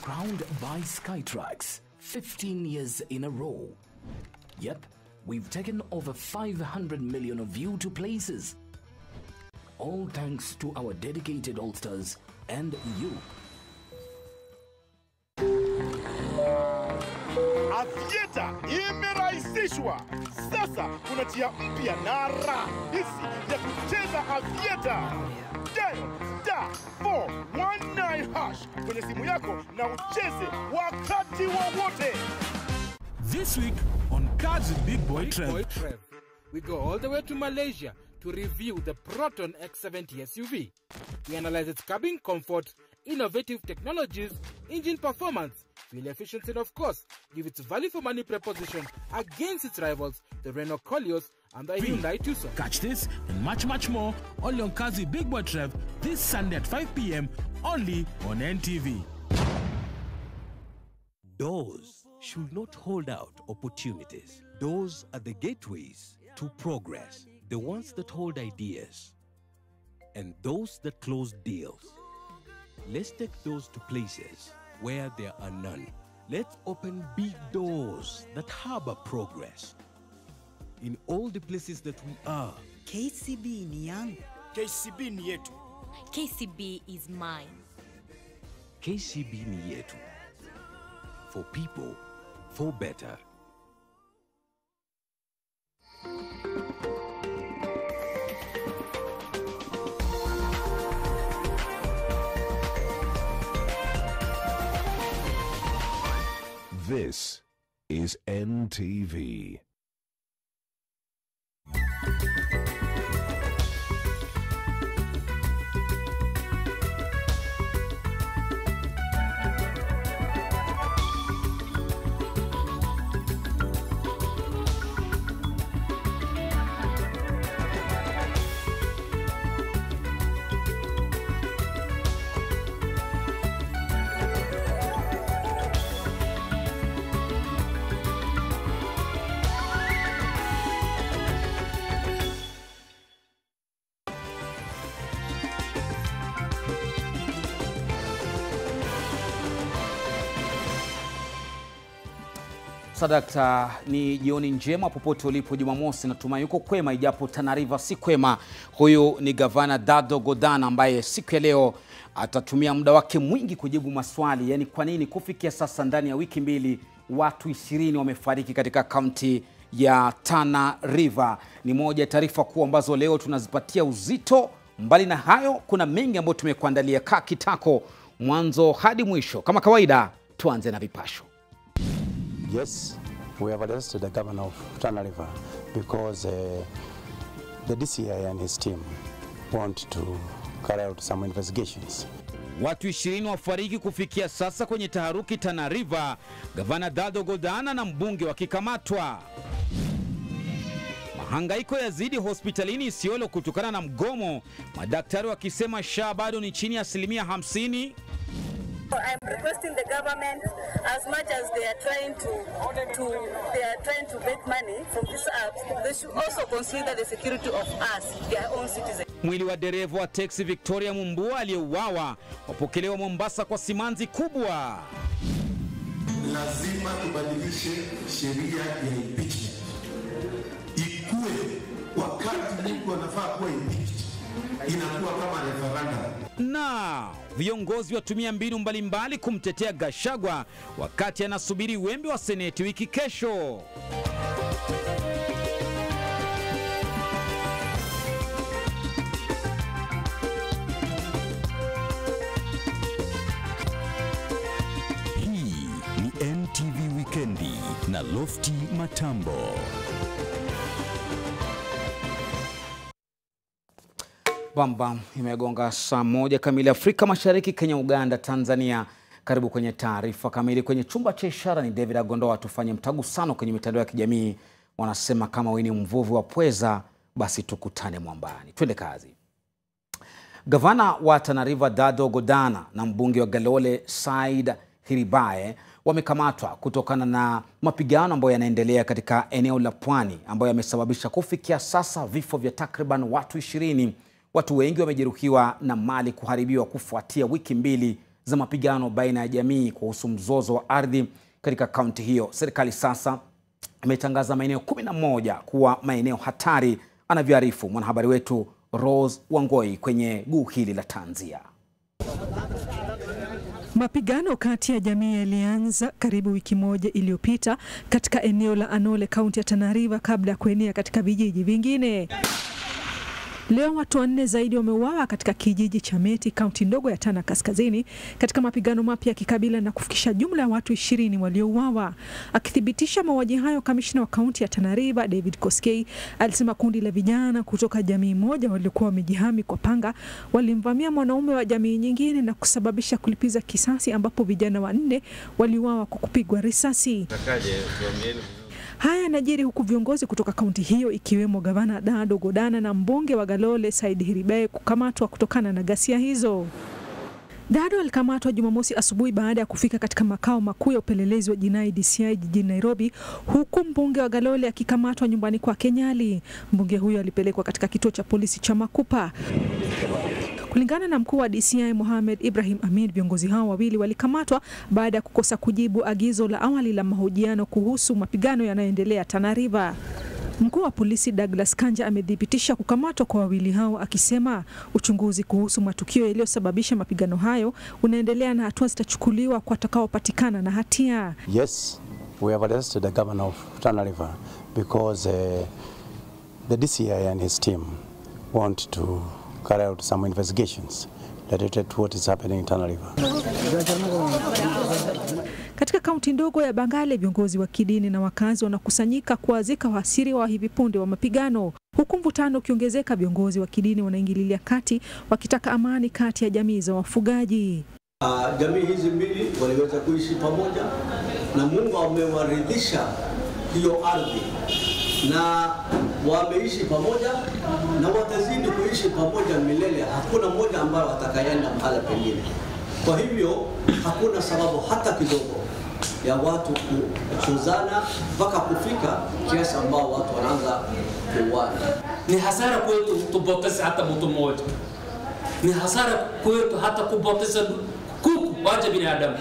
crowned by Skytrax 15 years in a row. Yep, we've taken over 500 million of you to places. All thanks to our dedicated All-Stars and you. Avieta imerahisishwa. Sasa kuna njia mpya na rahisi ya kucheza Avieta. Dial *419# kwenye simu yako na ucheze wakati wowote. This week on Cards with Big Boy Trev, we go all the way to Malaysia to review the Proton X70 SUV. We analyze its cabin comfort, innovative technologies, engine performance, fuel efficiency, and of course, give its value for money proposition against its rivals, the Renault Koleos and the Hyundai Tucson. Catch this and much more only on Cards with Big Boy Trev this Sunday at 5 p.m. only on NTV. Doors should not hold out opportunities. Doors are the gateways to progress, the ones that hold ideas, and those that close deals. Let's take those to places where there are none. Let's open big doors that harbor progress. In all the places that we are. KCB ni yangu. KCB ni yetu. KCB is mine. KCB ni yetu. For people, for better. This is NTV. Sadakta, ni jioni njema popote ulipo Jumamosi, natumai yuko kwema ijapo Tana River si kwema. Huyu ni Gavana Dado Godana ambaye siku ya leo atatumia muda wake mwingi kujibu maswali. Yani kwa nini kufikia sasa ndani ya wiki mbili watu 20 wamefariki katika kaunti ya Tana River. Ni moja ya taarifa kuu ambazo leo tunazipatia uzito. Mbali na hayo kuna mengi ambayo tumekuandalia kitako mwanzo hadi mwisho. Kama kawaida tuanze na vipasho. Yes, we have arrested the governor of Tana River because the DCI and his team want to carry out some investigations. Watu 20 wafariki kufikia sasa kwenye taharuki Tana River, Gavana Dado Godana na mbunge wakikamatwa. Mahangaiko yazidi hospitalini Isiolo kutokana na mgomo, madaktari wakisema SHA bado ni chini ya 50%. I'm requesting the government, as much as they are trying to make money from this apps, they should also consider the security of us, their own citizens. Mwili wa dereva wa taxi Victoria Mumbua aliyeuawa wapokelewa Mombasa kwa simanzi kubwa. Lazima tubadilishe sheria ya impeachment. Ikue wakati mtu anafaa kuwa impeached, inakuwa kama referendum. Na viongozi watumia mbinu mbalimbali kumtetea Gachagua wakati anasubiri wembe wa seneti wiki kesho. Hii ni NTV Weekendi na Lofty Matambo. Bam imegonga saa 1 kamili Afrika Mashariki, Kenya, Uganda, Tanzania. Karibu kwenye taarifa kamili. Kwenye chumba cha ishara ni David Agondoa, tufanye mtagusano kwenye mitandao ya kijamii. Wanasema kama wewe ni mvuvi wa pweza basi tukutane mwambani. Twende kazi. Gavana wa Tana River Dado Godana na mbunge wa Galole Said Hiribae wamekamatwa kutokana na mapigano ambayo yanaendelea katika eneo la Pwani ambayo yamesababisha kufikia sasa vifo vya takriban watu 20. Watu wengi wamejeruhiwa na mali kuharibiwa kufuatia wiki mbili za mapigano baina ya jamii kuhusu mzozo wa ardhi katika kaunti hiyo. Serikali sasa imetangaza maeneo 11 kuwa maeneo hatari, anavyoarifu mwanahabari wetu Rose Wangoi kwenye guu hili la tanzia. Mapigano kati ya jamii yalianza karibu wiki moja iliyopita katika eneo la Anole, kaunti ya Tana River, kabla ya kuenea katika vijiji vingine. Leo watu 4 zaidi wameuawa katika kijiji cha Meti, kaunti ndogo ya Tana Kaskazini, katika mapigano mapya ya kikabila na kufikisha jumla ya watu 20 waliouawa. Akithibitisha mauaji hayo, kamishna wa kaunti ya Tana River David Koskei alisema kundi la vijana kutoka jamii moja waliokuwa wamejihami kwa panga walimvamia mwanaume wa jamii nyingine na kusababisha kulipiza kisasi, ambapo vijana 4 waliuawa kwa kupigwa risasi. Haya yanajiri huku viongozi kutoka kaunti hiyo ikiwemo gavana Dado Godana na mbunge wa Galole Said Hiribe kukamatwa kutokana na ghasia hizo. Dado alikamatwa Jumamosi asubuhi baada ya kufika katika makao makuu ya upelelezi wa jinai DCI jijini Nairobi, huku mbunge wa Galole akikamatwa nyumbani kwa Nyali. Mbunge huyo alipelekwa katika kituo cha polisi cha Makupa. Kulingana na mkuu wa DCI Mohamed Ibrahim Amin, viongozi hao wawili walikamatwa baada ya kukosa kujibu agizo la awali la mahojiano kuhusu mapigano yanayoendelea Tana River. Mkuu wa polisi Douglas Kanja amedhibitisha kukamatwa kwa wawili hao, akisema uchunguzi kuhusu matukio yaliyosababisha mapigano hayo unaendelea na hatua zitachukuliwa kwa watakaopatikana na hatia. Yes, we have arrested the governor of Tana River because the DCI and his team want to carry out some investigations related to what is happening in Tana River. Katika kaunti ndogo ya Bangale, viongozi wa kidini na wakazi wanakusanyika kuwazika wahasiriwa wa hivi punde wa mapigano. Huku mvutano ukiongezeka, viongozi wa kidini wanaingililia kati wakitaka amani kati ya jamii za wafugaji. Jamii hizi mbili waliweza kuishi pamoja na Mungu amewaridhisha hiyo ardhi, na wameishi pamoja na watazidi kuishi pamoja milele. Hakuna mmoja ambaye atakayeenda mahali pengine. Kwa hivyo hakuna sababu hata kidogo ya watu kuchuzana mpaka kufika kiasi ambao watu wanaanza kuuana. Ni hasara kwetu tupoteze hata mtu mmoja. Ni hasara kwetu hata kupoteza kuku waje binadamu.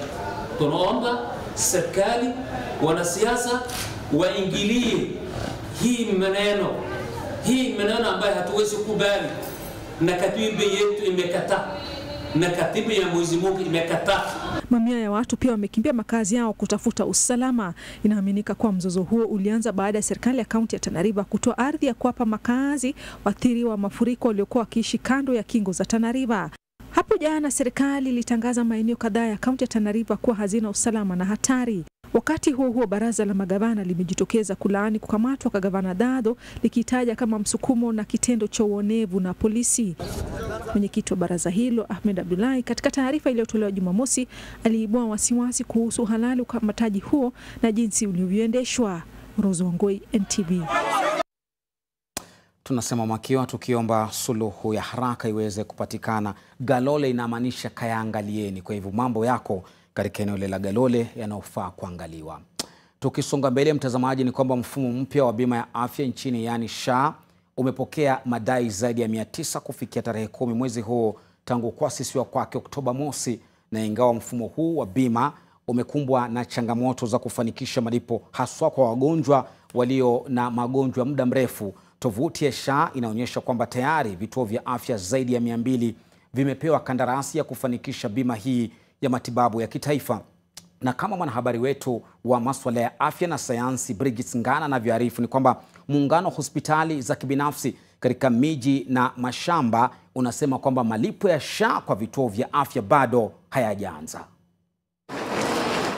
Tunaomba serikali, wanasiasa waingilie hii maneno ambayo hatuwezi kubali, na katiba yetu imekataa, na katiba ya Mwenyezi Mungu imekataa. Mamia ya watu pia wamekimbia makazi yao kutafuta usalama. Inaaminika kuwa mzozo huo ulianza baada ya serikali ya kaunti ya Tana River kutoa ardhi ya kuwapa makazi waathiriwa wa mafuriko waliokuwa wakiishi kando ya kingo za Tana River. Hapo jana serikali ilitangaza maeneo kadhaa ya kaunti ya Tana River kuwa hazina usalama na hatari. Wakati huo baraza la magavana limejitokeza kulaani kukamatwa kwa gavana Dado, likitaja kama msukumo na kitendo cha uonevu na polisi. Mwenyekiti wa baraza hilo Ahmed Abdullahi, katika taarifa iliyotolewa Jumamosi, aliibua wasiwasi kuhusu uhalali wa ukamataji huo na jinsi ulivyoendeshwa. Rose Wangoi, NTV. Tunasema makiwa tukiomba suluhu ya haraka iweze kupatikana. Galole inamaanisha kayaangalieni. Kwa hivyo mambo yako katika eneo la Galole yanofaa kuangaliwa. Tukisonga mbele, mtazamaji, ni kwamba mfumo mpya wa bima ya afya nchini, yani SHA, umepokea madai zaidi ya 900 kufikia tarehe 10 mwezi huu tangu kuasisiwa kwake Oktoba mosi. Na ingawa mfumo huu wa bima umekumbwa na changamoto za kufanikisha malipo haswa kwa wagonjwa walio na magonjwa muda mrefu, tovuti ya SHA inaonyesha kwamba tayari vituo vya afya zaidi ya 200 vimepewa kandarasi ya kufanikisha bima hii ya matibabu ya kitaifa. Na kama mwanahabari wetu wa masuala ya afya na sayansi Bridget Ngana anavyoarifu, ni kwamba muungano wa hospitali za kibinafsi katika miji na mashamba unasema kwamba malipo ya SHA kwa vituo vya afya bado hayajaanza.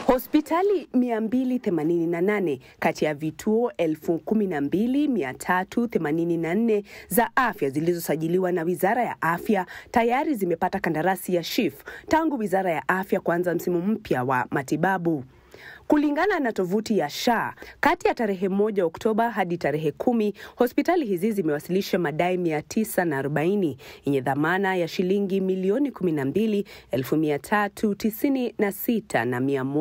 Hospitali 288 kati ya vituo 12384 za afya zilizosajiliwa na Wizara ya Afya tayari zimepata kandarasi ya SHIF tangu Wizara ya Afya kuanza msimu mpya wa matibabu. Kulingana na tovuti ya SHA, kati ya tarehe 1 Oktoba hadi tarehe 10, hospitali hizi zimewasilisha madai 940 yenye dhamana ya shilingi milioni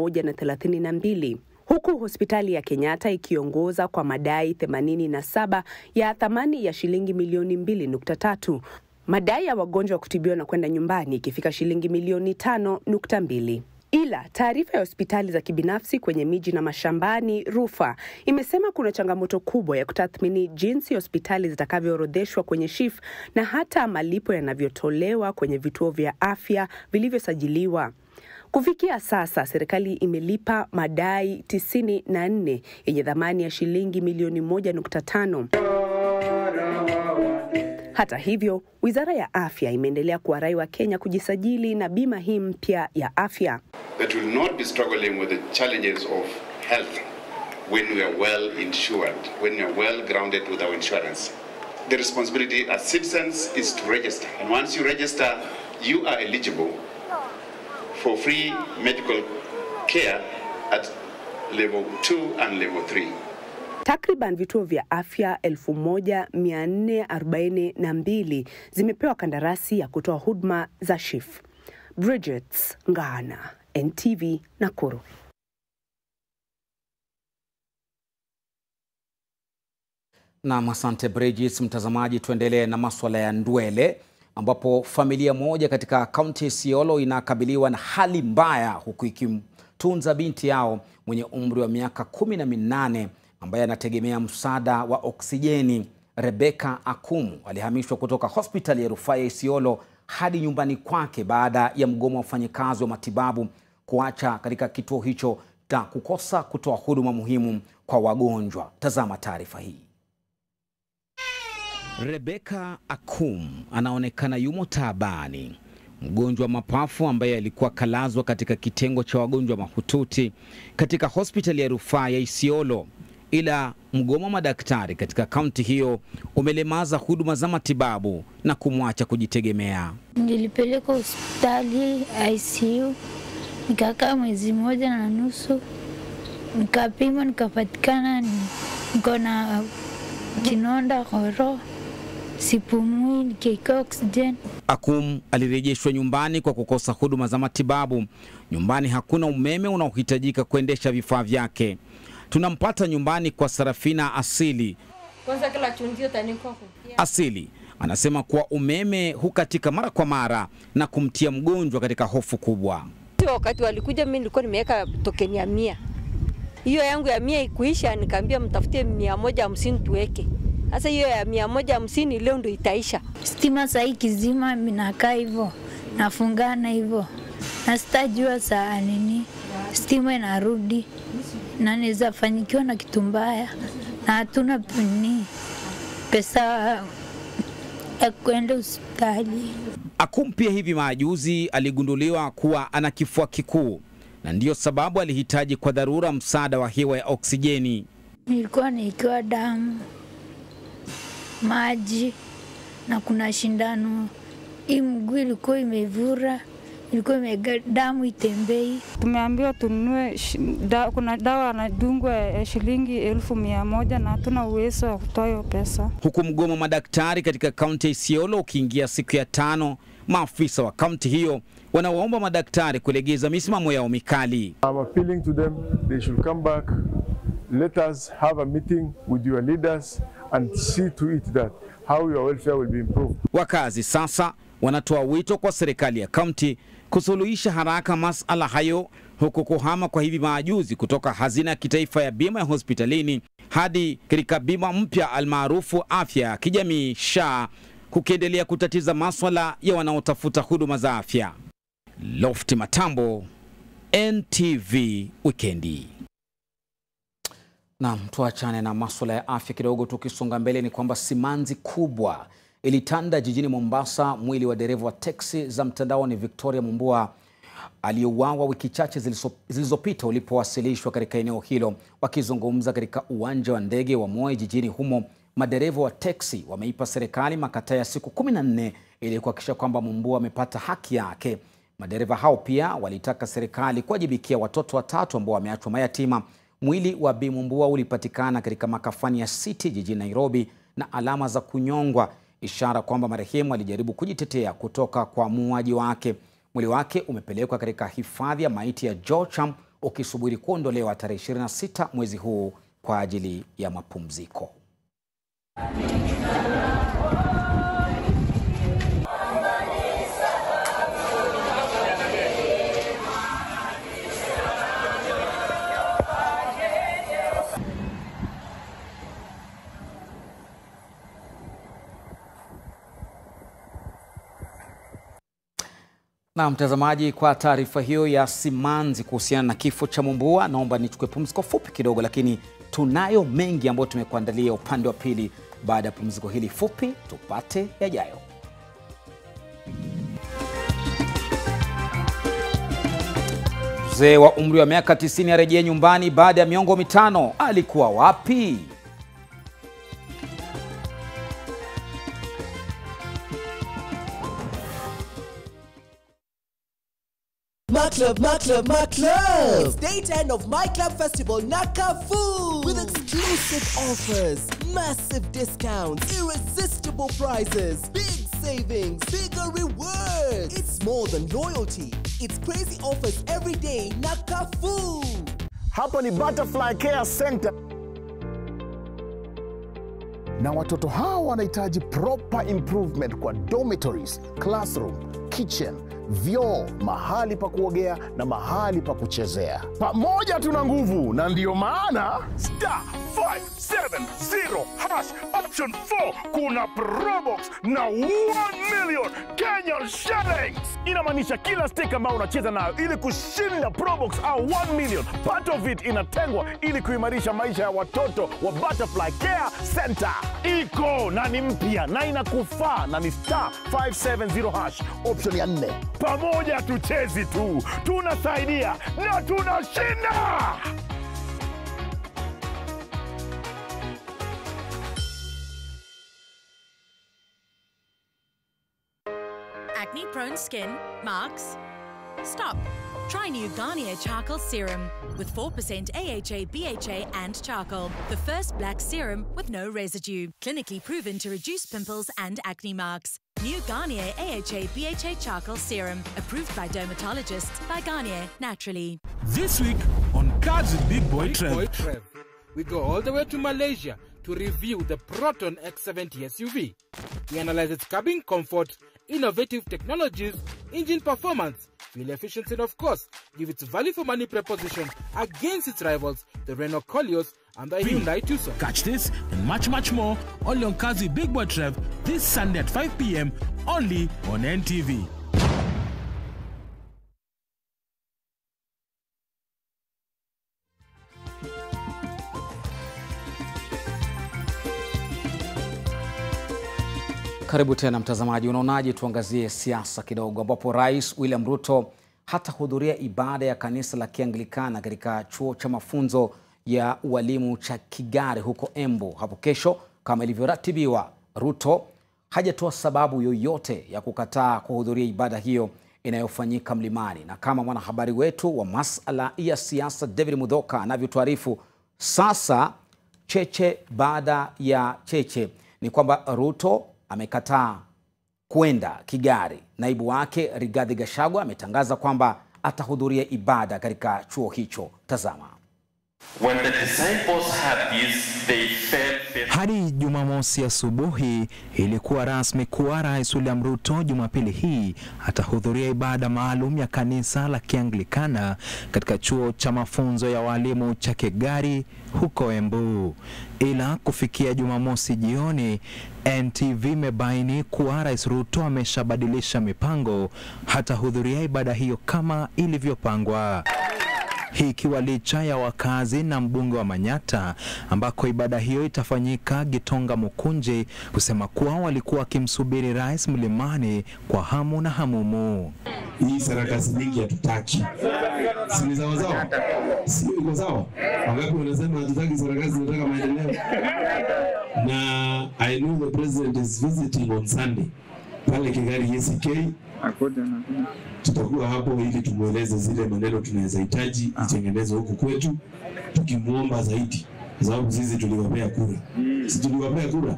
12,396,132. Huku hospitali ya Kenyatta ikiongoza kwa madai 87 ya thamani ya shilingi milioni 2.3. madai ya wagonjwa kutibiwa na kwenda nyumbani ikifika shilingi milioni 5.2. Ila taarifa ya hospitali za kibinafsi kwenye miji na mashambani RUFA imesema kuna changamoto kubwa ya kutathmini jinsi hospitali zitakavyoorodheshwa kwenye SHIF na hata malipo yanavyotolewa kwenye vituo vya afya vilivyosajiliwa. Kufikia sasa, serikali imelipa madai 94 yenye thamani ya shilingi milioni 1.5. Hata hivyo, Wizara ya Afya imeendelea kuwarai wa Kenya kujisajili na bima hii mpya ya afya. That will not be struggling with the challenges of health when we are well insured, when we are well grounded with our insurance. The responsibility as citizens is to register. And once you register, you are eligible for free medical care at level 2 and level 3. Takriban vituo vya afya 1442 zimepewa kandarasi ya kutoa huduma za SHIF. Bridget Ngana, NTV, Nakuru. Na asante Bridget. Mtazamaji, tuendelee na masuala ya ndwele ambapo familia moja katika kaunti ya Isiolo inakabiliwa na hali mbaya huku ikimtunza binti yao mwenye umri wa miaka 18 ambaye anategemea msaada wa oksijeni. Rebecca Akumu alihamishwa kutoka hospitali ya rufaa ya Isiolo hadi nyumbani kwake baada ya mgomo wa wafanyakazi wa matibabu kuacha katika kituo hicho na kukosa kutoa huduma muhimu kwa wagonjwa. Tazama taarifa hii. Rebecca Akumu anaonekana yumo taabani. Mgonjwa wa mapafu ambaye alikuwa kalazwa katika kitengo cha wagonjwa mahututi katika hospitali ya rufaa ya Isiolo. Ila mgomo wa madaktari katika kaunti hiyo umelemaza huduma za matibabu na kumwacha kujitegemea. Nilipelekwa hospitali ICU, nikakaa mwezi 1.5, nikapimwa nikapatikana niko na kinonda kwa roho, sipumui, nikiweka oksijeni. Akumu alirejeshwa nyumbani kwa kukosa huduma za matibabu. Nyumbani hakuna umeme unaohitajika kuendesha vifaa vyake. Tunampata nyumbani kwa Sarafina Asili. Kwanza kila chunjio taniko. Asili anasema kuwa umeme hukatika mara kwa mara na kumtia mgonjwa katika hofu kubwa. Wakati walikuja mimi nilikuwa nimeweka tokeni ya 100. Hiyo yangu ya 100 ikuisha, nikaambia mtafutie 150 tuweke. Sasa hiyo ya 150 leo ndio itaisha. Stima saa hii kizima minakaa hivyo, nafungana hivyo. Na sitajua saa nini stima inarudi na naweza fanyikiwa na kitu mbaya na hatuna pesa ya kwenda hospitali. Akumu pia hivi majuzi aligunduliwa kuwa ana kifua kikuu na ndiyo sababu alihitaji kwa dharura msaada wa hewa ya oksijeni. Nilikuwa nikiwa damu, maji na kuna shindano. Hii mguu ilikuwa imevura, ilikuwa damu itembei. Tumeambiwa tununue kuna dawa anadungwa ya shilingi 1,100 na hatuna uwezo wa kutoa hiyo pesa. Huku mgomo madaktari katika kaunti ya Isiolo ukiingia siku ya 5, maafisa wa kaunti hiyo wanawaomba madaktari kulegeza misimamo yao mikali. I'm appealing to them, they should come back. Let us have a meeting with your leaders and see to it that how your welfare will be improved. Wakazi sasa wanatoa wito kwa serikali ya kaunti kusuluhisha haraka masala hayo, huku kuhama kwa hivi majuzi kutoka hazina ya kitaifa ya bima ya hospitalini hadi katika bima mpya almaarufu afya ya kijamii SHA kukiendelea kutatiza maswala ya wanaotafuta huduma za afya. Lofty Matambo, NTV Weekendi. Na tuachane na masuala ya afya kidogo, tukisonga mbele ni kwamba simanzi kubwa ilitanda jijini Mombasa mwili wa dereva wa teksi za mtandaoni Victoria Mumbua aliyeuawa wiki chache zilizopita ulipowasilishwa katika eneo hilo. Wakizungumza katika uwanja wa ndege wa Moi jijini humo, madereva wa teksi wameipa serikali makataa ya siku 14 ili kuhakikisha kwamba Mumbua amepata haki yake. Madereva hao pia walitaka serikali kuwajibikia watoto 3 ambao wameachwa mayatima. Mwili wa Bi Mumbua ulipatikana katika makafani ya City jijini Nairobi na alama za kunyongwa, ishara kwamba marehemu alijaribu kujitetea kutoka kwa muuaji wake. Mwili wake umepelekwa katika hifadhi ya maiti ya Jocham ukisubiri kuondolewa tarehe 26 mwezi huu kwa ajili ya mapumziko. Na mtazamaji, kwa taarifa hiyo ya simanzi kuhusiana na kifo cha Mumbua, naomba nichukue pumziko fupi kidogo, lakini tunayo mengi ambayo tumekuandalia upande wa pili. Baada ya pumziko hili fupi, tupate yajayo. Mzee wa umri wa miaka 90 arejea nyumbani baada ya miongo mitano. Alikuwa wapi? My club! It's day 10 of My Club Festival Nakafu! With exclusive offers, massive discounts, irresistible prizes, big savings, bigger rewards! It's more than loyalty. It's crazy offers every day. Nakafu! Hapa ni Butterfly Care Center. Na watoto hawa wanahitaji proper improvement kwa dormitories, classroom, kitchen, vyoo, mahali pa kuogea na mahali pa kuchezea. Pamoja tuna nguvu, na ndio maana *570# option 4 kuna probox na 1 million Kenyan shillings. Inamaanisha kila stake ambao unacheza nayo ili kushinda probox au 1 million, part of it inatengwa ili kuimarisha maisha ya watoto wa Butterfly Care Center. Iko na ni mpya na inakufaa, na ni *570# option ya 4. Pamoja tuchezi tu, tunasaidia na tunashinda. Acne-prone skin, marks? Stop. Try new Garnier Charcoal Serum with 4% AHA, BHA and charcoal. The first black serum with no residue. Clinically proven to reduce pimples and acne marks. New Garnier AHA, BHA Charcoal Serum. Approved by dermatologists by Garnier Naturally. This week on Cars with Big Boy Trev. We go all the way to Malaysia to review the Proton X70 SUV. We analyze its cabin comfort, innovative technologies, engine performance, fuel efficiency, and of course, give its value for money proposition against its rivals, the Renault Koleos and the Hyundai Tucson. Catch this and much more only on Cars with Big Boy Trev this Sunday at 5 p.m. only on NTV. Karibu tena mtazamaji, unaonaje tuangazie siasa kidogo, ambapo Rais William Ruto hatahudhuria ibada ya kanisa la Kianglikana katika chuo cha mafunzo ya ualimu cha Kigare huko Embu hapo kesho kama ilivyoratibiwa. Ruto hajatoa sababu yoyote ya kukataa kuhudhuria ibada hiyo inayofanyika Mlimani, na kama mwanahabari wetu wa masuala ya siasa David Mudhoka anavyotuarifu sasa, cheche baada ya cheche ni kwamba Ruto amekataa kwenda Kigari. Naibu wake Rigathi Gachagua ametangaza kwamba atahudhuria ibada katika chuo hicho. Tazama. When the disciples had this, they felt hadi Jumamosi asubuhi ilikuwa rasmi kuwa Rais William Ruto Jumapili hii atahudhuria ibada maalum ya kanisa la Kianglikana katika chuo cha mafunzo ya walimu cha Kigari huko Embu. Ila kufikia Jumamosi jioni, NTV imebaini kuwa Rais Ruto ameshabadilisha mipango, hatahudhuria ibada hiyo kama ilivyopangwa. Hii ikiwa licha ya wakazi na mbunge wa Manyata ambako ibada hiyo itafanyika Gitonga Mukunji kusema kuwa walikuwa wakimsubiri rais Mlimani kwa hamu na hamumu. Hii sarakasi nyingi hatutaki. Si ni sawa sawa? Si iko sawa? Wangapi wanasema hatutaki sarakasi, tunataka maendeleo? Na I know the president is visiting on Sunday pale Kigari SK. Tutakuwa hapo ili tumueleze zile maneno tunaweza hitaji itengenezwe huku kwetu, tukimuomba zaidi kwa sababu sisi tuliwapea kura. Sisi tuliwapea kura.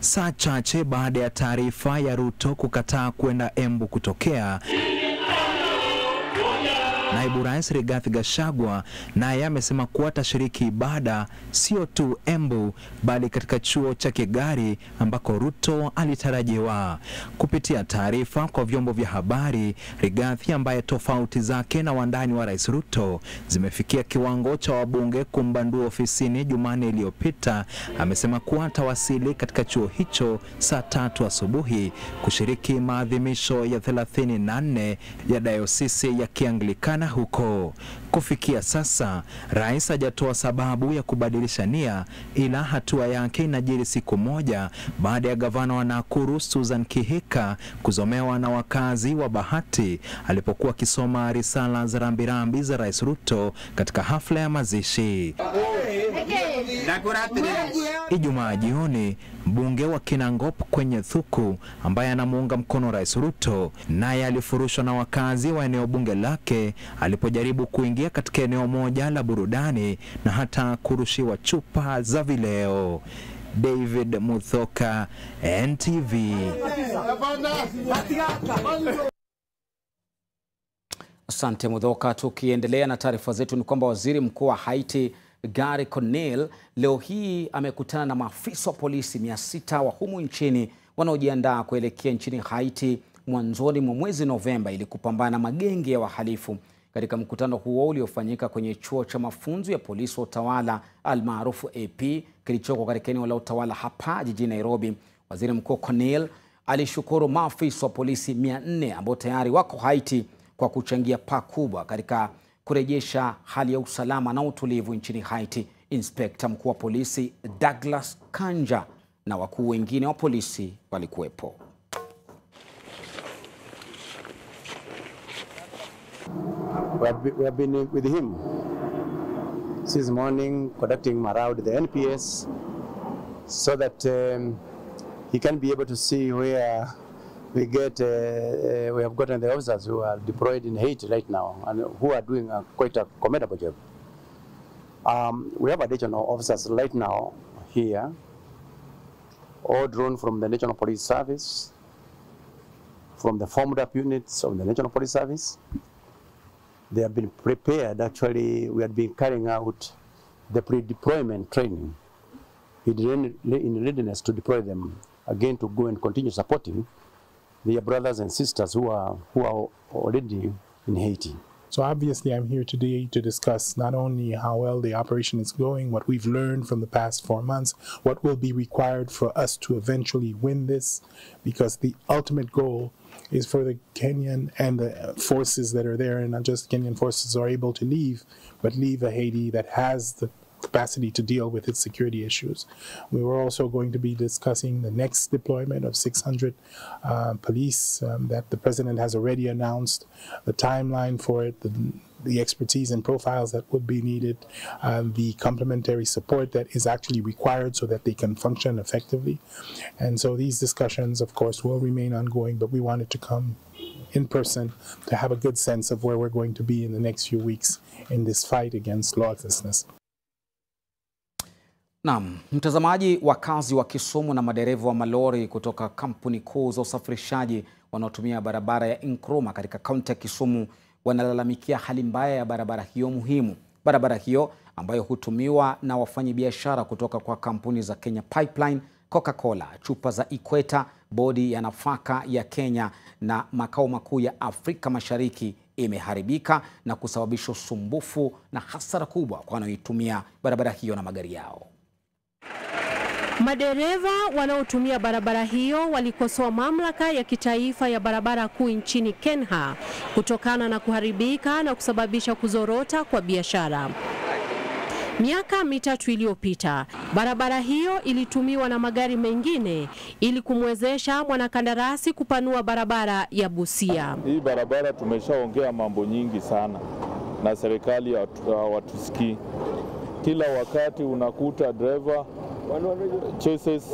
Saa chache baada ya taarifa ya Ruto kukataa kwenda Embu kutokea, Naibu Rais Rigathi Gachagua naye amesema kuwa atashiriki ibada sio tu Embu bali katika chuo cha Kigari ambako Ruto alitarajiwa. Kupitia taarifa kwa vyombo vya habari, Rigathi ambaye tofauti zake na wandani wa Rais Ruto zimefikia kiwango cha wabunge kumbandua ofisini Jumanne iliyopita, amesema kuwa atawasili katika chuo hicho saa 3 asubuhi kushiriki maadhimisho ya 34 ya dayosisi ya Kianglikana huko. Kufikia sasa, rais hajatoa sababu ya kubadilisha nia, ila hatua yake inajiri siku moja baada ya gavana wa Nakuru Susan Kihika kuzomewa na wakazi wa Bahati alipokuwa akisoma risala za rambirambi za Rais Ruto katika hafla ya mazishi. Ijumaa jioni, mbunge wa Kinangop kwenye Thuku ambaye anamuunga mkono Rais Ruto naye alifurushwa na wakazi wa eneo bunge lake alipojaribu kuingia katika eneo moja la burudani na hata kurushiwa chupa za vileo. David Muthoka, NTV. Asante Muthoka. Tukiendelea na taarifa zetu ni kwamba waziri mkuu wa Haiti Gary Conille leo hii amekutana na maafisa wa polisi 600 wa humu nchini wanaojiandaa kuelekea nchini Haiti mwanzoni mwa mwezi Novemba ili kupambana na magenge ya wahalifu. Katika mkutano huo uliofanyika kwenye chuo cha mafunzo ya polisi wa utawala almaarufu AP kilichoko katika eneo la utawala hapa jijini Nairobi, waziri mkuu Conille alishukuru maafisa wa polisi 400 ambao tayari wako Haiti kwa kuchangia pakubwa katika kurejesha hali ya usalama na utulivu nchini Haiti. Inspekta mkuu wa polisi Douglas Kanja na wakuu wengine wa polisi walikuwepo. We have been with him since morning, conducting around the NPS so that he can be able to see where we have gotten the officers who are deployed in Haiti right now and who are doing quite a commendable job. We have additional officers right now here, all drawn from the National Police Service, from the formed up units of the National Police Service. They have been prepared. Actually, we have been carrying out the pre-deployment training in readiness to deploy them again to go and continue supporting their brothers and sisters who are already in Haiti. So obviously I'm here today to discuss not only how well the operation is going, what we've learned from the past 4 months, what will be required for us to eventually win this, because the ultimate goal is for the Kenyan and the forces that are there, and not just Kenyan forces are able to leave, but leave a Haiti that has the capacity to deal with its security issues. We were also going to be discussing the next deployment of 600 police that the president has already announced, the timeline for it, the expertise and profiles that would be needed, the complementary support that is actually required so that they can function effectively. And so these discussions, of course, will remain ongoing, but we wanted to come in person to have a good sense of where we're going to be in the next few weeks in this fight against lawlessness. Naam, mtazamaji, wakazi wa Kisumu na madereva wa malori kutoka kampuni kuu za usafirishaji wanaotumia barabara ya Nkrumah katika kaunti ya Kisumu wanalalamikia hali mbaya ya barabara hiyo muhimu. Barabara hiyo ambayo hutumiwa na wafanyabiashara kutoka kwa kampuni za Kenya Pipeline, Coca-Cola, chupa za Equator, bodi ya nafaka ya Kenya na makao makuu ya Afrika Mashariki imeharibika na kusababisha usumbufu na hasara kubwa kwa wanaoitumia barabara hiyo na magari yao. Madereva wanaotumia barabara hiyo walikosoa mamlaka ya kitaifa ya barabara kuu nchini Kenya kutokana na kuharibika na kusababisha kuzorota kwa biashara. Miaka 3 iliyopita, barabara hiyo ilitumiwa na magari mengine ili kumwezesha mwanakandarasi kupanua barabara ya Busia. Hii barabara tumeshaongea mambo nyingi sana na serikali hawatusikii. Kila wakati unakuta driver chases,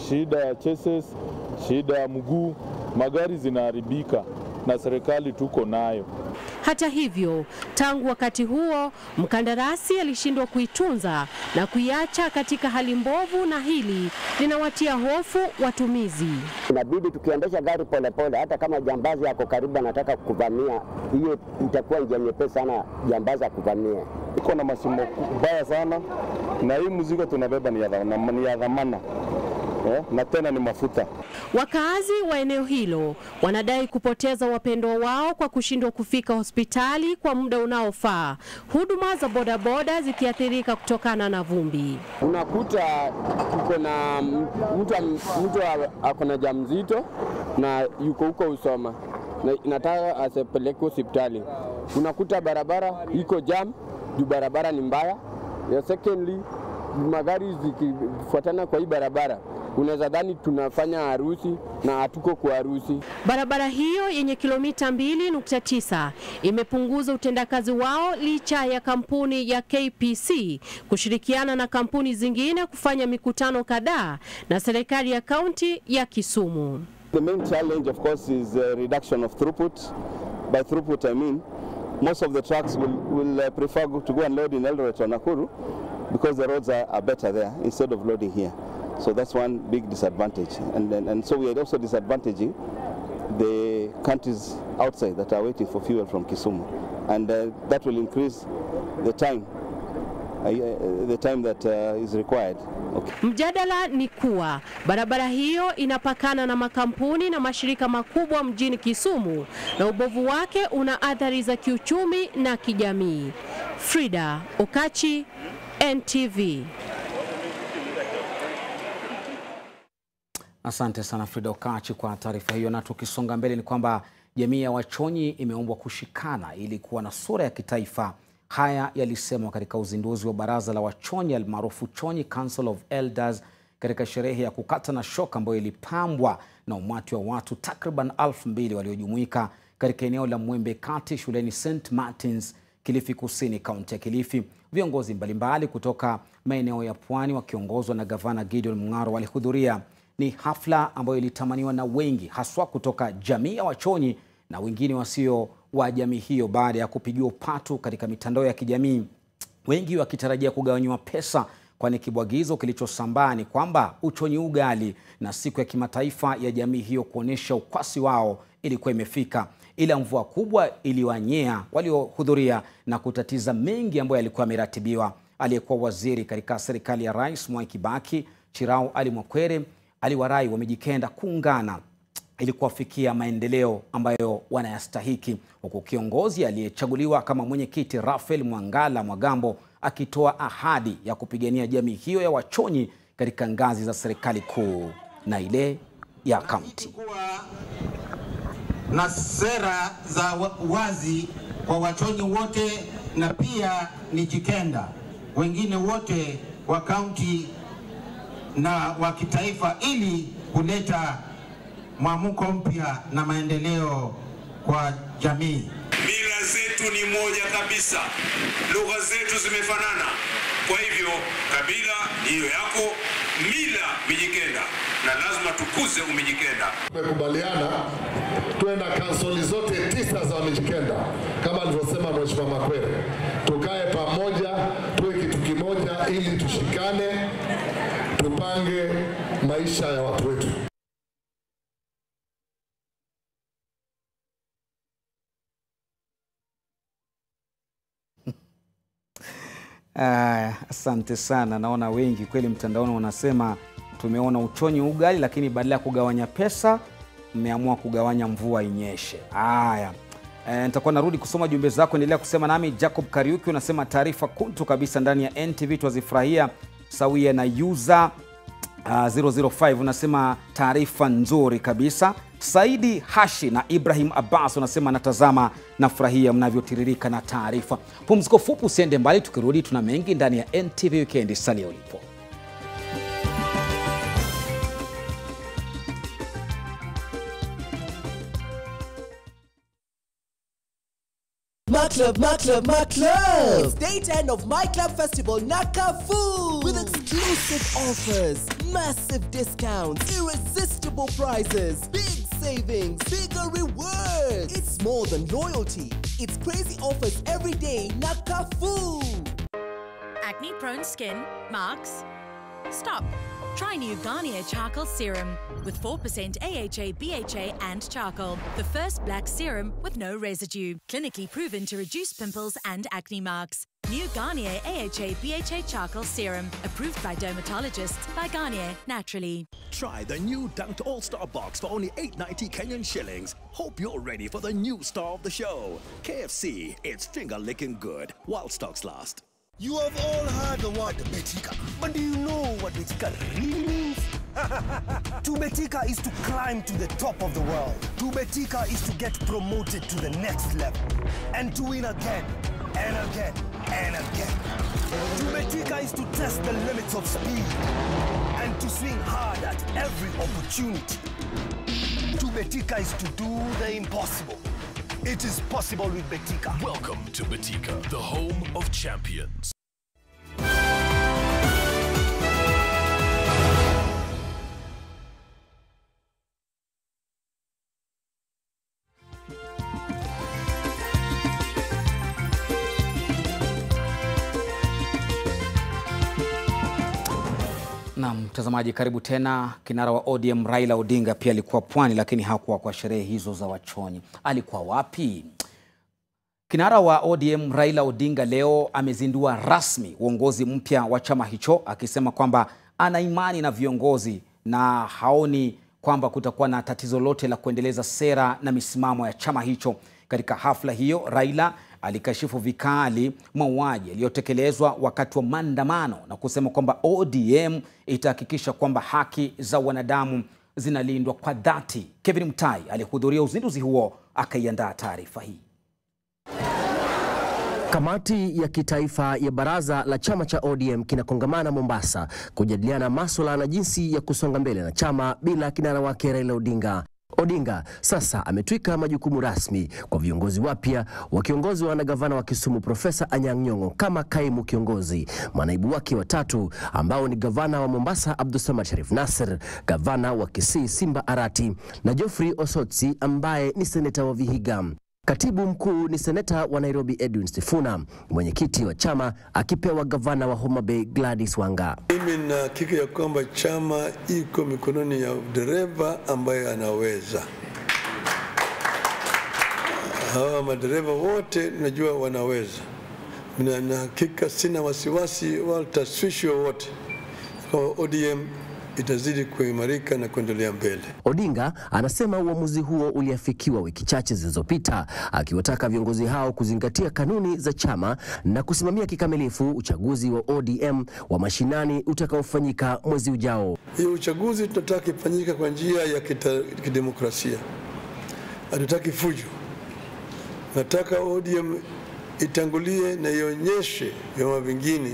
shida ya chases, shida ya mguu, magari zinaharibika na serikali tuko nayo. Hata hivyo, tangu wakati huo, mkandarasi alishindwa kuitunza na kuiacha katika hali mbovu, na hili linawatia hofu watumizi. Inabidi tukiendesha gari polepole, hata kama jambazi yako karibu anataka kuvamia, hiyo itakuwa njia nyepesi sana jambazi akuvamia. Iko na mashimo baya sana, na hii mzigo tunabeba ni ya dhamana. Na tena ni mafuta. Wakazi wa eneo hilo wanadai kupoteza wapendwa wao kwa kushindwa kufika hospitali kwa muda unaofaa, huduma za bodaboda zikiathirika kutokana na vumbi. Unakuta uko na mtu ako na jamzito na yuko huko Usoma na nataka asipeleke hospitali. Unakuta barabara iko jam, juu barabara ni mbaya. Ya secondly, magari zikifuatana kwa hii barabara, unaweza dhani tunafanya harusi na hatuko kwa harusi. Barabara hiyo yenye kilomita 2.9 imepunguza utendakazi wao licha ya kampuni ya KPC kushirikiana na kampuni zingine kufanya mikutano kadhaa na serikali ya kaunti ya Kisumu. The main challenge of course is reduction of throughput. By throughput I mean most of the trucks will prefer to go and load in Eldoret or Nakuru because the roads are better there instead of loading here. So that's one big disadvantage, and so we are also disadvantaging the countries outside that are waiting for fuel from Kisumu, and that will increase the time that is required. Okay. Mjadala ni kuwa barabara hiyo inapakana na makampuni na mashirika makubwa mjini Kisumu, na ubovu wake una athari za kiuchumi na kijamii. Frida Okachi, NTV. Asante sana Frida Okachi kwa taarifa hiyo, na tukisonga mbele ni kwamba jamii ya Wachonyi imeombwa kushikana ili kuwa na sura ya kitaifa. Haya yalisemwa katika uzinduzi wa baraza la Wachonyi almaarufu Chonyi Council of Elders katika sherehe ya kukata na shoka ambayo ilipambwa na umati wa watu takriban 2,000 waliojumuika katika eneo la Mwembe Kati shuleni St. Martins, Kilifi Kusini, kaunti ya Kilifi. Viongozi mbalimbali kutoka maeneo ya pwani wakiongozwa na Gavana Gideon Mung'aro walihudhuria. Ni hafla ambayo ilitamaniwa na wengi, haswa kutoka jamii ya Wachonyi na wengine wasio wa jamii hiyo, baada ya kupigiwa upatu katika mitandao ya kijamii, wengi wakitarajia kugawanywa pesa, kwani kibwagizo kilichosambaa ni kwamba uchonyi ugali na siku ya kimataifa ya jamii hiyo kuonesha ukwasi wao ilikuwa imefika. Ila mvua kubwa iliwanyea waliohudhuria na kutatiza mengi ambayo yalikuwa yameratibiwa. Aliyekuwa waziri katika serikali ya Rais Mwai Kibaki, Chirau Ali Mwakwere, aliwarai wamejikenda kuungana ili kuwafikia maendeleo ambayo wanayastahiki, huku kiongozi aliyechaguliwa kama mwenyekiti Rafael Mwangala Mwagambo akitoa ahadi ya kupigania jamii hiyo ya Wachonyi katika ngazi za serikali kuu na ile ya kaunti. Na sera za wazi kwa Wachonyi wote na pia Mijikenda wengine wote wa kaunti na wa kitaifa, ili kuleta mwamuko mpya na maendeleo kwa jamii. Mila zetu ni moja kabisa, lugha zetu zimefanana. Kwa hivyo kabila hiyo yako, mila Mijikenda, na lazima tukuze Umijikenda. Tumekubaliana tuwe na kansoli zote 9 za Mijikenda kama alivyosema Mheshimiwa Makwere, tukae pamoja, tuwe kitu kimoja ili tushikane, tupange maisha ya watu wetu. Asante sana. Naona wengi kweli mtandaoni wanasema tumeona uchonyi ugali, lakini badala ya kugawanya pesa mmeamua kugawanya mvua inyeshe. Nitakuwa narudi kusoma jumbe zako, endelea kusema nami. Jacob Kariuki unasema taarifa kuntu kabisa ndani ya NTV tuwazifurahia, sawia na user 005 unasema taarifa nzuri kabisa. Saidi Hashi na Ibrahim Abbas unasema natazama na furahia mnavyotiririka na taarifa. Pumziko fupi, usiende mbali, tukirudi tuna mengi ndani ya NTV Weekend. Salia ulipo. My club. It's day 10 of My Club Festival Nakafu with exclusive offers, massive discounts, irresistible prizes, big savings, bigger rewards. It's more than loyalty. It's crazy offers every day. Nakafu. Acne-prone skin, marks? Stop. Try new Garnier Charcoal Serum with 4% AHA, BHA and charcoal. The first black serum with no residue. Clinically proven to reduce pimples and acne marks. New Garnier AHA, BHA Charcoal Serum. Approved by dermatologists by Garnier Naturally. Try the new Dunked All-Star Box for only 8.90 Kenyan shillings. Hope you're ready for the new star of the show. KFC, it's finger-licking good while stocks last. You have all heard the word Betika, but do you know what Betika really means? To Betika is to climb to the top of the world. To Betika is to get promoted to the next level and to win again and again and again. To Betika is to test the limits of speed and to swing hard at every opportunity. To Betika is to do the impossible. It is possible with Betika. Welcome to Betika, the home of champions. Na mtazamaji, karibu tena. Kinara wa ODM Raila Odinga pia alikuwa Pwani, lakini hakuwa kwa sherehe hizo za Wachonyi. Alikuwa wapi? Kinara wa ODM Raila Odinga leo amezindua rasmi uongozi mpya wa chama hicho, akisema kwamba ana imani na viongozi na haoni kwamba kutakuwa na tatizo lote la kuendeleza sera na misimamo ya chama hicho. Katika hafla hiyo, Raila alikashifu vikali mauaji yaliyotekelezwa wakati wa maandamano na kusema kwamba ODM itahakikisha kwamba haki za wanadamu zinalindwa kwa dhati. Kevin Mutai alihudhuria uzinduzi huo, akaiandaa taarifa hii. Kamati ya kitaifa ya baraza la chama cha ODM kinakongamana Mombasa kujadiliana masuala na jinsi ya kusonga mbele na chama bila kinara wake Raila Odinga. Odinga sasa ametwika majukumu rasmi kwa viongozi wapya wakiongozwa na gavana wa Kisumu Profesa Anyang' Nyong'o kama kaimu kiongozi, manaibu wake watatu ambao ni gavana wa Mombasa Abdulswamad Sharif Nasser, gavana wa Kisii Simba Arati na Geoffrey Osotsi ambaye ni seneta wa Vihiga. Katibu mkuu ni seneta wa Nairobi Edwin Sifuna, mwenyekiti wa chama akipewa gavana wa Homa Bay Gladys Wanga. Mimi na hakika ya kwamba chama iko mikononi ya dereva ambaye anaweza. Hawa madereva wote najua wanaweza. Na hakika sina wasiwasi wala taswishi wote kwa ODM itazidi kuimarika na kuendelea mbele. Odinga anasema uamuzi huo uliafikiwa wiki chache zilizopita, akiwataka viongozi hao kuzingatia kanuni za chama na kusimamia kikamilifu uchaguzi wa ODM wa mashinani utakaofanyika mwezi ujao. Hii uchaguzi tunataka ifanyike kwa njia ya kidemokrasia. Hatutaki fujo. Nataka ODM itangulie na ionyeshe vyama vingine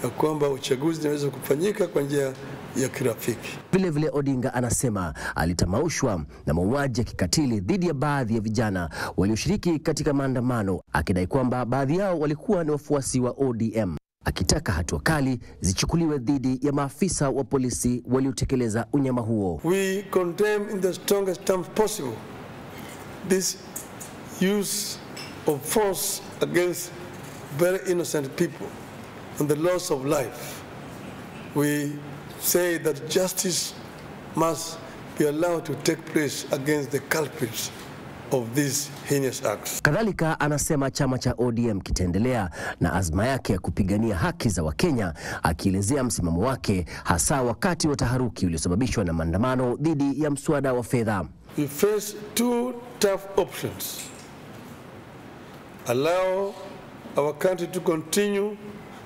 ya kwamba uchaguzi unaweza kufanyika kwa njia ya kirafiki. Vile Odinga anasema alitamaushwa na mauaji ya kikatili dhidi ya baadhi ya vijana walioshiriki katika maandamano, akidai kwamba baadhi yao walikuwa ni wafuasi wa ODM, akitaka hatua kali zichukuliwe dhidi ya maafisa wa polisi waliotekeleza unyama huo. We condemn in the strongest terms possible this use of force against very innocent people and the loss of life. We say that justice must be allowed to take place against the culprits of these heinous acts. Kadhalika anasema chama cha ODM kitaendelea na azma yake ya kupigania haki za Wakenya, akielezea msimamo wake hasa wakati wa taharuki uliosababishwa na maandamano dhidi ya mswada wa fedha. We face two tough options. Allow our country to continue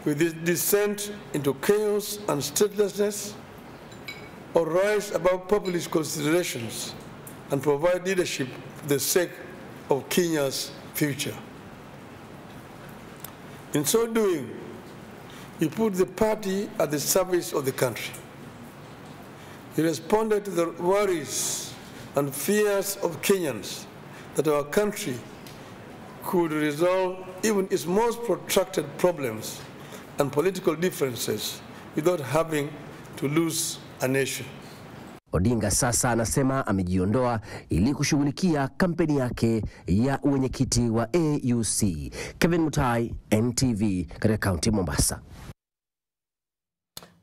with this descent into chaos and statelessness, or rise above populist considerations and provide leadership for the sake of Kenya's future. In so doing, we put the party at the service of the country. We responded to the worries and fears of Kenyans that our country could resolve even its most protracted problems and political differences without having to lose a nation. Odinga sasa anasema amejiondoa ili kushughulikia kampeni yake ya uwenyekiti wa AUC. Kevin Mutai, NTV, katika kaunti Mombasa.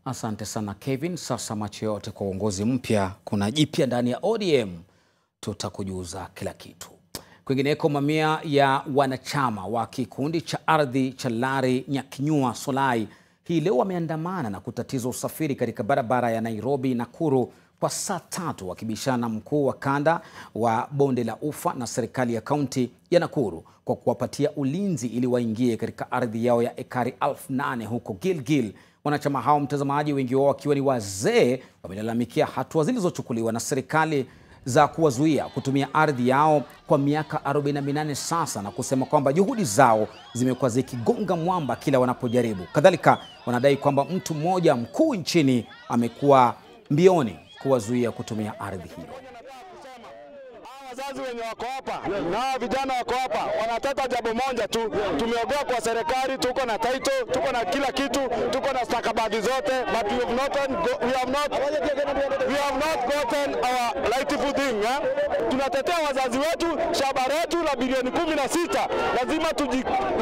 Asante sana Kevin. Sasa macho yote kwa uongozi mpya, kuna jipya ndani ya ODM. Tutakujuza kila kitu. Kwingineko, mamia ya wanachama wa kikundi cha ardhi cha Lari Nyakinyua Solai hii leo wameandamana na kutatiza usafiri katika barabara ya Nairobi Nakuru kwa saa 3 wakibishana na mkuu wa kanda wa Bonde la Ufa na serikali ya kaunti ya Nakuru kwa kuwapatia ulinzi ili waingie katika ardhi yao ya ekari 8,000 huko Gilgil. Wanachama hao, mtazamaji, wengi wao wakiwa ni wazee, wamelalamikia hatua zilizochukuliwa na serikali za kuwazuia kutumia ardhi yao kwa miaka 48 sasa, na kusema kwamba juhudi zao zimekuwa zikigonga mwamba kila wanapojaribu. Kadhalika wanadai kwamba mtu mmoja mkuu nchini amekuwa mbioni kuwazuia kutumia ardhi hiyo. Wazazi wenye wako hapa na vijana wako hapa wanataka jambo moja tu. Tumeogopa kwa serikali, tuko na title, tuko na kila kitu, tuko na stakabadhi zote, but we have not gotten our rightful thing. Tunatetea wazazi wetu, shamba letu la bilioni 16.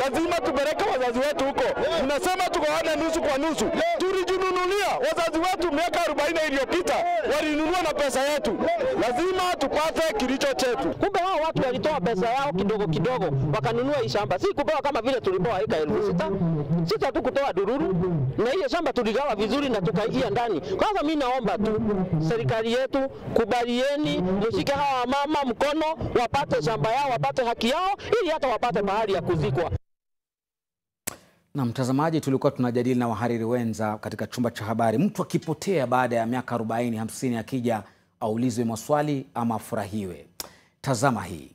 Lazima tupeleke wazazi wetu huko. Tunasema tugawane nusu kwa nusu. Tulijinunulia wazazi wetu miaka 40 iliyopita, walinunua na pesa yetu. Lazima tupate kilicho chetu. Kumbe hao watu walitoa pesa yao kidogo kidogo wakanunua hii shamba. Si kupewa kama vile tulipewa eka 6,000. Sisi tu kutoa dururu na hiyo shamba tuligawa vizuri na tukaingia ndani. Kwanza mimi naomba tu serikali yetu, kubalieni mshike hawa mama mkono, wapate shamba yao, wapate haki yao, ili hata wapate mahali ya kuzikwa. Na mtazamaji, tulikuwa tunajadili na wahariri wenza katika chumba cha habari, mtu akipotea baada ya miaka 40-50 akija aulizwe maswali ama afurahiwe. Tazama hii.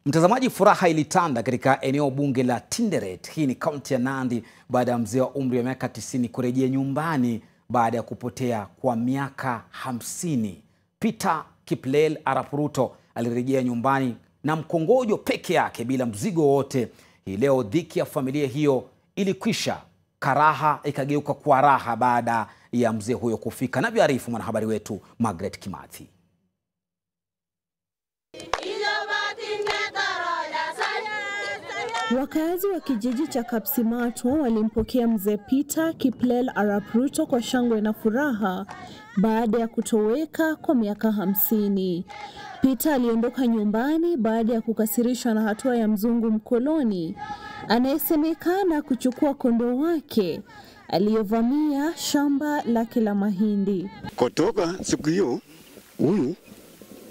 Mtazamaji, furaha ilitanda katika eneo bunge la Tinderet, hii ni kaunti ya Nandi, baada ya mzee wa umri wa miaka 90 kurejea nyumbani baada ya kupotea kwa miaka 50. Peter Kiplel Arap Ruto alirejea nyumbani na mkongojo peke yake bila mzigo wote. Hii leo dhiki ya familia hiyo ilikwisha, karaha ikageuka kwa raha baada ya mzee huyo kufika. Na viarifu mwanahabari wetu Margaret Kimathi. Wakazi wa kijiji cha Kapsimato walimpokea mzee Peter Kiplel Arap Ruto kwa shangwe na furaha baada ya kutoweka kwa miaka 50. Peter aliondoka nyumbani baada ya kukasirishwa na hatua ya mzungu mkoloni anayesemekana kuchukua kondoo wake aliyovamia shamba lake la mahindi. Kutoka siku hiyo huyu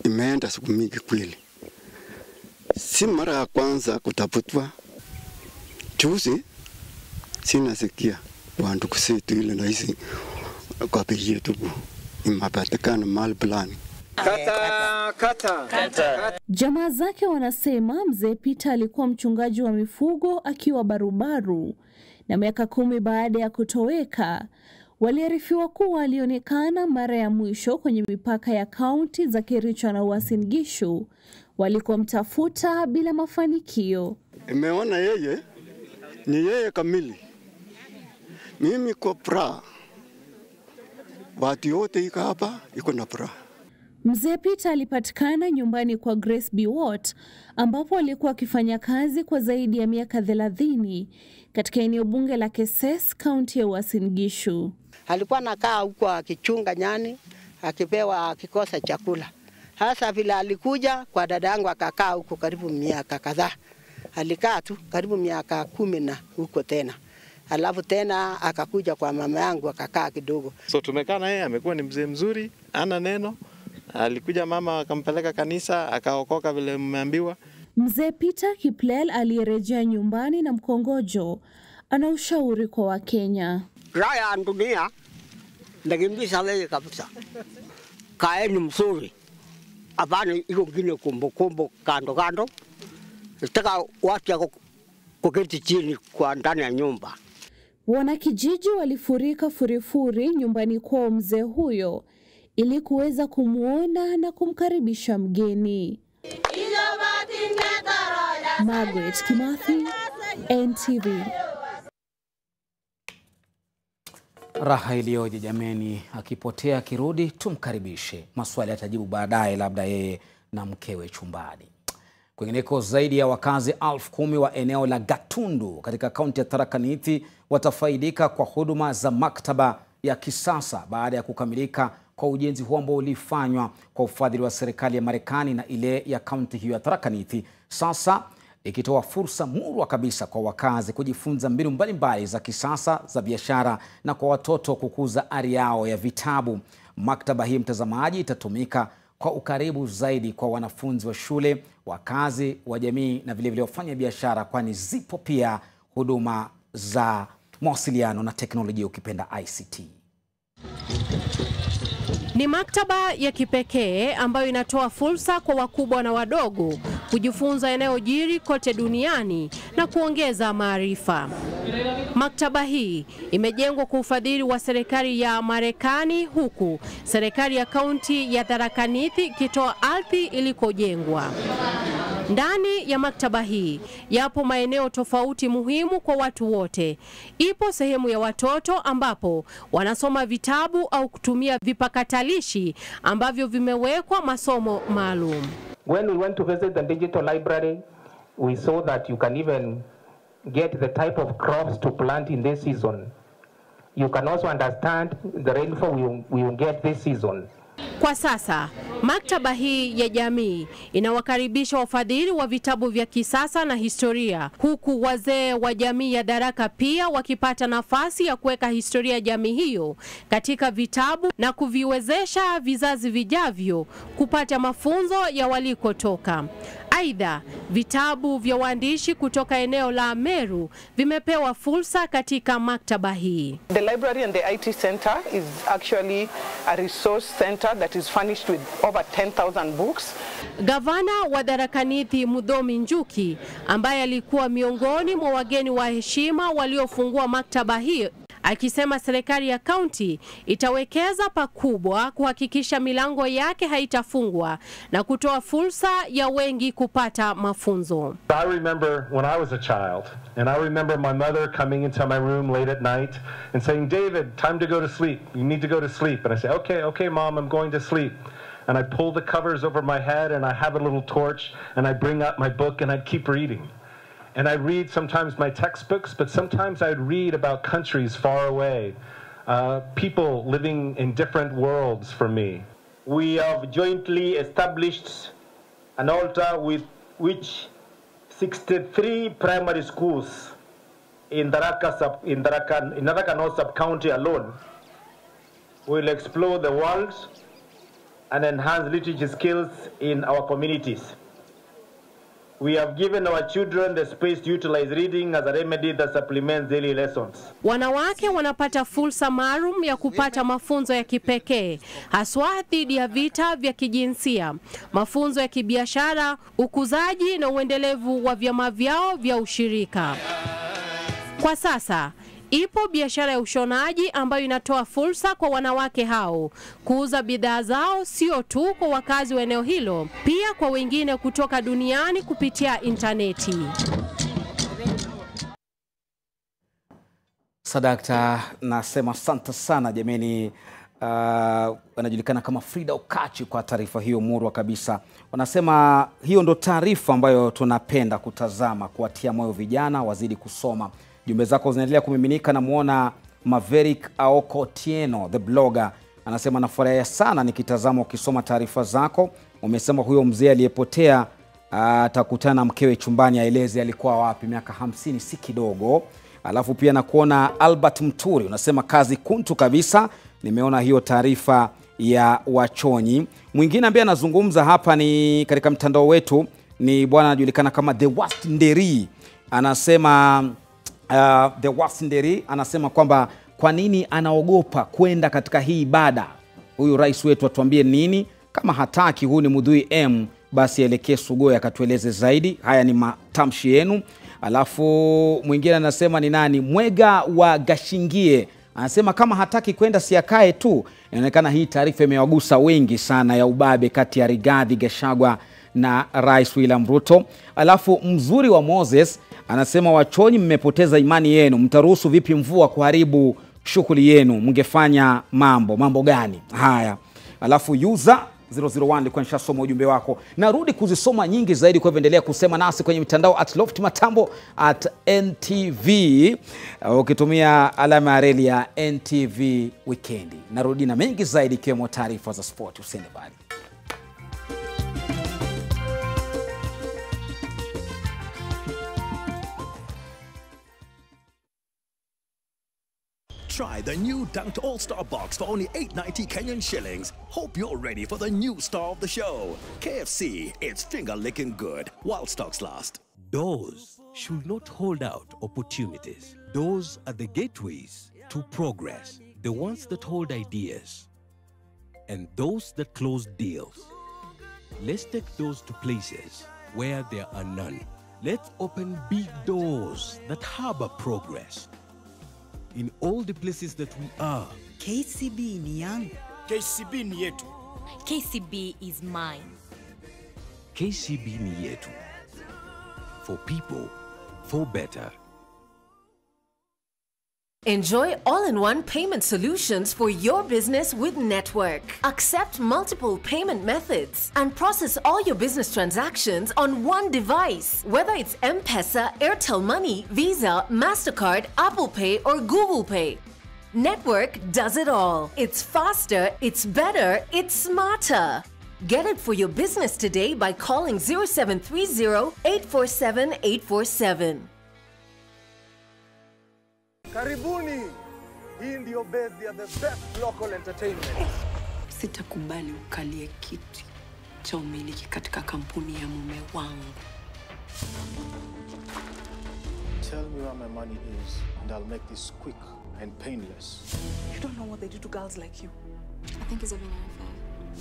imeenda siku mingi kweli. Si mara ya kwanza kutafutwa. Juzi sinasikia wandu kusetu ile na hizi kwa bei yetu imepatikana mahali fulani. Jamaa zake wanasema mzee Peter alikuwa mchungaji wa mifugo akiwa barubaru, na miaka 10 baada ya kutoweka waliarifiwa kuwa alionekana mara ya mwisho kwenye mipaka ya kaunti za Kericho na Uasin Gishu walikomtafuta bila mafanikio. Imeona yeye ni yeye kamili. Mimi kwa furaha. Watu yote iko hapa iko na furaha. Mzee Peter alipatikana nyumbani kwa Grace Biwott ambapo alikuwa akifanya kazi kwa zaidi ya miaka 30 katika eneo bunge la Keses, kaunti ya Uasin Gishu. Alikuwa anakaa huko akichunga nyani, akipewa akikosa chakula. Hasa vile alikuja kwa dada yangu akakaa huko karibu miaka kadhaa. Alikaa tu karibu miaka 10 na huko tena. Alafu tena akakuja kwa mama yangu akakaa kidogo. So tumekaa na yeye, amekuwa ni mzee mzuri, ana neno. Alikuja mama akampeleka kanisa, akaokoka vile mmeambiwa. Mzee Peter Kiplel alirejea nyumbani na mkongojo. Ana ushauri kwa Wakenya. Raya dunia nagimbisha leo kabisa. Kaeni mzuri. Abani iko ngine kumbukumbu kando kando. Nataka watu ya kuketi chini kwa ndani ya nyumba. Wanakijiji walifurika furifuri nyumbani kwa mzee huyo ili kuweza kumuona na kumkaribisha mgeni. Margaret Kimathi, NTV. Raha iliyoje jameni, akipotea akirudi tumkaribishe. Maswali atajibu baadaye, labda yeye na mkewe chumbani. Kwingineko, zaidi ya wakazi 10,000 wa eneo la Gatundu katika kaunti ya Tharaka Nithi watafaidika kwa huduma za maktaba ya kisasa baada ya kukamilika kwa ujenzi huo ambao ulifanywa kwa ufadhili wa serikali ya Marekani na ile ya kaunti hiyo ya Tharaka Nithi, sasa ikitoa fursa murwa kabisa kwa wakazi kujifunza mbinu mbalimbali za kisasa za biashara na kwa watoto kukuza ari yao ya vitabu. Maktaba hii, mtazamaji, itatumika kwa ukaribu zaidi kwa wanafunzi wa shule, wakazi wa jamii na vile vile wafanya biashara, kwani zipo pia huduma za mawasiliano na teknolojia, ukipenda ICT. Ni maktaba ya kipekee ambayo inatoa fursa kwa wakubwa na wadogo kujifunza yanayojiri kote duniani na kuongeza maarifa. Maktaba hii imejengwa kwa ufadhili wa serikali ya Marekani, huku serikali ya kaunti ya Tharaka Nithi ikitoa ardhi ilikojengwa. Ndani ya maktaba hii yapo maeneo tofauti muhimu kwa watu wote. Ipo sehemu ya watoto ambapo wanasoma vitabu au kutumia vipakatalishi ambavyo vimewekwa masomo maalum. When we went to visit the digital library, we saw that you can even get the type of crops to plant in this season. You can also understand the rainfall we will get this season. Kwa sasa, maktaba hii ya jamii inawakaribisha wafadhili wa vitabu vya kisasa na historia, huku wazee wa jamii ya Tharaka pia wakipata nafasi ya kuweka historia ya jamii hiyo katika vitabu na kuviwezesha vizazi vijavyo kupata mafunzo ya walikotoka. Aidha, vitabu vya waandishi kutoka eneo la Meru vimepewa fursa katika maktaba hii. The library and the IT center is actually a resource center that is furnished with over 10,000 books. Gavana wa Tharaka Nithi Muthomi Njuki, ambaye alikuwa miongoni mwa wageni wa heshima waliofungua maktaba hiyo, akisema serikali ya kaunti itawekeza pakubwa kuhakikisha milango yake haitafungwa na kutoa fursa ya wengi kupata mafunzo. I remember when I was a child, and I remember my mother coming into my room late at night and saying, "David, time to go to sleep. You need to go to sleep." And I say, "Okay, Mom, I'm going to sleep." And I pull the covers over my head and I have a little torch and I bring up my book and I'd keep reading. And I read sometimes my textbooks, but sometimes I'd read about countries far away, people living in different worlds from me. We have jointly established an altar with which 63 primary schools in Tharaka North Sub-County alone will explore the world and enhance literature skills in our communities. We have given our children the space to utilize reading as a remedy that supplements daily lessons. Wanawake wanapata fursa maalum ya kupata mafunzo ya kipekee, haswa dhidi ya vita vya kijinsia, mafunzo ya kibiashara, ukuzaji na uendelevu wa vyama vyao vya ushirika. Kwa sasa, ipo biashara ya ushonaji ambayo inatoa fursa kwa wanawake hao kuuza bidhaa zao sio tu kwa wakazi wa eneo hilo, pia kwa wengine kutoka duniani kupitia interneti. Sadakta, nasema asante sana jameni. Wanajulikana kama Frida Okachi kwa taarifa hiyo murwa kabisa. Wanasema hiyo ndo taarifa ambayo tunapenda kutazama, kuwatia moyo vijana wazidi kusoma. Jumbe zako zinaendelea kumiminika. Na muona Maverick Aoko Tieno, the blogger, anasema nafurahia sana nikitazama ukisoma taarifa zako. Umesema huyo mzee aliyepotea atakutana na mkewe chumbani, aeleze alikuwa wapi. Miaka 50 si kidogo. Alafu pia na kuona Albert Mturi, unasema kazi kuntu kabisa. Nimeona hiyo taarifa ya Wachonyi. Mwingine ambaye anazungumza hapa ni katika mtandao wetu ni bwana anajulikana kama The Worst Nderi. Anasema The Worst Nderi anasema kwamba kwa nini anaogopa kwenda katika hii ibada. Huyu rais wetu atuambie nini. Kama hataki, huu ni Mudhui M, basi elekee Sugoi akatueleze zaidi. Haya ni matamshi yenu. Alafu mwingine anasema ni nani? Mwega wa Gashingie anasema kama hataki kwenda siakae tu. Inaonekana hii taarifa imewagusa wengi sana, ya ubabe kati ya Rigathi Gachagua na Rais William Ruto. Alafu Mzuri wa Moses anasema Wachonyi mmepoteza imani yenu, mtaruhusu vipi mvua kuharibu shughuli yenu, mngefanya mambo gani? Haya, alafu user 001 nilikuwa nishasoma ujumbe wako. Narudi kuzisoma nyingi zaidi, kwa hivyo endelea kusema nasi kwenye mitandao @loftymatambo @NTV ukitumia alama ya reli ya NTV Weekend. Narudi na mengi zaidi ikiwemo taarifa za sport. Usiende mbali. Try the new Dunked All-Star Box for only $8.90 Kenyan shillings. Hope you're ready for the new star of the show. KFC, it's finger-licking good while stocks last. Doors should not hold out opportunities. Doors are the gateways to progress, the ones that hold ideas, and those that close deals. Let's take those to places where there are none. Let's open big doors that harbor progress. In all the places that we are. KCB ni yangu. KCB ni yetu. KCB is mine. KCB ni yetu. For people, for better. Enjoy all-in-one payment solutions for your business with Network. Accept multiple payment methods and process all your business transactions on one device. Whether it's M-Pesa, Airtel Money, Visa, MasterCard, Apple Pay, or Google Pay. Network does it all. It's faster, it's better, it's smarter. Get it for your business today by calling 0730-847-847. Karibuni. Hii ndio best ya the best local entertainment. Sitakubali ukalie kiti cha umiliki katika kampuni ya mume wangu. Tell me where my money is and I'll make this quick and painless. You don't know what they do to girls like you. I think it's a very unfair.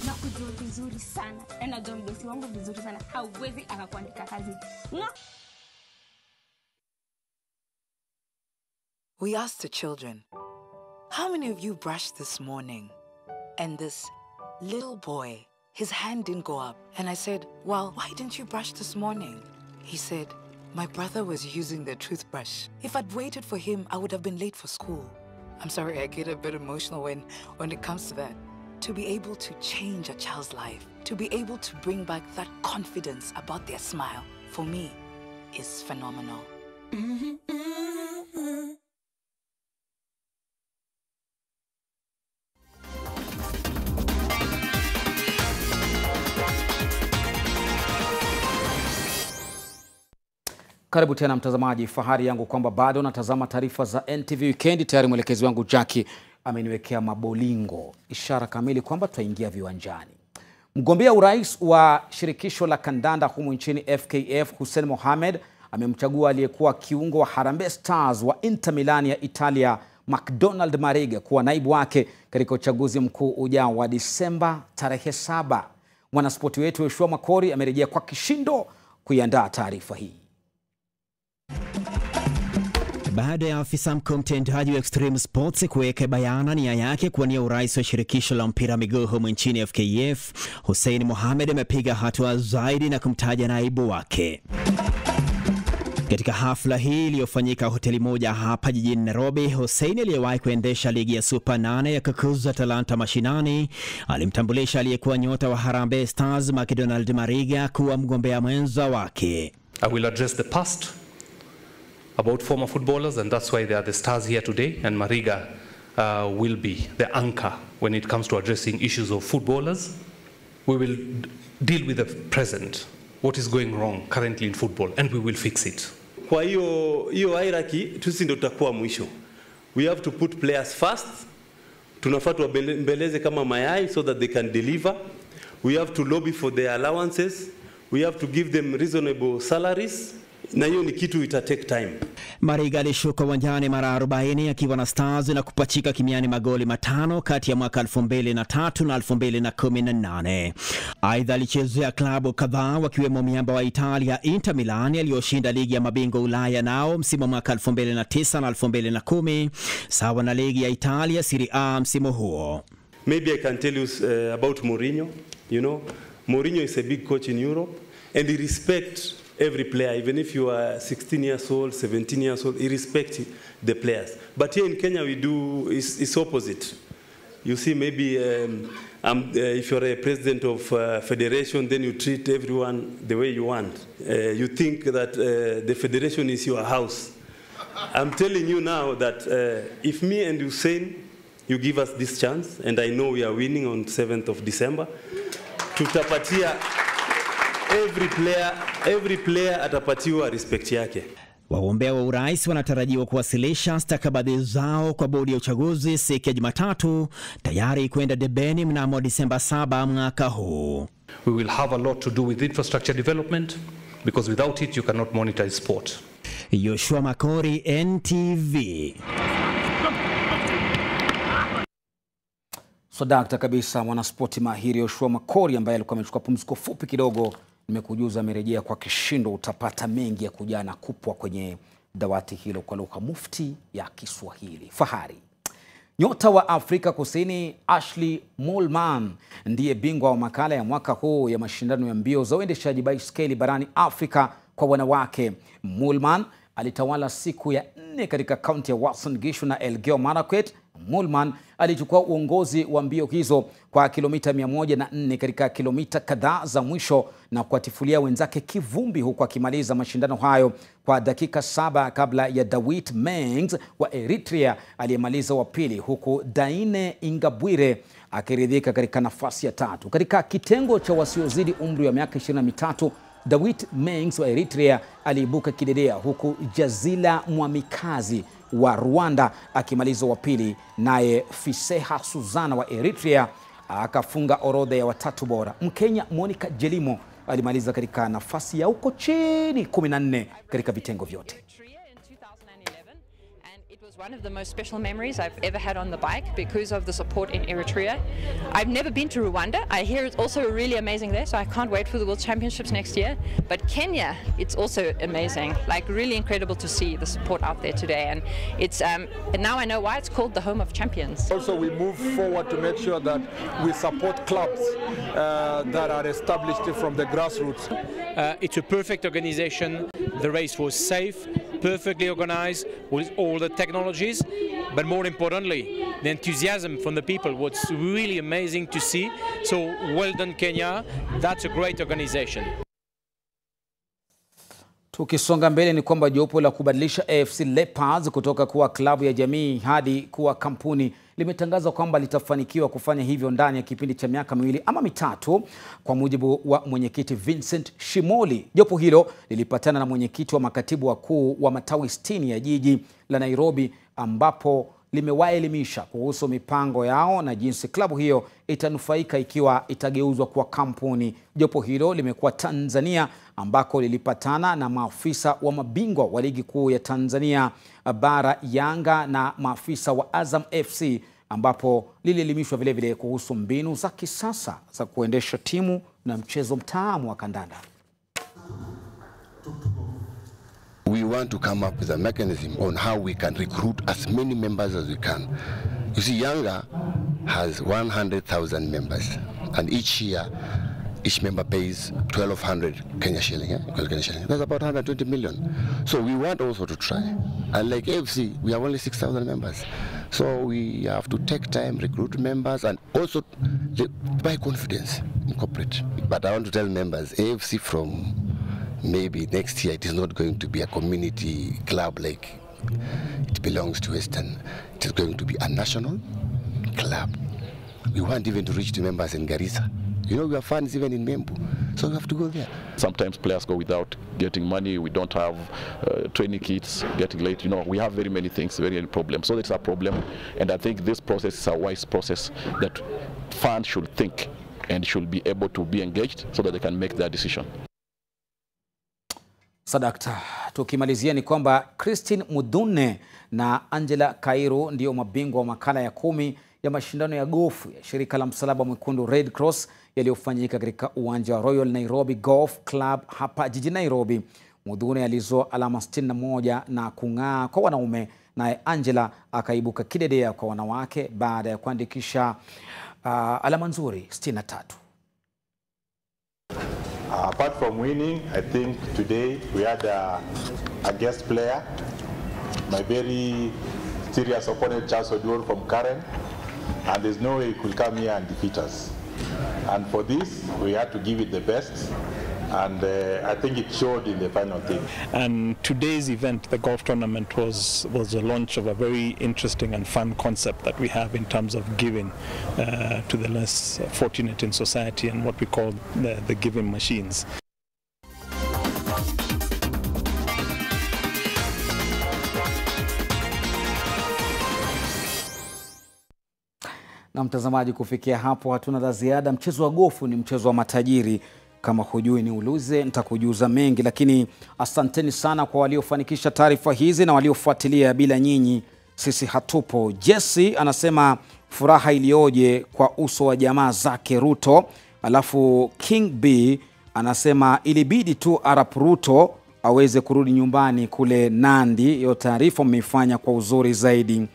Nakujua vizuri sana. Najua mdosi wangu vizuri sana. Hauwezi akakuandika kazi. We asked the children, how many of you brushed this morning? And this little boy, his hand didn't go up. And I said, well, why didn't you brush this morning? He said, my brother was using the toothbrush. If I'd waited for him, I would have been late for school. I'm sorry, I get a bit emotional when it comes to that. To be able to change a child's life, to be able to bring back that confidence about their smile, for me, is phenomenal. Karibu tena mtazamaji, fahari yangu kwamba bado natazama taarifa za NTV Weekend. Tayari mwelekezi wangu Jackie ameniwekea mabolingo, ishara kamili kwamba tutaingia viwanjani. Mgombea urais wa shirikisho la kandanda humu nchini FKF, Hussein Mohamed, amemchagua aliyekuwa kiungo wa Harambee Stars wa Inter Milan ya Italia, McDonald Mariga, kuwa naibu wake katika uchaguzi mkuu ujao wa Disemba tarehe 7. Mwanaspoti wetu Yoshua Makori amerejea kwa kishindo kuiandaa taarifa hii. Baada ya afisa mkuu mtendaji wa Extreme Sports kuweka bayana nia yake kuwania urais wa shirikisho la mpira miguu humu nchini FKF, Hussein Mohamed amepiga hatua zaidi na kumtaja naibu wake. Katika hafla hii iliyofanyika hoteli moja hapa jijini Nairobi, Hussein aliyewahi kuendesha ligi ya Super 8 ya kukuza talanta mashinani alimtambulisha aliyekuwa nyota wa Harambee Stars McDonald Mariga kuwa mgombea mwenza wake. I will address the past about former footballers, and that's why they are the stars here today, and Mariga will be the anchor when it comes to addressing issues of footballers. We will deal with the present, what is going wrong currently in football, and we will fix it. Kwa hiyo hierarchy tusi ndio tutakuwa mwisho. We have to put players first. Tunafaa tuwabeleze kama mayai so that they can deliver. We have to lobby for their allowances. We have to give them reasonable salaries. Na hiyo ni kitu ita take time. Mariga alishuka uwanjani mara 40 akiwa na Stars na kupachika kimiani magoli 5 kati ya mwaka 2003 na 2018. Aidha alichezea klabu kadhaa wakiwemo miamba wa Italia Inter Milan aliyoshinda ligi ya mabingwa Ulaya nao msimu wa mwaka 2009 na 2010, sawa na ligi ya Italia Serie A msimu huo. Maybe I can tell you about Mourinho. You know, Mourinho is a big coach in Europe and he respects every player, even if you are 16 years old, 17 years old, he respects the players. But here in Kenya, we do, it's opposite. You see, maybe if you're a president of federation, then you treat everyone the way you want. You think that the federation is your house. I'm telling you now that if me and Hussein, you give us this chance, and I know we are winning on 7th of December, tutapatia every player atapatiwa respect yake. Wagombea wa urais wanatarajiwa kuwasilisha stakabadhi zao kwa bodi ya uchaguzi siku ya Jumatatu, tayari kwenda debeni mnamo Disemba 7 mwaka huu. We will have a lot to do with infrastructure development, because without it you cannot monetize sport. Yoshua Makori, NTV. So dakta kabisa, mwanaspoti mahiri Yoshua Makori ambaye alikuwa amechukua pumziko fupi kidogo, nimekujuza amerejea kwa kishindo. Utapata mengi ya kujana kupwa kwenye dawati hilo kwa lugha mufti ya Kiswahili. Fahari. Nyota wa Afrika Kusini Ashley Moolman ndiye bingwa wa makala ya mwaka huu ya mashindano ya mbio za uendeshaji baiskeli barani Afrika kwa wanawake. Moolman alitawala siku ya 4 katika kaunti ya Uasin Gishu na Elgeyo Marakwet. Moolman alichukua uongozi wa mbio hizo kwa kilomita 104 katika kilomita kadhaa za mwisho na kuatifulia wenzake kivumbi, huku akimaliza mashindano hayo kwa dakika 7 kabla ya Dawit Mengs wa Eritrea aliyemaliza wa pili, huku Daine Ingabwire akiridhika katika nafasi ya 3. Katika kitengo cha wasiozidi umri wa miaka 23, Dawit Mengs wa Eritrea aliibuka kidedea, huku Jazila Mwamikazi wa Rwanda akimaliza wa pili, naye Fiseha Suzana wa Eritrea akafunga orodha ya watatu bora. Mkenya Monica Jelimo alimaliza katika nafasi ya uko chini 14 katika vitengo vyote. One of the most special memories I've ever had on the bike because of the support in Eritrea. I've never been to Rwanda. I hear it's also really amazing there, so I can't wait for the World Championships next year. But Kenya, it's also amazing. Like, really incredible to see the support out there today. And it's and now I know why it's called the home of champions. Also, we move forward to make sure that we support clubs that are established from the grassroots. It's a perfect organization. The race was safe, perfectly organized with all the technologies, but more importantly, the enthusiasm from the people was really amazing to see. So well done Kenya, that's a great organization. Tukisonga mbele ni kwamba jopo la kubadilisha AFC Leopards kutoka kuwa klabu ya jamii hadi kuwa kampuni limetangaza kwamba litafanikiwa kufanya hivyo ndani ya kipindi cha miaka 2 ama 3, kwa mujibu wa mwenyekiti Vincent Shimoli. Jopo hilo lilipatana na mwenyekiti wa makatibu wakuu wa matawi 60 ya jiji la Nairobi, ambapo limewaelimisha kuhusu mipango yao na jinsi klabu hiyo itanufaika ikiwa itageuzwa kuwa kampuni. Jopo hilo limekuwa Tanzania, ambako lilipatana na maafisa wa mabingwa wa ligi kuu ya Tanzania bara Yanga na maafisa wa Azam FC, ambapo lilielimishwa vile vile kuhusu mbinu za kisasa za kuendesha timu na mchezo mtamu wa kandanda. We want to come up with a mechanism on how we can recruit as many members as we can. You see, Yanga has 100,000 members, and each year, each member pays 1,200 Kenya shilling. Kenya shilling. That's about 120 million. So we want also to try. And like AFC, we have only 6,000 members. So we have to take time, recruit members, and also buy confidence in corporate. But I want to tell members, AFC from maybe next year, it is not going to be a community club like it belongs to Western. It is going to be a national club. We want even to reach the members in Garissa. You know, we have fans even in Membu, so we have to go there. Sometimes players go without getting money. We don't have training kits, getting late. You know, we have very many things, very many problems. So that's a problem, and I think this process is a wise process that fans should think and should be able to be engaged so that they can make their decision. Sadakta, tukimalizia ni kwamba Christine Mudune na Angela Kairu ndio mabingwa wa makala ya 10 ya mashindano ya gofu ya shirika la msalaba mwekundu Red Cross yaliyofanyika katika uwanja wa Royal Nairobi Golf Club hapa jijini Nairobi. Mudune alizoa alama 61 na kung'aa kwa wanaume, naye Angela akaibuka kidedea kwa wanawake baada ya kuandikisha alama nzuri 63. Apart from winning, I think today we had a guest player my very serious opponent Charles Oduor from Karen, and there's no way he could come here and defeat us. And for this, we had to give it the best, and I think it showed in the final thing. And today's event, the golf tournament, was the launch of a very interesting and fun concept that we have in terms of giving to the less fortunate in society, and what we call the giving machines. Na mtazamaji, kufikia hapo hatuna la ziada. Mchezo wa gofu ni mchezo wa matajiri. Kama hujui ni uluze, nitakujuza mengi, lakini asanteni sana kwa waliofanikisha taarifa hizi na waliofuatilia. Bila nyinyi sisi hatupo. Jesse anasema furaha ilioje kwa uso wa jamaa zake Ruto. Alafu King B anasema ilibidi tu Arap Ruto aweze kurudi nyumbani kule Nandi. Hiyo taarifa mmeifanya kwa uzuri zaidi.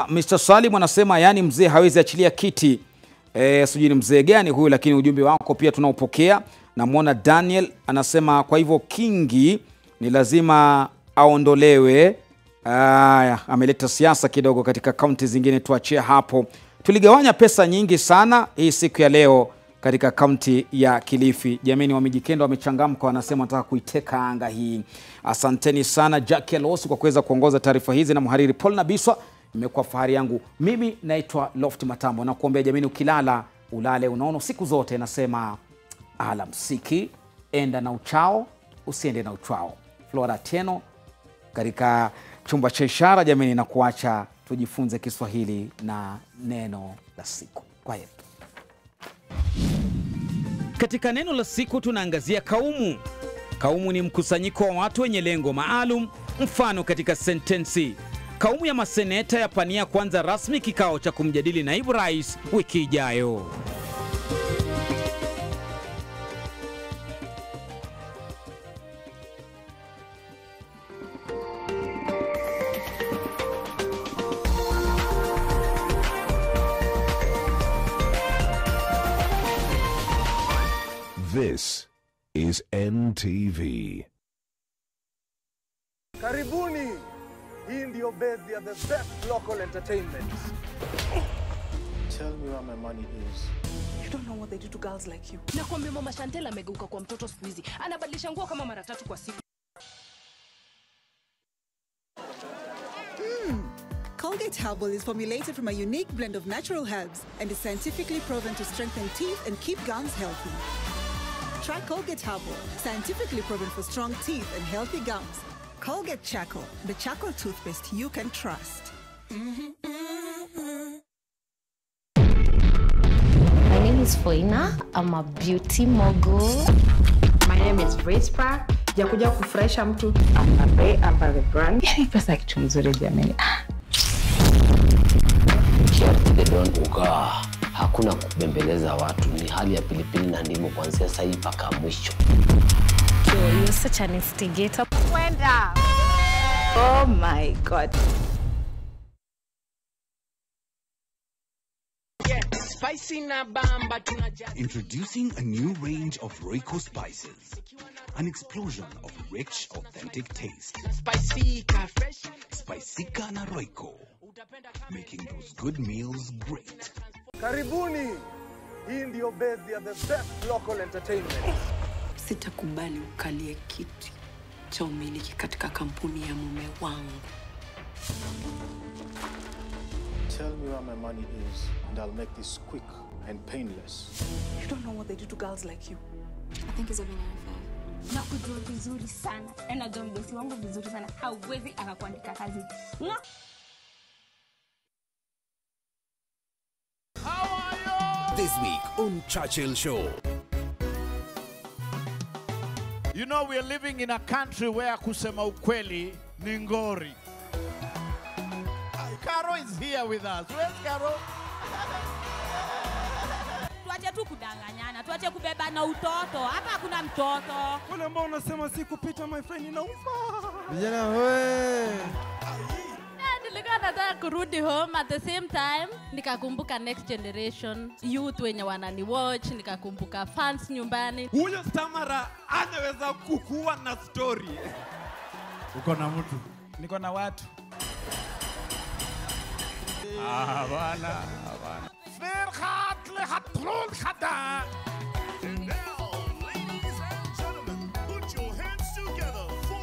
Mr. Salim anasema yani mzee hawezi achilia kiti. Sijui ni mzee gani huyu, lakini ujumbe wako pia tunaupokea. Namuona Daniel anasema kwa hivyo Kingi ni lazima aondolewe. Ameleta siasa kidogo katika kaunti zingine, tuachie hapo. Tuligawanya pesa nyingi sana hii siku ya leo katika kaunti ya Kilifi. Jameni wa Mijikendo wamechangamka, wanasema nataka kuiteka anga hii. Asanteni sana Jackie Alosi kwa kuweza kuongoza taarifa hizi, na mhariri Paul Nabiswa. Imekuwa fahari yangu. Mimi naitwa Loft Matambo, na kuombea jameni ukilala ulale unaona siku zote. Nasema alamsiki, enda na uchao, usiende na uchao. Flora Teno katika chumba cha ishara jameni, na kuacha tujifunze Kiswahili na neno la siku. Kwa heri. Katika neno la siku tunaangazia kaumu. Kaumu ni mkusanyiko wa watu wenye lengo maalum. Mfano katika sentensi: kaumu ya maseneta yapania kwanza rasmi kikao cha kumjadili naibu rais wiki ijayo. This is NTV. Karibuni. Hii ndio base ya the best local entertainment. Tell me where my money is. You don't know what they do to girls like you. Nakwambia mama Chantel amegeuka kwa mtoto siku hizi. Anabadilisha nguo kama mara 3 kwa siku. Colgate Herbal is formulated from a unique blend of natural herbs and is scientifically proven to strengthen teeth and keep gums healthy. Try Colgate Herbal, scientifically proven for strong teeth and healthy gums. Colgate Charcoal, the charcoal toothpaste you can trust. My name is Foina. I'm a beauty mogul. My name is Vespa. Jakuja kufurahisha mtu. I'm a very amber brand. Yani pesa kitu mzuri jamani. They don't uka. Hakuna kubembeleza watu, ni hali ya pilipili na ndimu kuanzia sasa mpaka mwisho. You're such an instigator. Wenda. Oh my God. Introducing a new range of Royco spices. An explosion of rich, authentic taste. Spicika na Royco. Making those good meals great. Karibuni. Hii ndio base ya the best local entertainment. Sitakubali ukalie kiti cha umiliki katika kampuni ya mume wangu. Tell me where my money is, and I'll make this quick and painless. You don't know what they do to girls like you. I think it's a very unfair. Nakujua vizuri sana. Najua mdosi wangu vizuri sana. Hauwezi akakuandika kazi. This week on Churchill Show. You know, we are living in a country where kusema ukweli ni ngori. Caro is here with us. Where's Caro? Tuache tu kudanganyana, tuache kubeba na utoto. Hapa hakuna mtoto. Wale ambao unasema si kupita my friend inauma. Vijana we. Nilikuwa nataka kurudi home at the same time. Nikakumbuka next generation youth wenye wanani watch, nikakumbuka fans nyumbani. Huyo Stamara anaweza kukua na story. Uko na mtu. Niko na watu. Bana. Vergat le hatrol khada. And now, ladies and gentlemen, put your hands together for...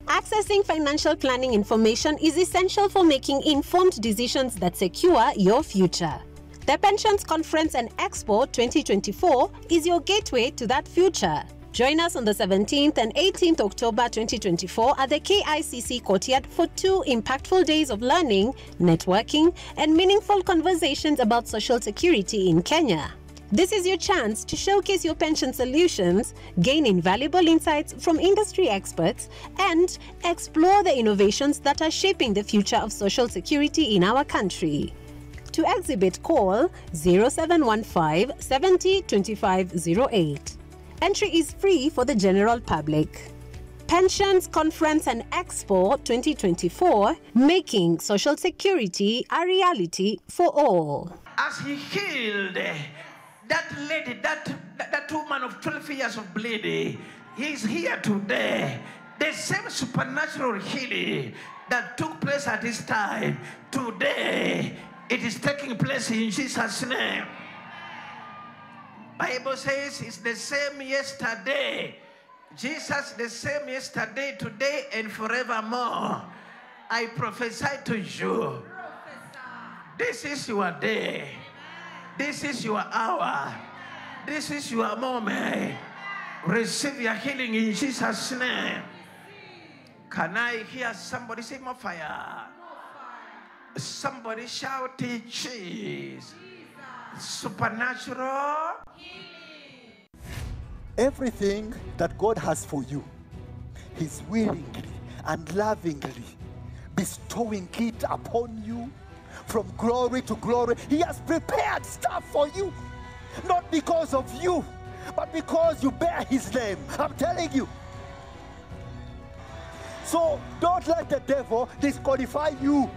Accessing financial planning information is essential for making informed decisions that secure your future. The Pensions Conference and Expo 2024 is your gateway to that future. Join us on the 17th and 18th October 2024 at the KICC Courtyard for 2 impactful days of learning, networking, and meaningful conversations about social security in Kenya. This is your chance to showcase your pension solutions, gain invaluable insights from industry experts, and explore the innovations that are shaping the future of social security in our country. To exhibit, call 0715 70 2508. Entry is free for the general public. Pensions Conference and Expo 2024, making social security a reality for all. As he healed that lady, that woman of 12 years of bleeding, he's here today. The same supernatural healing that took place at this time, today, it is taking place in Jesus' name. Bible says it's the same yesterday. Jesus the same yesterday, today, and forevermore. I prophesy to you. This is your day. This is your hour. This is your moment. Receive your healing in Jesus' name. Can I hear somebody say more fire? Somebody shout cheese. Supernatural healing. Everything that God has for you, He's willingly and lovingly bestowing it upon you from glory to glory. He has prepared stuff for you, not because of you, but because you bear His name. I'm telling you. So don't let the devil disqualify you.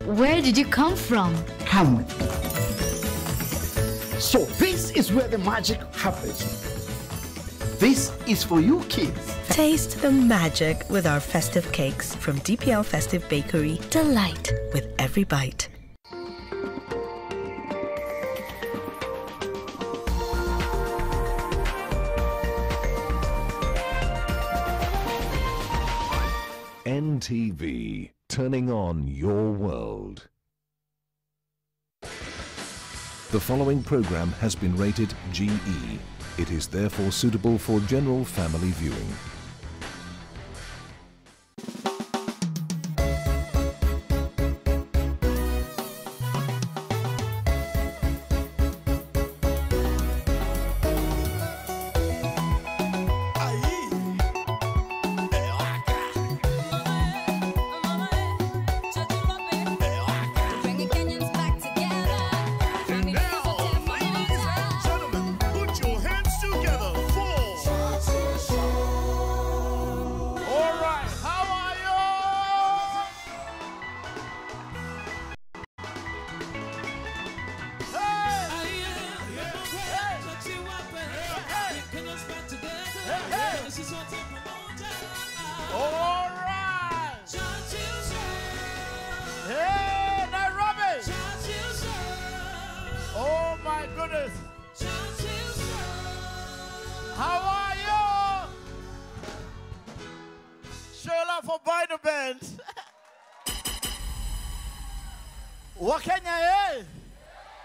Where did you come from? Hamlet. So this is where the magic happens. This is for you kids. Taste the magic with our festive cakes from DPL Festive Bakery. Delight with every bite. NTV, turning on your world. The following program has been rated GE. It is therefore suitable for general family viewing.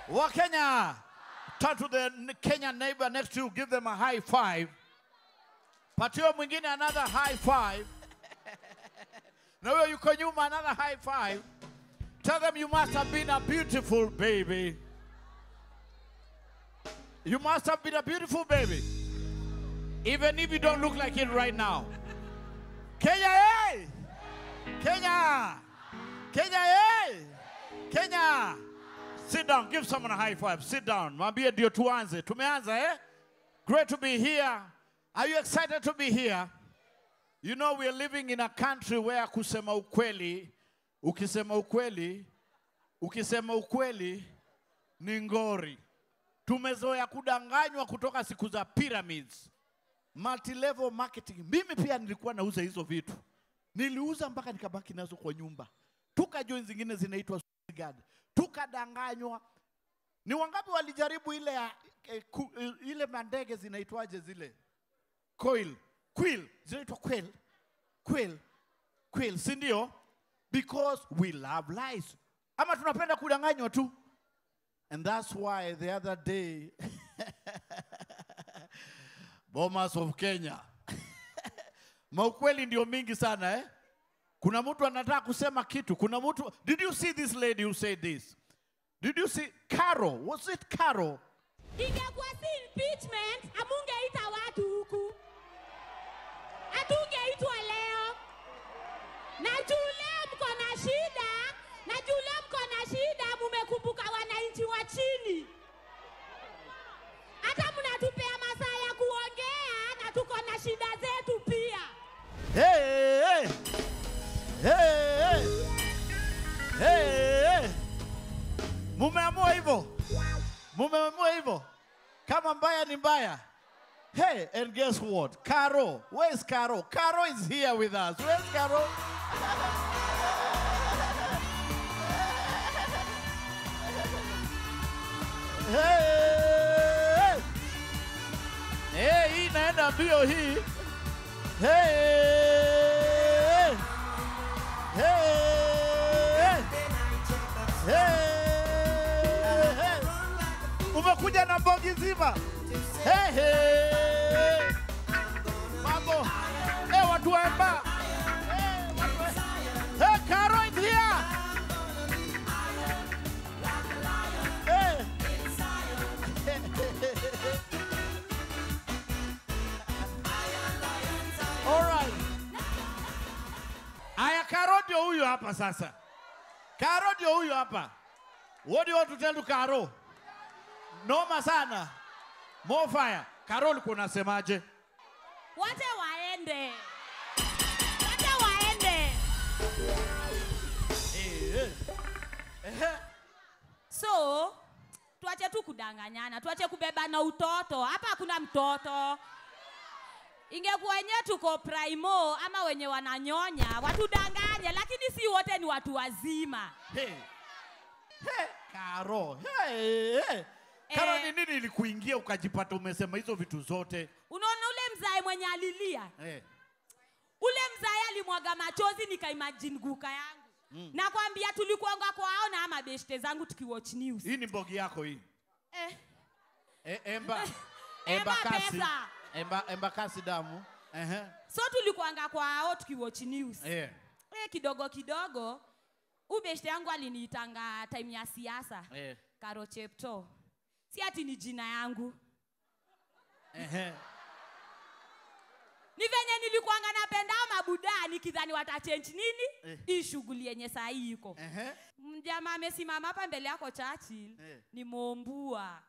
Wakenya, turn to the Kenyan neighbor next to you, give them a high five. Patio mwingine another high five. Now you can use another high five. Tell them you must have been a beautiful baby. You must have been a beautiful baby. Even if you don't look like it right now. Kenya, hey! Kenya! Kenya, hey! Kenya! Sit down. Give someone a high five. Sit down. Mwambie ndio tuanze. Tumeanza, eh? Great to be here. Are you excited to be here? You know, we are living in a country where kusema ukweli, ukisema ukweli ni ngori. Tumezoea kudanganywa kutoka siku za pyramids. Multi-level marketing. Mimi pia nilikuwa nauza hizo vitu. Niliuza mpaka nikabaki nazo kwa nyumba. Tukajoin zingine zinaitwa guard. Tukadanganywa. Ni wangapi walijaribu ile mandege zinaitwaje zile? Quill. Zinaitwa quill, si ndio? Because we love lies. Ama tunapenda kudanganywa tu. And that's why the other day, Bomas of Kenya, maukweli ndio mingi sana eh? Kuna mtu anataka kusema kitu. Kuna mtu, did you see this lady who said this? Did you see Carol? Was it Carol? Ingekuwa si impeachment, amungeita watu huku. Atungeitwa leo. Na jule mko na shida, mumekumbuka wananchi wa chini. Hata mnatupea masaa ya kuongea na tuko na shida zetu pia. Hey. Mumeamua hivyo. Kama mbaya ni mbaya. Hey, and guess what? Caro. Where is Caro? Caro is here with us. Where's Caro? Hey, hii naenda mbio hii. Hey. Umekuja na bogi nzima. Hey. Mambo. Watu waemba. Hey, Caro is here. Hey. All right. Aya, Caro ndio huyu hapa sasa. Caro ndio huyu hapa. What do you want to tell to Caro? Noma sana. More fire. Caro ulikuwa unasemaje? Wacha waende. So, tuache tu kudanganyana, tuache kubeba na utoto. Hapa hakuna mtoto. Ingekuwa wenyewe tuko primo ama wenye wananyonya, watudanganye, lakini si wote ni watu wazima. Caro. Caro, ni nini ilikuingia ukajipata umesema hizo vitu zote? Unaona ule mzae mwenye alilia? Ule mzae alimwaga machozi nikaimagine guka yangu. Nakwambia tulikuanga kwao na ama beshte zangu tukiwatch news. Hii ni bogi yako hii. Emba pesa. Emba kasi damu. So tulikuanga kwao tukiwatch news. Kidogo ubeshte yangu aliniitanga time ya siasa. Caro Chepto. Si ati ni jina yangu. Ni venye nilikuanga napenda mabuda nikidhani watachange nini? Hii shughuli yenye saa hii iko. Mjamaa amesimama hapa mbele yako Churchill. Ni Mombua.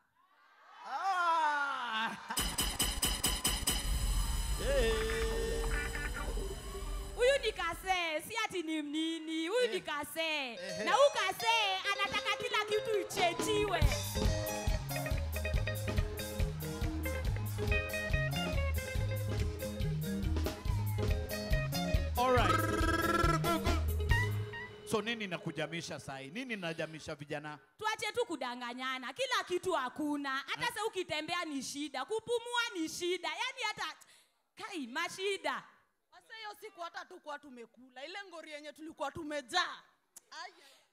Huyu ni Kase, si ati ni mnini. Huyu ni Kase. Na huyu Kase anataka kila kitu ichenjiwe. All right. So nini nakujamisha sai? Nini najamisha vijana? Tuache tu kudanganyana. Kila kitu hakuna. Hata sasa ukitembea ni shida. Kupumua ni shida. Yaani hata mashida. Sasa hiyo siku hata tukua tumekula. Ile ngori yenye tulikuwa tumejaa.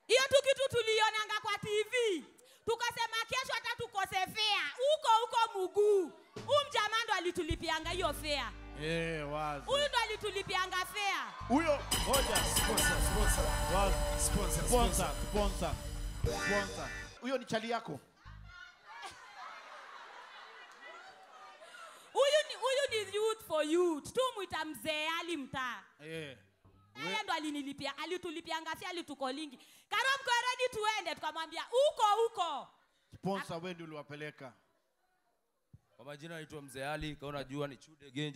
Hiyo tu kitu tulionanga kwa TV. Tukasema kesho hata tukose fare. Huko Muguu. Mjamaa ndo alitulipianga hiyo fare. Wazi. Huyu ndo alitulipianga fare. Huyo hoja sponsor. Huyo ni chali yako. Huyu ni youth for youth. Tumuita mzee ali mtaa. Yeye ndo alinilipia, alitulipianga fare, alitukolingi. Karo mko ready tuende, tukamwambia huko. Sponsor wewe ndio uliwapeleka. Kwa majina naitwa Mzee Ali, kama unajua ni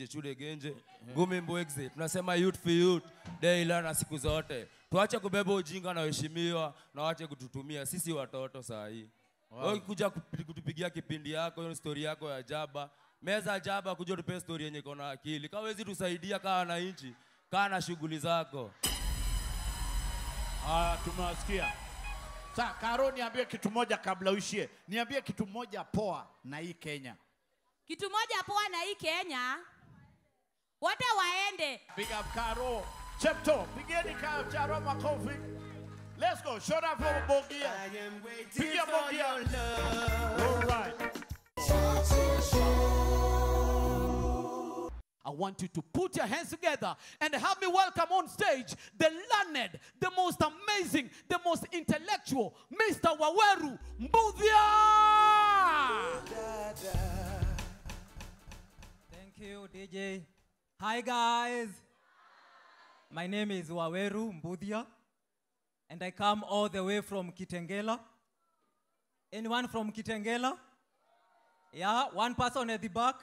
chude genje. Ngumi Mbwegze. Tunasema youth for youth, daily na siku zote. Tuache kubeba ujinga na heshimiwa na waache kututumia sisi watoto saa hii. Wewe kuja kutupigia kipindi yako, hiyo story yako ya Jaba. Meza Jaba kuja tupe story yenye iko na akili. Kama wezi tusaidia kama wananchi, kaa na shughuli zako. Tumewasikia. Sasa Karo, niambie kitu moja kabla uishie. Niambie kitu moja poa na hii Kenya. Kitu moja poa na hii Kenya. Wote waende. Big up Karo. Chepto, pigeni Karo makofi. Let's go. Shut up for Bogia. Pigia Bogia. All right. I want you to put your hands together and have me welcome on stage the learned, the most amazing, the most intellectual, Mr. Waweru Mbuthia. Thank you, DJ. Hi, guys. My name is Waweru Mbuthia, and I come all the way from Kitengela. Anyone from Kitengela? Yeah, one person at the back.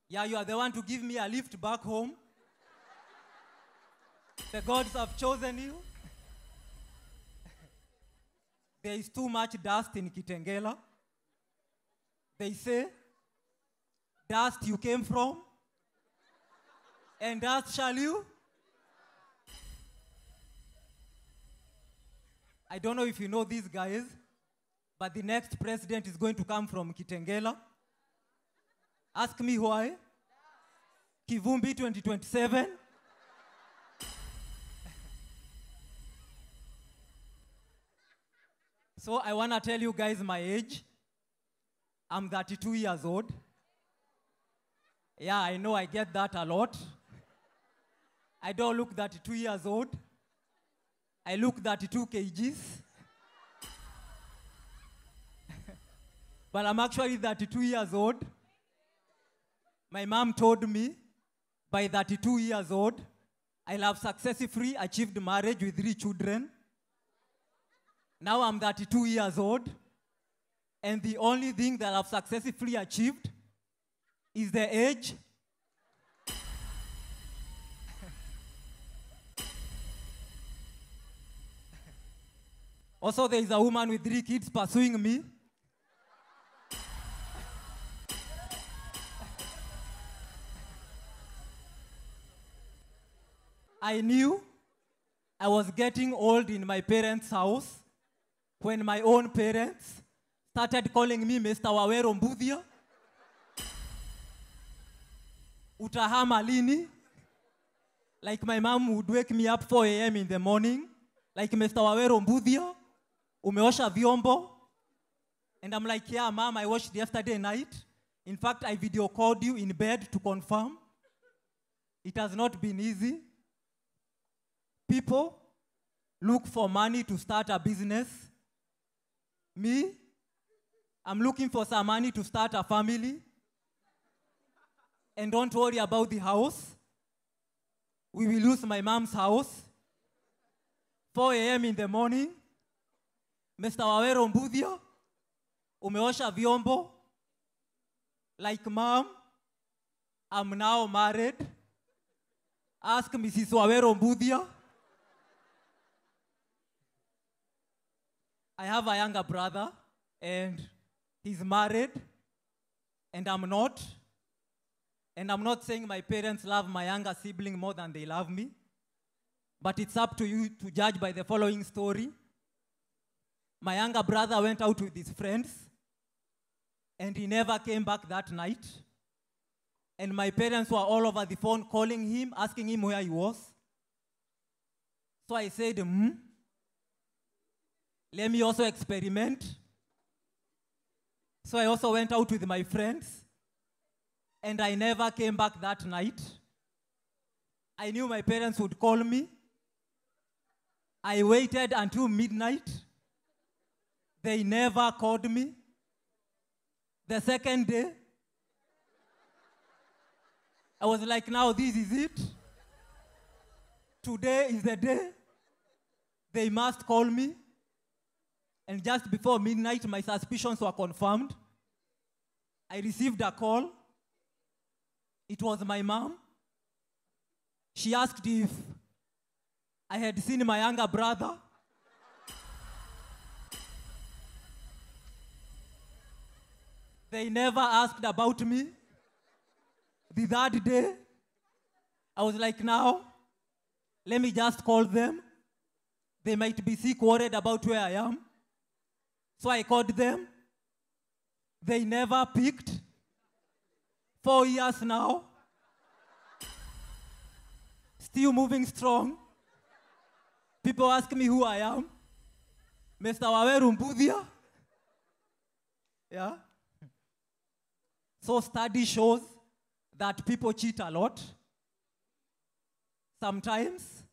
Yeah, you are the one to give me a lift back home. The gods have chosen you. There is too much dust in Kitengela. They say, dust you came from, and dust shall you. I don't know if you know these guys, but the next president is going to come from Kitengela. Ask me why. Kivumbi 2027. So I want to tell you guys my age. I'm 32 years old. Yeah, I know I get that a lot. I don't look 32 years old. I look 32 kgs. But I'm actually 32 years old. My mom told me by 32 years old, I'll have successfully achieved marriage with 3 children. Now I'm 32 years old, and the only thing that I've successfully achieved is the age. Also, there is a woman with 3 kids pursuing me. I knew I was getting old in my parents' house when my own parents started calling me Mr. Waweru Mbuthia. Utahama lini? Like my mom would wake me up 4 a.m. in the morning, like Mr. Waweru Mbuthia, umeosha vyombo. And I'm like, yeah, mom, I washed yesterday night. In fact, I video called you in bed to confirm. It has not been easy. People look for money to start a business. Me, I'm looking for some money to start a family. And don't worry about the house. We will lose my mom's house. 4 a.m. in the morning. Mr. Waweru Mbuthia, umeosha vyombo. Like mom, I'm now married. Ask Mrs. Waweru Mbuthia. I have a younger brother, and he's married, and I'm not. And I'm not saying my parents love my younger sibling more than they love me, but it's up to you to judge by the following story. My younger brother went out with his friends, and he never came back that night. And my parents were all over the phone calling him, asking him where he was. So I said, let me also experiment. So I also went out with my friends, and I never came back that night. I knew my parents would call me. I waited until midnight. They never called me. The second day, I was like, now this is it. Today is the day. They must call me. And just before midnight, my suspicions were confirmed. I received a call. It was my mom. She asked if I had seen my younger brother. They never asked about me. The third day, I was like, now, let me just call them. They might be sick, worried about where I am. So I called them. They never picked. 4 years now. Still moving strong. People ask me who I am. Mr. Waweru Mbudia. Yeah. So study shows that people cheat a lot. Sometimes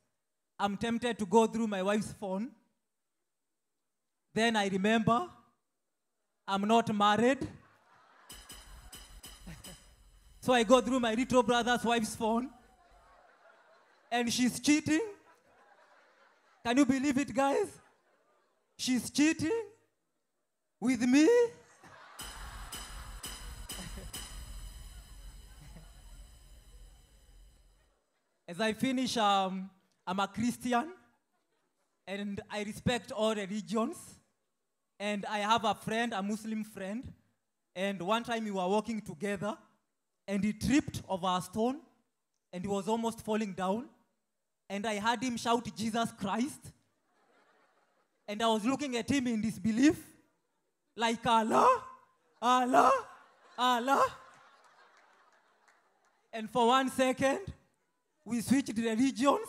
I'm tempted to go through my wife's phone. Then I remember I'm not married. So I go through my little brother's wife's phone. And she's cheating. Can you believe it, guys? She's cheating with me. As I finish, I'm a Christian, and I respect all religions. And I have a friend, a Muslim friend, and one time we were walking together, and he tripped over a stone, and he was almost falling down, and I heard him shout, "Jesus Christ." And I was looking at him in disbelief, like, Allah, Allah, Allah. And for 1 second, we switched religions.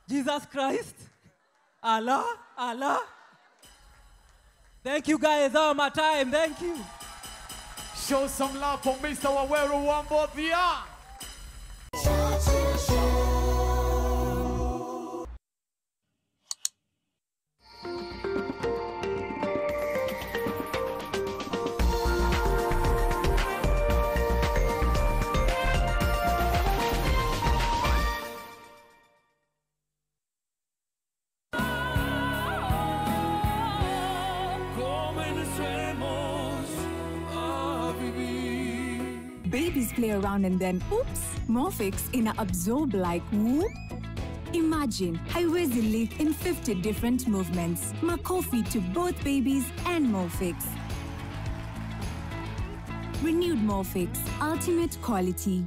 Jesus Christ, Allah, Allah. Thank you guys, all my time, thank you. Show some love for Mr. Waweru Wambothia. Babies play around and then, oops, Morphix in a absorb like whoop. Imagine, I raise the leak in 50 different movements. Makofi to both babies and Morphix. Renewed Morphix, ultimate quality.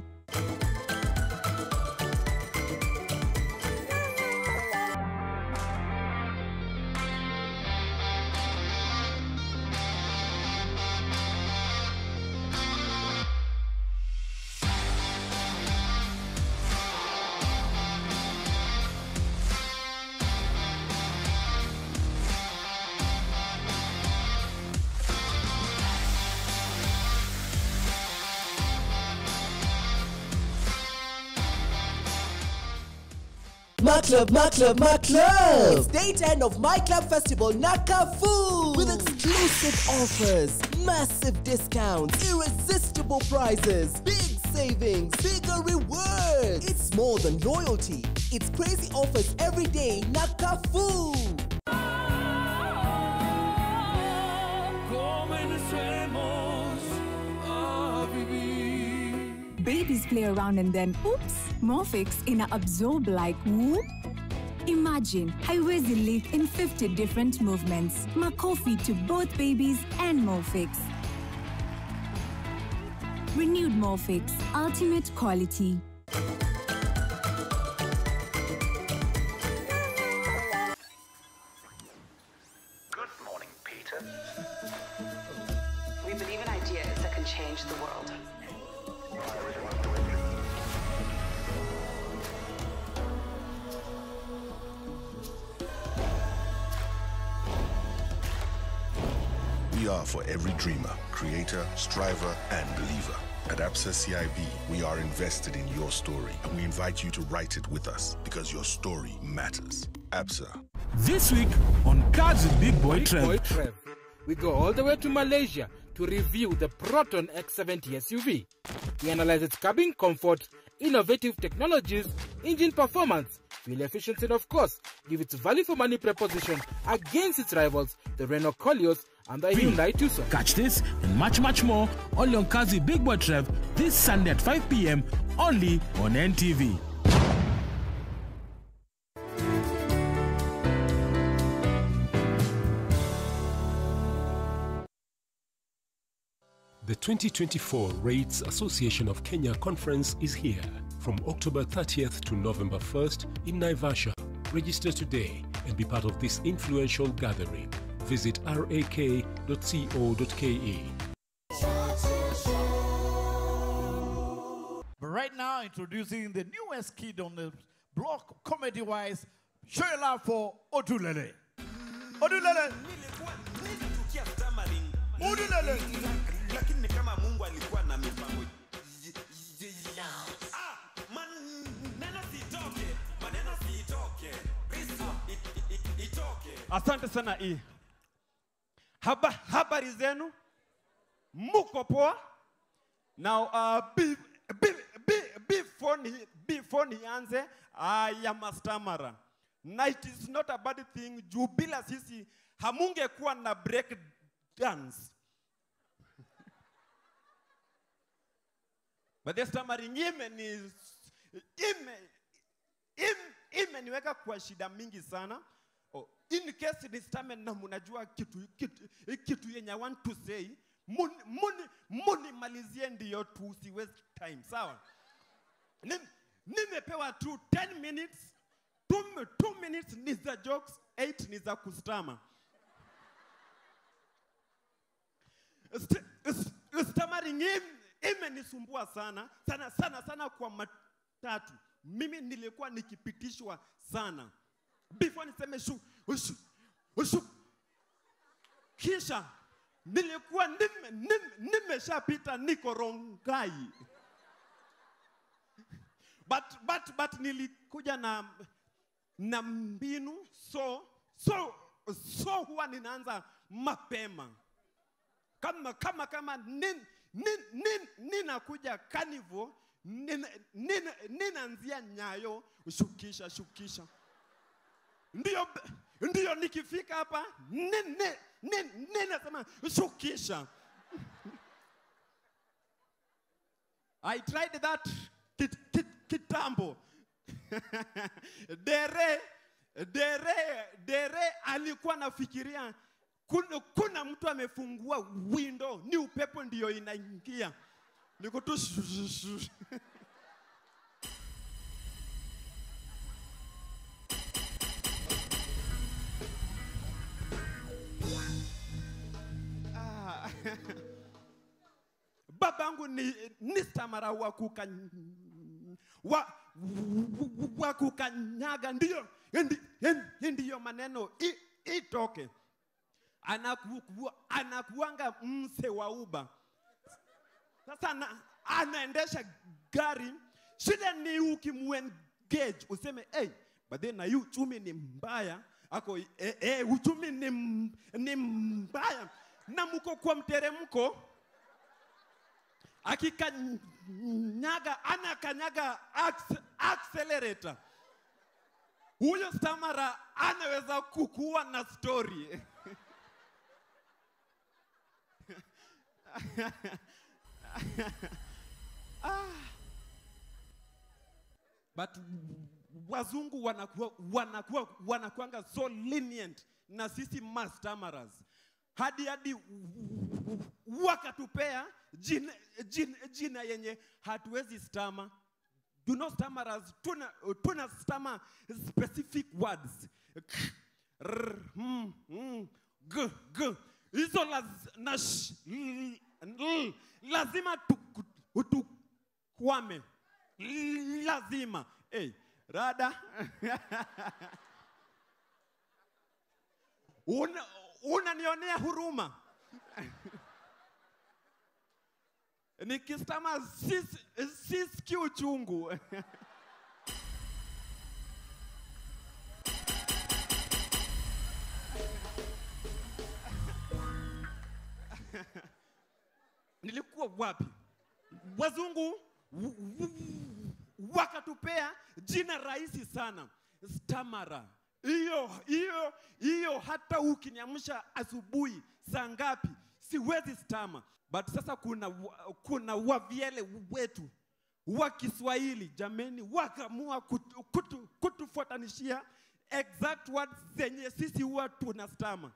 My Club, My Club, My Club! It's day 10 of My Club Festival Nakafu! With exclusive offers, massive discounts, irresistible prizes, big savings, bigger rewards! It's more than loyalty. It's crazy offers every day. Nakafu! Babies play around and then, oops, Morphix in a absorb like whoop. Imagine, I raise the leak in 50 different movements. Makofi to both babies and Morphix. Renewed Morphix, ultimate quality. Good morning, Peter. We believe in ideas that can change the world. We are for every dreamer, creator, striver, and believer. At ABSA CIB, we are invested in your story, and we invite you to write it with us because your story matters. ABSA. This week on Cars with Big Boy Trev, we go all the way to Malaysia to review the Proton X70 SUV. We analyze its cabin comfort, innovative technologies, engine performance, fuel efficiency, and of course, give its value for money proposition against its rivals, the Renault Koleos and the Hyundai Tucson. Catch this and much more only on Kazi Big Boy Trev this Sunday at 5 p.m. only on NTV. The 2024 Rates Association of Kenya Conference is here from October 30th to November 1st in Naivasha. Register today and be part of this influential gathering. Visit rak.co.ke. But right now, introducing the newest kid on the block, comedy-wise, show your love for Odulele. Odulele! Odulele! Lakini kama Mungu alikuwa na mipango. Maneno sitoke. Itoke. Asante sana hii. Habari zenu? Muko poa? Now before nianze ya mastamara. Na it is not a bad thing juu bila sisi hamungekuwa na break dance. But this stammering imeniweka kwa shida mingi sana. Oh, in case ni stammer na munajua kitu yenye I want to say, muni malizie ndiyo tusi waste time, sawa? Nimepewa 10 minutes, 2 minutes ni za jokes, 8 ni za kustama. Stammering imenisumbua sana kwa matatu. Mimi nilikuwa nikipitishwa sana. Before niseme shu. Kisha nilikuwa nimeshapita niko Rongai. But nilikuja na mbinu so huwa ninaanza mapema. Kama ninakuja Carnival, ninaanzia Nyayo, shukisha. Ndiyo nikifika hapa, ninasema shukisha. I tried that kitambo. Dere alikuwa nafikiria kuna mtu amefungua window, ni upepo ndiyo inaingia. Niko tu babangu ni stamara wa kukanyaga, ndiyo maneno itoke. Anakuanga mse wa uba. Sasa anaendesha gari, shida ni ukimuengage useme but then na yu uchumi ni mbaya, ako uchumi ni mbaya, na muko kwa mteremko, akikanyaga, anakanyaga accelerator. Huyo stamara anaweza kukua na story. But wazungu wanakuanga so lenient na sisi mastamaras. Hadi wakatupea jina yenye hatuwezi stama. Do not stammerers, tuna stammer specific words. G. Hizo lazima tukwame. Lazima. Rada. Unanionea huruma. Nikistama sisi uchungu. Nilikuwa wapi? Wazungu wakatupea jina rahisi sana, stamara. hiyo hata ukiniamsha asubuhi saa ngapi siwezi stama. But sasa kuna wavyele wetu wa Kiswahili jameni wakamua kutufuatanishia exact words zenye sisi huwa tunastama.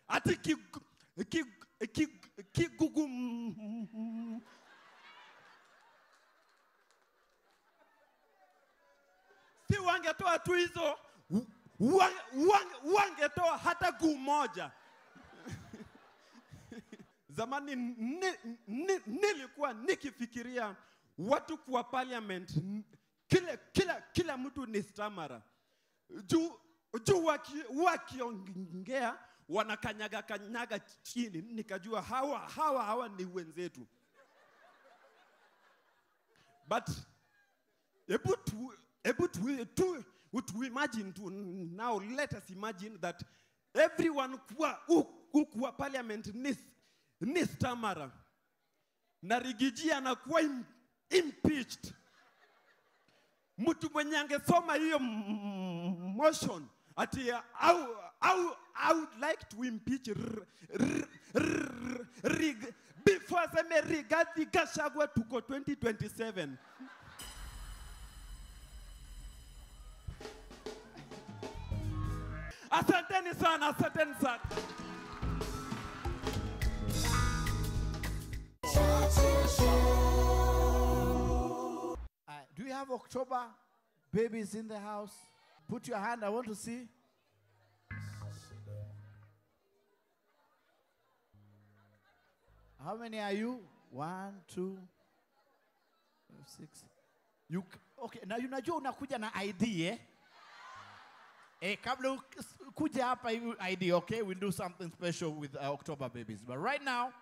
Ati kigugu si wangetoa tu hizo, wangetoa hata guu moja. Zamani nilikuwa nikifikiria watu kwa parliament kila mtu ni stamara. Juu wakiongea wanakanyaga chini, nikajua hawa ni wenzetu. But to imagine to now, let us imagine that everyone kwa parliament ni stamara. Na Rigiji anakuwa impeached. Mtu mwenye angesoma hiyo motion ati I would like to impeach before seme Rigathi Gachagua tuko 2027. Asanteni sana. Do you have October babies in the house? Put your hand, I want to see. How many are you? 1, 2, 5, 6. Okay, na unajua unakuja na ID eh? Kabla kuja hapa ID, okay? We'll do something special with October babies. But right now,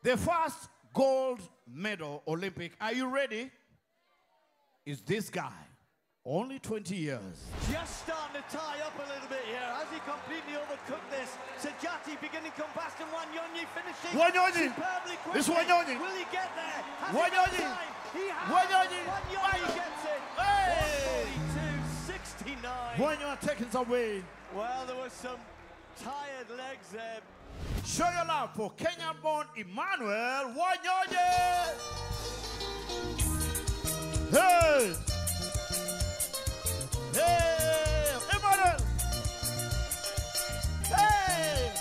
the first gold medal Olympic, are you ready? Is this guy. Only 20 years. Just starting to tie up a little bit here. Has he completely overcooked this? Sajati beginning combust and Wanyonyi finishing superbly quickly. This Wanyonyi. Will he get there? Wanyonyi. He has. Wanyonyi gets it. Hey. 142.69. Wanyonyi taking some way. Well, there was some tired legs there. Show your love for Kenyan-born Emmanuel Wanyonyi. Hey. Hey, Emmanuel! Hey!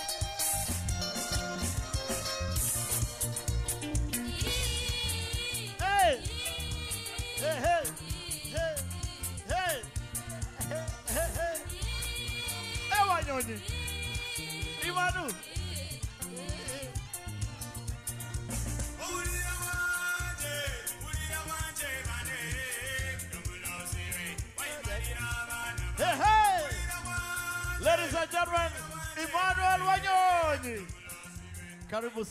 Hey! Hey, hey! Hey! Hey! Hey, hey! Hey, Wanyonyi! Emmanuel! Hey, hey! Ladies and gentlemen, Emmanuel Wanyonyi. Karibu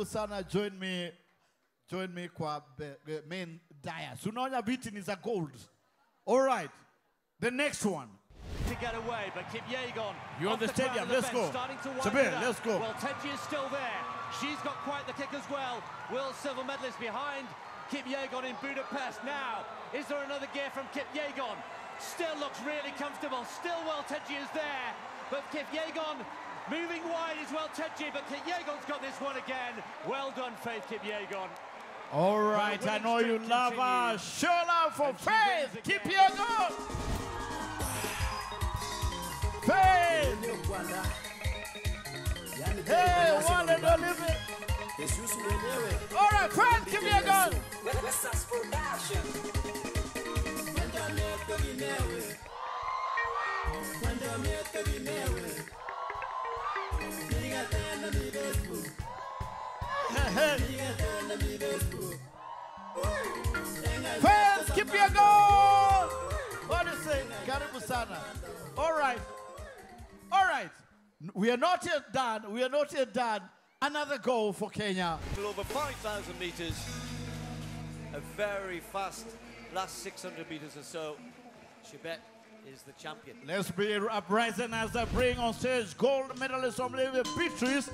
sana, join me kwa main dais. Unaona viti ni za gold. All right, the next one. To get away, but Kip Yegon. You're on the stadium, let's go. Sabir, let's go. Well, Tenji is still there. She's got quite the kick as well. Will silver medalist behind Kip Yegon in Budapest. Now, is there another gear from Kip Yegon? Still looks really comfortable. Still Well Tenji is there. But Kip Yegon moving wide is Well Tenji. But Kip Yegon's got this one again. Well done, Faith Kip Yegon. All right, I know you love her. Show love for Faith Kip Yegon. Faith. Hey, one and only. All right, Faith Kip Yegon. Let's ask for passion. Fans, keep your goal. What do you say? Karibu sana. All right. We are not yet done. Another goal for Kenya. Over 5,000 meters. A very fast last 600 meters or so. Chebet is the champion. Let's be uprising as I bring on stage gold medalist from Libya, Beatrice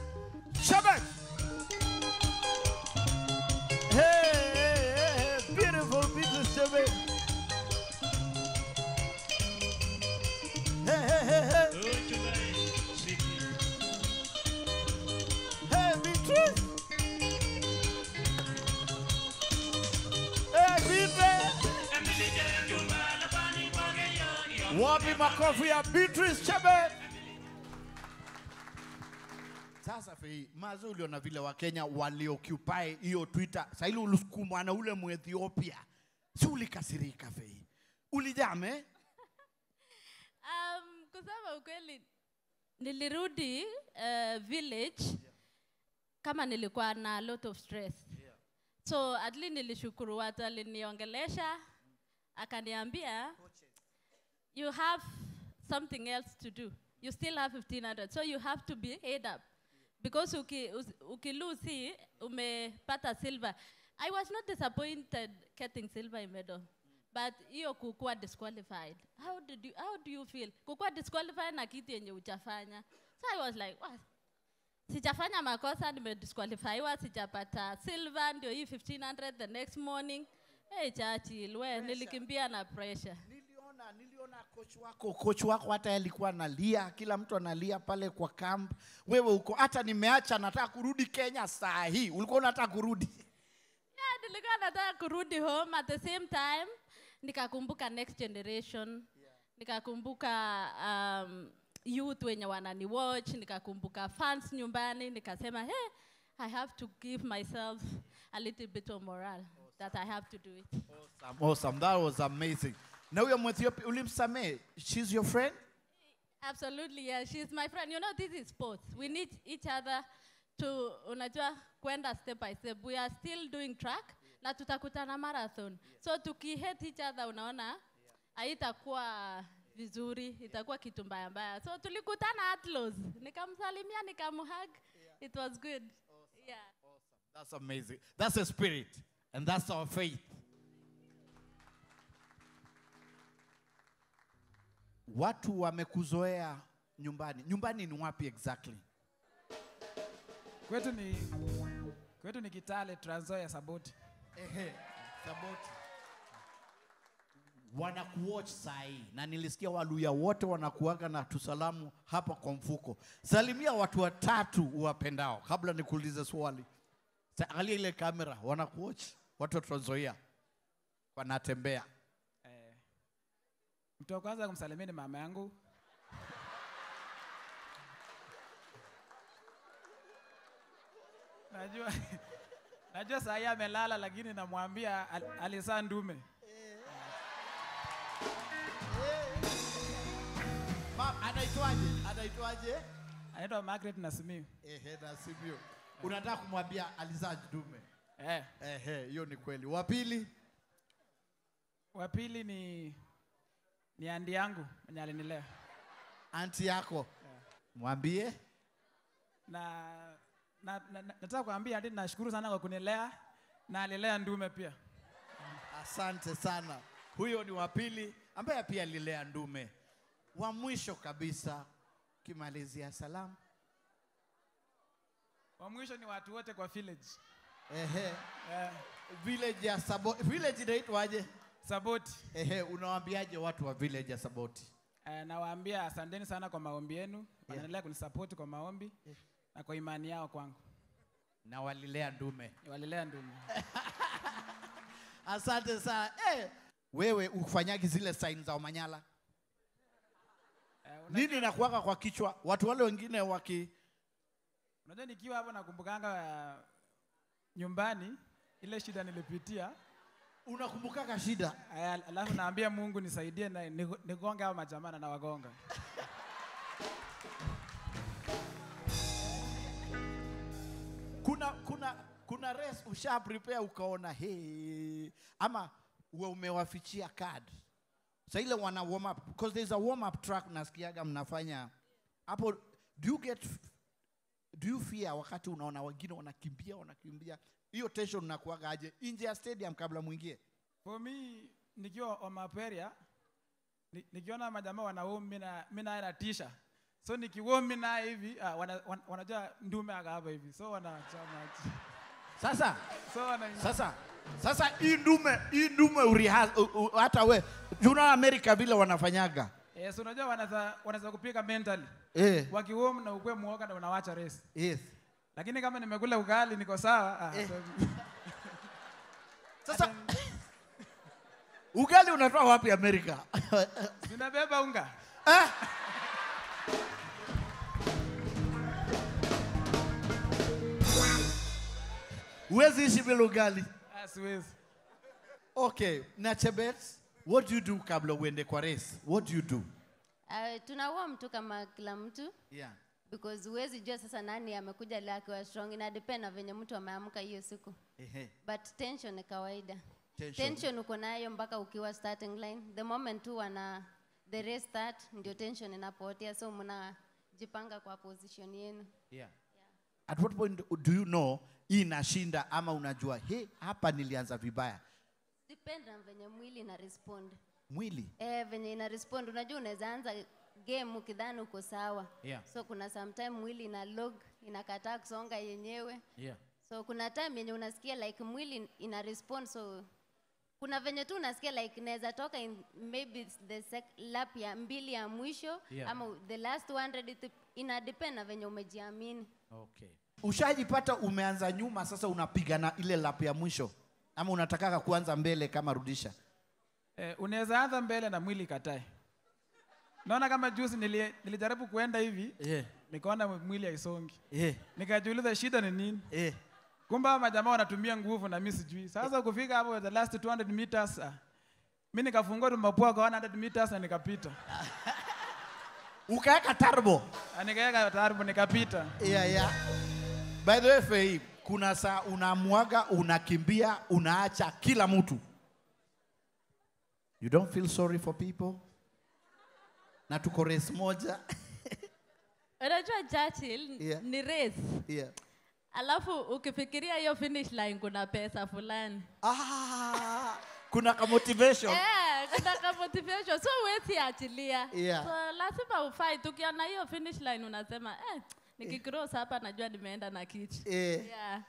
Chebet. Hey, beautiful Beatrice Chebet. Wapi makofi ya Beatrice Chebet. Sasa Fei, mazo uliona vile wa Kenya walioccupy hiyo Twitter. Sasa ile ulisukumwa na ule Muethiopia. Si ulikasirika Fei? Ulijame? Kusema ukweli nilirudi village kama nilikuwa na a lot of stress. So at least nilishukuru watu aliniongelesha akaniambia you have something else to do. You still have 1500, so you have to be head up. Because uki lose hii, umepata silver. I was not disappointed getting silver medal, but hiyo kukuwa disqualified. How do you feel? Kukuwa disqualified na kitu yenye uchafanya. So I was like, what? Sijafanya makosa, nimedisqualifyiwa, sijapata silver, ndio hii 1500 the next morning. Hey Churchill, nilikimbia na pressure. Niliona coach wako hata alikuwa analia, kila mtu analia pale kwa camp. Wewe uko hata nimeacha nataka kurudi Kenya saa hii. Ulikuwa unataka kurudi? Yeah, nilikuwa nataka kurudi home at the same time. Nikakumbuka next generation. Nikakumbuka youth wenye wanani watch, nikakumbuka fans nyumbani, nikasema hey, I have to give myself a little bit of morale that I have to do it. Awesome. That was amazing. Now you're with your Ulimsame. She's your friend? Absolutely, yeah. She's my friend. You know, this is sports. We need each other to unajua kwenda step by step. We are still doing track na tutakutana marathon. So tukihate each other unaona haitakuwa vizuri, itakuwa kitu mbaya mbaya. So tulikutana at Lowe's. Nikamsalimia, nikamhug. It was good. Yeah. Awesome. That's amazing. That's a spirit and that's our faith. Watu wamekuzoea nyumbani. Nyumbani ni wapi exactly? Kwetu ni Kitale, Trans Nzoia, Saboti. Saboti. Wanakuwatch sahi na nilisikia Waluya wote wanakuaga na tusalamu hapa kwa mfuko. Salimia watu watatu uwapendao kabla nikuulize swali. Angalia ile kamera, wanakuwatch watu wa Trans Nzoia wanatembea. Mtu wa kwanza kumsalimia ni mama yangu. Najua saa hii amelala lakini namwambia alizaa ndume. Anaitwaje? Anaitwa Margaret Nasimiu. Nasimiu. Unataka kumwambia alizaa ndume? Hiyo ni kweli. Wa pili ni andi yangu mwenye alinilea. Auntie yako? Mwambie. Nataka kuambia hadi nashukuru sana kwa kunilea na alilea ndume pia. Asante sana. Huyo ni wa pili ambaye pia alilea ndume. Wa mwisho kabisa kimalizia salamu. Wa mwisho ni watu wote kwa village. Village ya Saboti. Village inaitwaje? Saboti. Unawaambiaje watu wa village ya Saboti? Nawaambia asanteni sana kwa maombi yenu. Wanaendelea kunisupport kwa maombi na kwa imani yao kwangu. Na walilea ndume. Walilea ndume. Asante sana. Wewe ufanyagi zile signs za Omanyala? Nini inakuwaka kwa kichwa? Watu wale wengine Unajua nikiwa hapo nakumbukanga nyumbani ile shida nilipitia. Unakumbukaka shida? Alafu naambia Mungu nisaidie na nigonge hao majamana na wagonga. Kuna race usha prepare ukaona ama umewafichia card. Sasa ile wana warm up because there's a warm up track nasikiaga mnafanya hapo. Do you fear wakati unaona wengine wanakimbia hiyo tension unakuaga aje nje ya stadium kabla muingie? For me nikiwa Omaperia nikiona majamaa wanaombi na mimi na tisha. So nikiombi na hivi wanajua ndume aga hapa hivi. So wanachama. Sasa hii ndume hata we juna America vile wanafanyaga. Yes, unajua wanaweza kupika mentally. Wakiom na ukwe muoga na unawacha race. Yes. Lakini kama nimekula ugali niko sawa. Ugali unatoa wapi Amerika? Ninabeba unga. Huwezi ishi bila ugali. Siwezi. Okay, na Chebet, what do you do kabla uende kwa race? What do you do? Tunaua mtu kama kila mtu. Yeah. Because huwezi jua sasa nani amekuja leo akiwa strong. Ina depend na venye mtu ameamka hiyo siku. But tension ni kawaida. Tension uko nayo mpaka ukiwa starting line. The moment tu the race start ndio tension inapotea, so mnajipanga kwa position yenu. Yeah. At what point do you know hii inashinda ama unajua hapa nilianza vibaya? Depend na venye mwili ina respond. Mwili? Venye ina respond. Unajua unaweza anza game ukidhani uko sawa. Yeah. So kuna sometime mwili ina log, inakataa kusonga yenyewe. Yeah. So kuna time yenye unasikia like mwili ina respond, so kuna venye tu unasikia like inaweza toka in maybe the lap ya 2 ya mwisho, yeah, ama the last 100, ina depend na venye umejiamini. Okay. Ushajipata umeanza nyuma sasa unapiga na ile lap ya mwisho ama unataka kuanza mbele kama rudisha? Unaweza anza mbele na mwili katae. Naona kama juzi nilijaribu kuenda hivi, nikaona mwili haisongi. Nikajiuliza shida ni nini? Kumbe majamaa wanatumia nguvu na mimi sijui. Sasa kufika hapo the last 200 meters, mimi nikafungua mapua kwa 100 meters na nikapita. Ukaweka turbo? Nikaweka turbo nikapita. Yeah. By the way, Fei, kuna saa unamwaga, unakimbia, unaacha kila mtu. You don't feel sorry for people? Na tuko race moja. Unajua Churchill ni race. Yeah. Alafu ukifikiria hiyo finish line kuna pesa fulani. Kuna ka motivation. Kuna ka motivation. So huwezi achilia. Yeah. So lazima ufight. Ukiona hiyo finish line unasema nikicross hapa najua nimeenda na kiti. Yeah.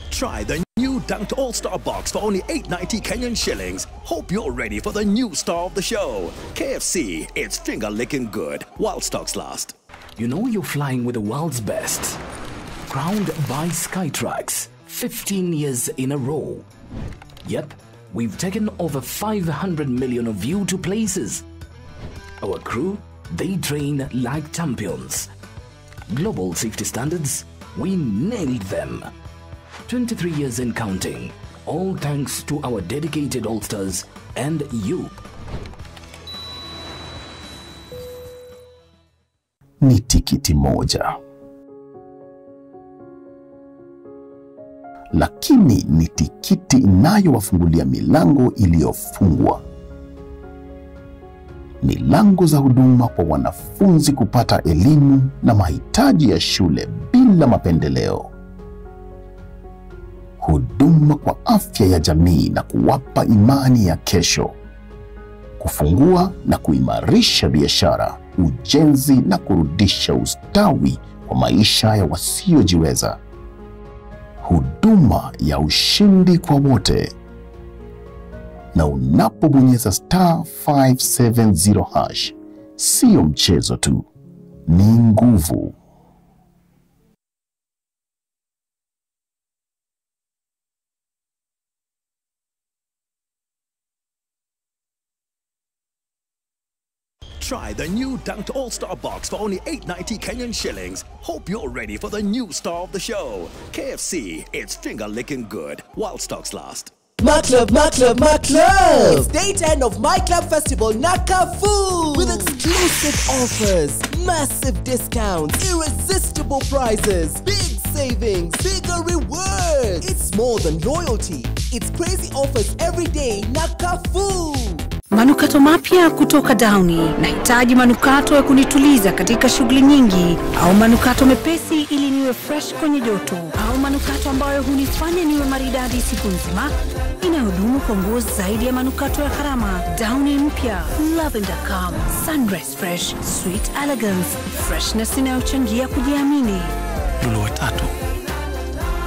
Try the new Dunked All-Star Box for only 8.90 Kenyan shillings. Hope you're ready for the new star of the show. KFC, it's finger-licking good while stocks last. You know you're flying with the world's best. Crowned by Skytrax, 15 years in a row. Yep, we've taken over 500 million of you to places. Our crew, they train like champions. Global safety standards, we nailed them. 23 years and counting, all thanks to our dedicated All-Stars and you. Ni tikiti moja, lakini ni tikiti inayowafungulia milango iliyofungwa. Milango za huduma kwa wanafunzi kupata elimu na mahitaji ya shule bila mapendeleo. Huduma kwa afya ya jamii na kuwapa imani ya kesho. Kufungua na kuimarisha biashara, ujenzi na kurudisha ustawi kwa maisha ya wasiojiweza. Huduma ya ushindi kwa wote. Na unapobonyeza *570#, sio mchezo tu, ni nguvu. Try the new Dunked All-Star Box for only 8.90 Kenyan shillings. Hope you're ready for the new star of the show. KFC, it's finger-licking good while stocks last. My club, my club, my club! It's day 10 of My Club Festival Nakafu! With exclusive offers, massive discounts, irresistible prizes, big savings, bigger rewards! It's more than loyalty. It's crazy offers every day. Nakafu! Manukato mapya kutoka Downy. Nahitaji manukato ya kunituliza katika shughuli nyingi, au manukato mepesi ili niwe fresh kwenye joto, au manukato ambayo hunifanya niwe maridadi siku nzima, inayodumu kwa nguo zaidi ya manukato ya gharama. Downy mpya, Lavender Calm, Sunrise Fresh, Sweet Elegance, freshness inayochangia kujiamini. Lulu watatu.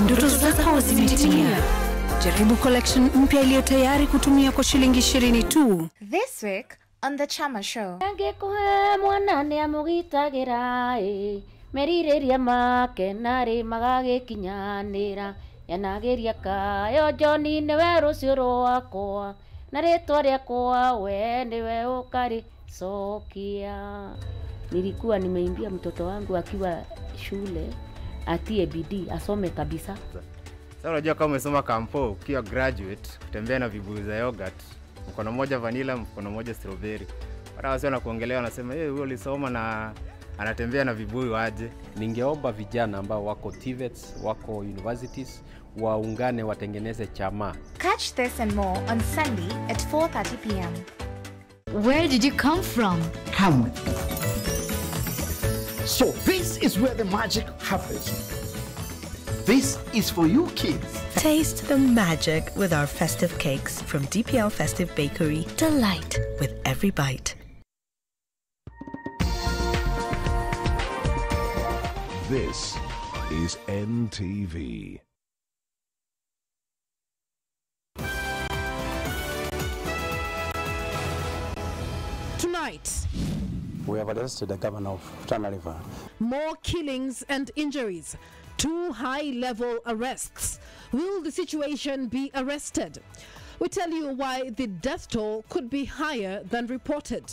Ndoto zako zimetimia. Jaribu collection mpya iliyo tayari kutumia kwa shilingi 20 tu. This week on the Chama Show. Angekuhe mwana ni amugitagira merireria make nari magagikinyanira yanageria kayo Johnny niwe rucio rwakwa na ritwa riakwa we niwe ukari sokia. Nilikuwa nimeimbia mtoto wangu akiwa shule atie bidii asome kabisa. Sasa unajua kama umesoma kampo ukiwa graduate kutembea na vibuyu za yogurt, mkono mmoja vanilla, mkono mmoja strawberry. Wala wasio na kuongelea wanasema huyo alisoma na anatembea na vibuyu aje. Ningeomba vijana ambao wako TVETs, wako universities waungane watengeneze chama. Catch this and more on Sunday at 4:30 p.m. Where did you come from? Come with me. So this is where the magic happens. This is for you kids. Taste the magic with our festive cakes from DPL Festive Bakery. Delight with every bite. This is NTV. Tonight, we have arrested the governor of Tana River. more killings and injuries. 2 high-level arrests. Will the situation be arrested? We tell you why the death toll could be higher than reported.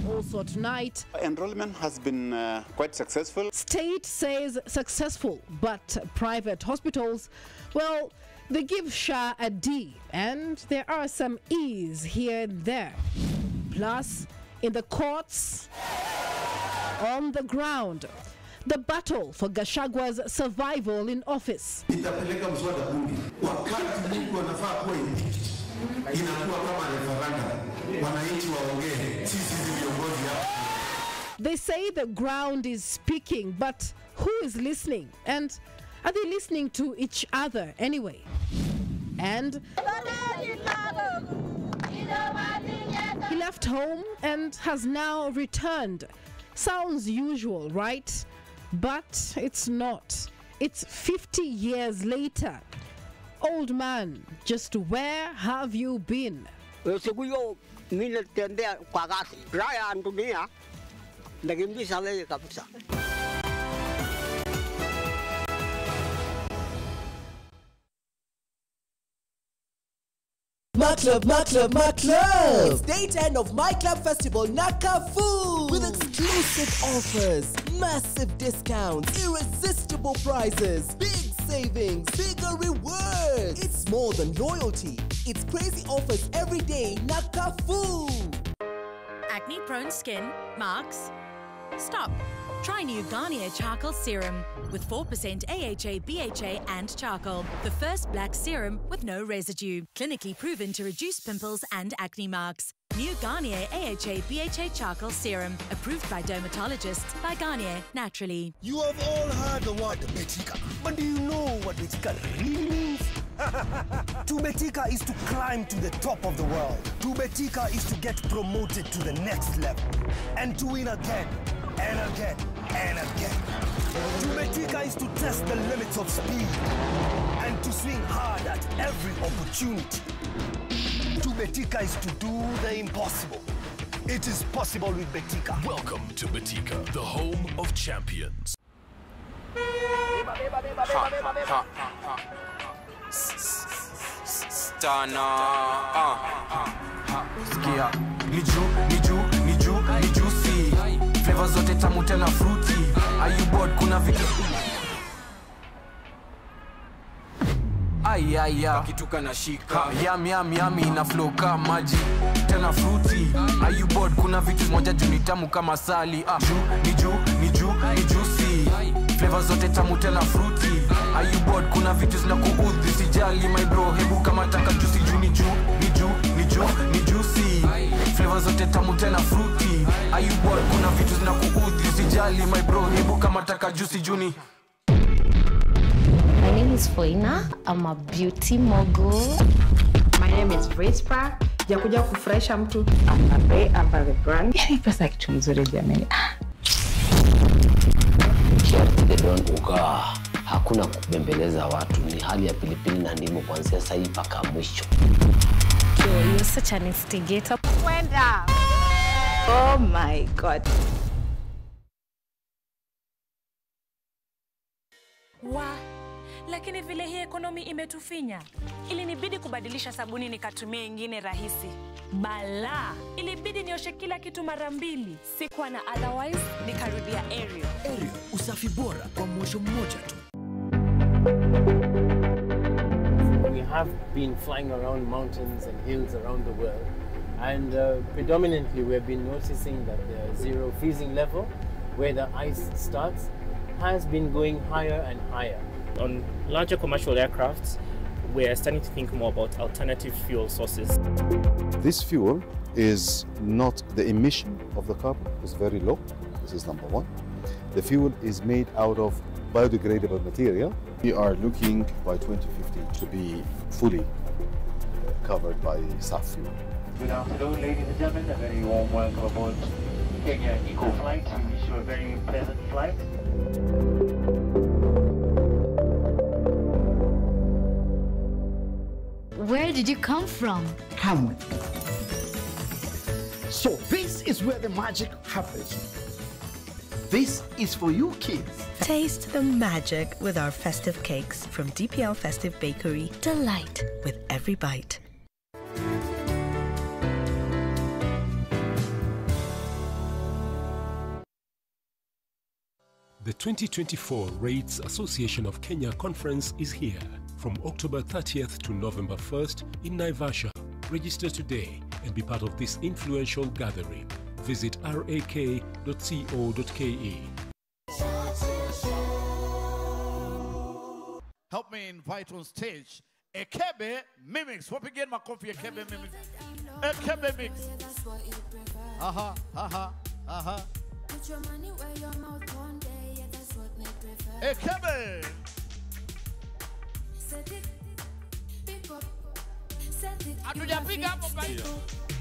Also tonight, enrollment has been quite successful. State says successful, but private hospitals, well, they give SHA a D, and there are some E's here and there. Plus, in the courts, on the ground, the battle for Gachagwa's survival in office. Itapeleka mswada bunge. Wakati Mungu anafaa kuwa inakuwa kama referendum. Wananchi waongee, sisi viongozi hapa. They say the ground is speaking, but who is listening? And are they listening to each other anyway? And he left home and has now returned. Sounds usual, right? But it's not. It's 50 years later. Old man, just where have you been? Siku hiyo mimi nilitembea kwa gasi. Raya dunia nakimbisha wewe kabisa. My club, my club, my club! It's day 10 of My Club Festival Nakafu! With exclusive offers, massive discounts, irresistible prizes, big savings, bigger rewards! It's more than loyalty. It's crazy offers every day. Nakafu! Acne-prone skin, marks? Stop. Try new Garnier Charcoal Serum with 4% AHA, BHA and charcoal. The first black serum with no residue. Clinically proven to reduce pimples and acne marks. New Garnier AHA, BHA Charcoal Serum. Approved by dermatologists by Garnier Naturally. You have all heard the word Betika, but do you know what Betika really means? To Betika is to climb to the top of the world. To Betika is to get promoted to the next level. And to win again, and again, and again. To Betika is to test the limits of speed. And to swing hard at every opportunity. To Betika is to do the impossible. It is possible with Betika. Welcome to Betika, the home of champions. Sikia, ni juicy. Flavor zote tamu tena fruity. Are you bored? Kuna vitu pakituka na shika yami na flow kama maji tena fruity. Are you bored? Kuna vitu moja juu ni tamu kama sali. Ni juicy. Flavor zote tamu tena fruity. Are you bored? Kuna vitu zinakuudhi, sijali my bro, hebu kama taka juicy juu ni juicy. Flavor zote tamu tena fruity. Are you bored? Kuna vitu zinakuudhi, sijali my bro, hebu kama taka juicy juu ni. My name is Foina. I'm a beauty mogul. My name is Vespa. Jakuja kufurahisha mtu. I'm a very the brand. Yani pesa kitu mzuri jamani. They don't uka hakuna kubembeleza watu, ni hali ya pilipili na ndimu kuanzia sasa hivi mpaka mwisho. You're such an instigator. Wenda. Oh my God. Lakini vile hii ekonomi imetufinya, ilinibidi kubadilisha sabuni nikatumia ingine rahisi. Bala, ilibidi nioshe kila kitu mara 2. Sikuwa na otherwise, nikarudia Ariel. Ariel, usafi bora kwa mwosho mmoja tu. We have been flying around mountains and hills around the world, and predominantly we've been noticing that the zero freezing level, where the ice starts, has been going higher and higher. On larger commercial aircrafts, we're starting to think more about alternative fuel sources. This fuel is not, the emission of the carbon is very low. This is number one. The fuel is made out of biodegradable material. We are looking by 2050 to be fully covered by SAF fuel. Good afternoon, ladies and gentlemen. A very warm welcome aboard Kenya Eco Flight. We wish you a very pleasant flight. Where did you come from? Hamlet. So this is where the magic happens. This is for you kids. Taste the magic with our festive cakes from DPL Festive Bakery. Delight with every bite. The 2024 Rates Association of Kenya Conference is here from October 30th to November 1st in Naivasha. Register today and be part of this influential gathering. Visit rak.co.ke. Help me invite on stage Ekebe Mimics. What begin my coffee Ekebe Mimics? Ekebe Mix. Aha, aha, aha. Put your money where your mouth one day, yeah, that's what they prefer. Ekebe. Set it, pick up, set it. Hatujapiga hapo bali.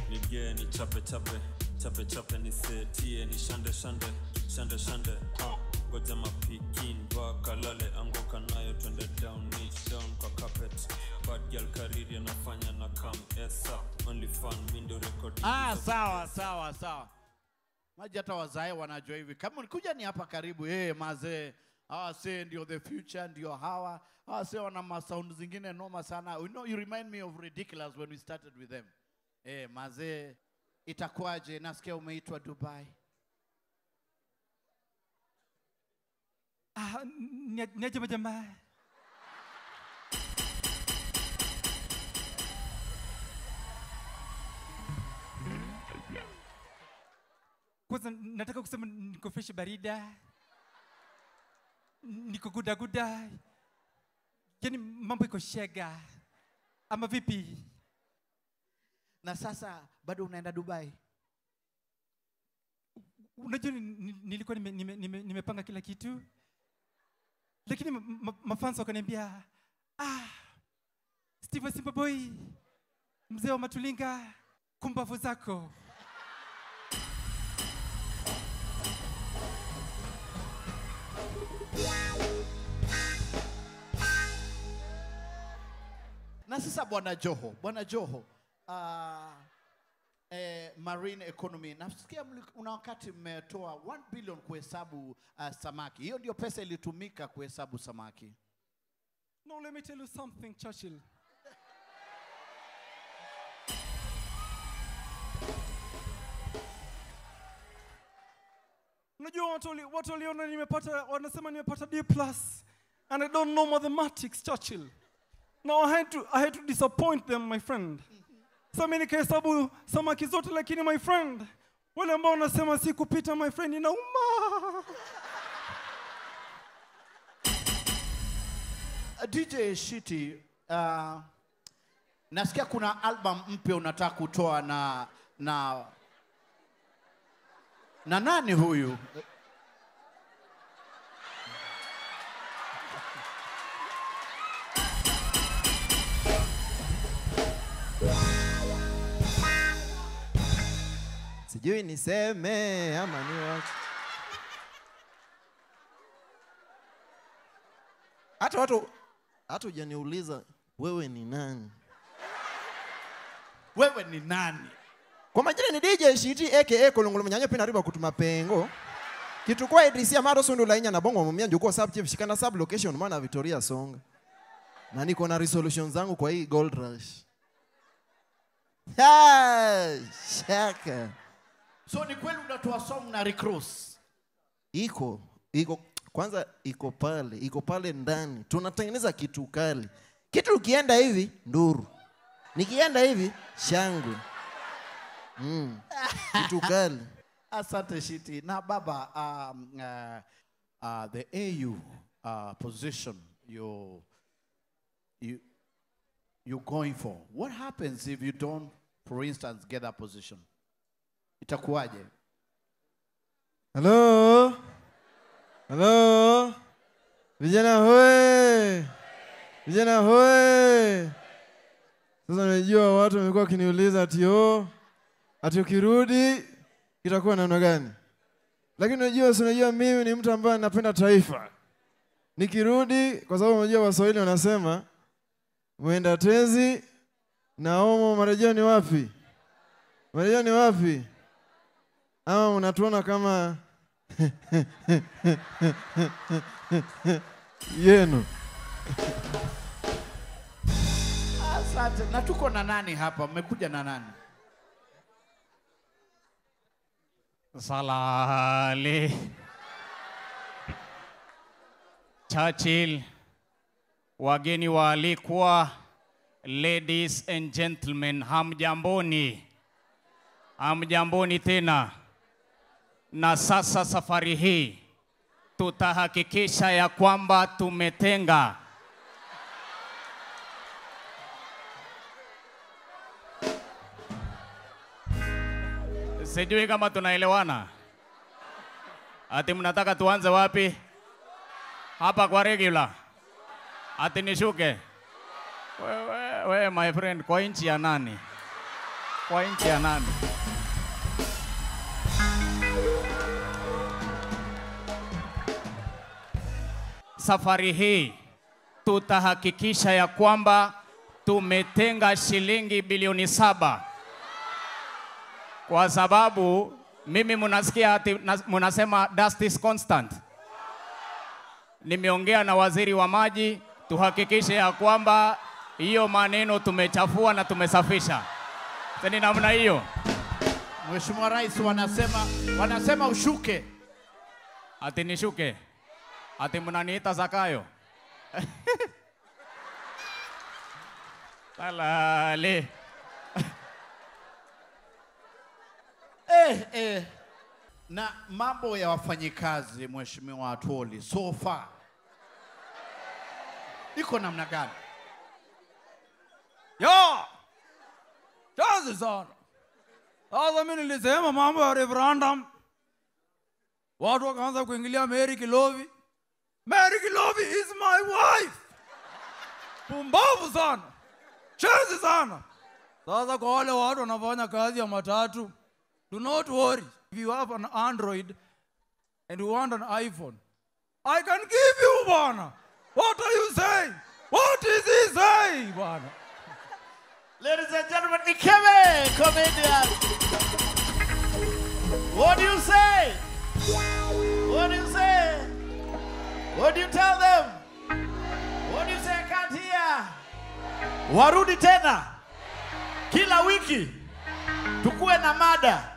Nige ni chape chape, chape chape ni setie ni shande shande, shande shande. Goja mapikin baka lale anguka nayo twende down niche down kwa carpet. Bad girl career nafanya na come esa only fun window record. Sawa sawa sawa. Maji hata wazae wanajua hivi. Kama ulikuja ni hapa karibu, mazee. Hawa say ndio the future, ndio hawa. Hawa say wana masound zingine noma sana. You know, you remind me of Ridiculous when we started with them. Mazee, itakuwaje? Nasikia umeitwa Dubai. Niaje majamaa. Kwanza nataka kusema niko fresh barida. Niko guda guda. Yaani mambo iko shega. Ama vipi? Na sasa bado unaenda Dubai? Unajua nilikuwa nimepanga kila kitu. Lakini mafans wakaniambia, Steve Simba Boy, mzee wa Matulinga, kumbavu zako. Na sasa Bwana Joho, marine economy. Nasikia una wakati mmetoa 1 billion kuhesabu samaki. Hiyo ndio pesa ilitumika kuhesabu samaki. No, let me tell you something, Churchill. Unajua watu waliona wanasema nimepata D+, and I don't know mathematics, Churchill. Now I had to disappoint them, my friend. So mimi nikahesabu samaki zote, lakini my friend, wale ambao wanasema si kupita, my friend, inauma. DJ Shiti, nasikia kuna album mpya unataka kutoa na nani huyu? Sijui niseme ama ni wapi. hata hujaniuliza wewe ni nani? Wewe ni nani? Kwa majina ni DJ Shiti aka Kolongolo Mnyanya pina riba kutuma pengo. Kitu kwa Idrisia Maro Sundu lainya na bongo mumia njuko sub chief shikana sub location maana Victoria Songa. Na niko na resolutions zangu kwa hii Gold Rush. Shaka. So ni kweli unatoa song na recross? Iko kwanza iko pale ndani. Tunatengeneza kitu kali. Kitu ukienda hivi nduru. Nikienda hivi shangwe. Kitu kali. Asante Shiti. Na baba, the AU position you're going for. What happens if you don't, for instance, get that position? Itakuwaje? Hello? Hello? Vijana hoe! Vijana hoe! Sasa najua watu wamekuwa kiniuliza ati ukirudi itakuwa namna gani? Lakini unajua mimi ni mtu ambaye napenda taifa. Nikirudi kwa sababu unajua Waswahili wanasema mwenda tezi na omo marejeo ni wapi? Marejeo ni wapi? Ama mnatuona kama yenu. Asante. Na tuko na nani hapa? Mmekuja na nani? Salale. Churchill, wageni waalikwa, ladies and gentlemen, hamjamboni. Hamjamboni tena. Na sasa safari hii tutahakikisha ya kwamba tumetenga sijui kama tunaelewana. Ati mnataka tuanze wapi? Hapa kwa regular. Ati nishuke. Wewe my friend, kwa inchi ya nani? Kwa inchi ya nani? Safari hii tutahakikisha ya kwamba tumetenga shilingi bilioni 7. Kwa sababu mimi munasikia ati munasema dust is constant. Nimeongea na waziri wa maji, tuhakikishe ya kwamba hiyo maneno tumechafua na tumesafisha. Tani namna hiyo. Mheshimiwa Rais wanasema ushuke. Ati nishuke. Ati mnaniita Zakayo. Salale. Na mambo ya wafanyikazi Mheshimiwa Atwoli so far iko namna gani? Chazi sana. Sasa mimi nilisema mambo ya referendum. Watu wakaanza kuingilia Mary Kilovi. Mary Kilovi is my wife. Pumbavu sana. Chazi sana. Sasa kwa wale watu wanafanya kazi ya matatu, do not worry. If you have an Android and you want an iPhone, I can give you one. What are you saying? What is he saying, bwana? Ladies and gentlemen, Ikeme, comedian. What do you say? What do you say? What do you tell them? What do you say? I can't hear. Warudi tena. Kila wiki tukue na mada.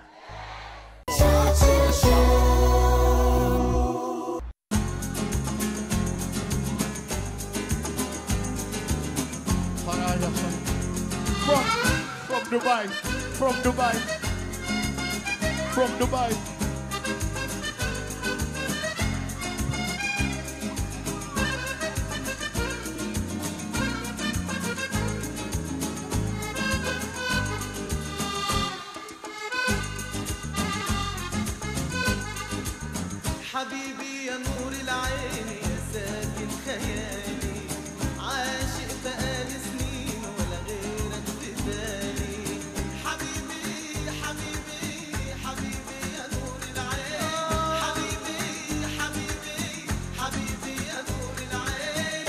From Dubai. حبيبي يا نور العين يا ساكن خيالي عاشق بقالي سنين ولا غيرك في بالي حبيبي يا نور العين حبيبي يا نور العين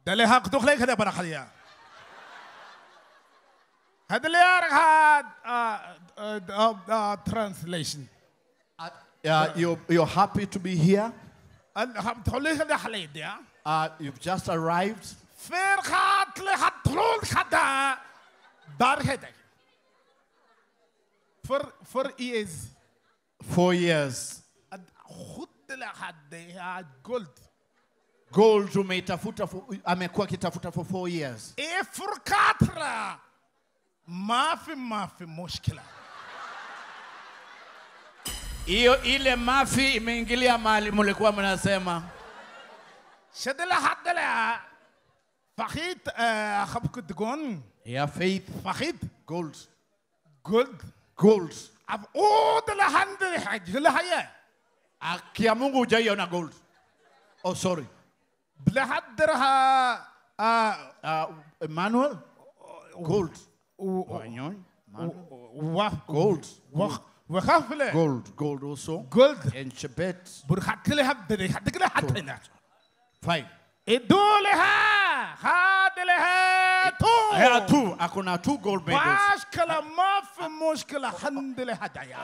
دلي هاك دخلي كده برا خليها هذا اللي يارك هاد translation You're happy to be here. تقولي كده حليت يا You've just arrived. فرخات لحطلون كده دار كده for years 4 years. خد لحد يا gold Gold umeitafuta amekuwa akitafuta for 4 years. فركاترا ما في مشكلة Hiyo ile mafi imeingilia mali mlikuwa mnasema. شدلا حدلا فخيت خبك تقول يا faith. فخيت Gold. Gold. أبعود لهند حاجة لهاي. Akia Mungu hujaiona gold. Oh sorry. بلهدرها Emmanuel. Gold. Gold. وخافله. Gold also. Gold. And Chebet. برخات لها بدري حد كله حتى هنا. Fine. إدولها هذا لها two. Akuna 2 gold medals. مشكلة ما في مشكلة الحمد لله هدايا.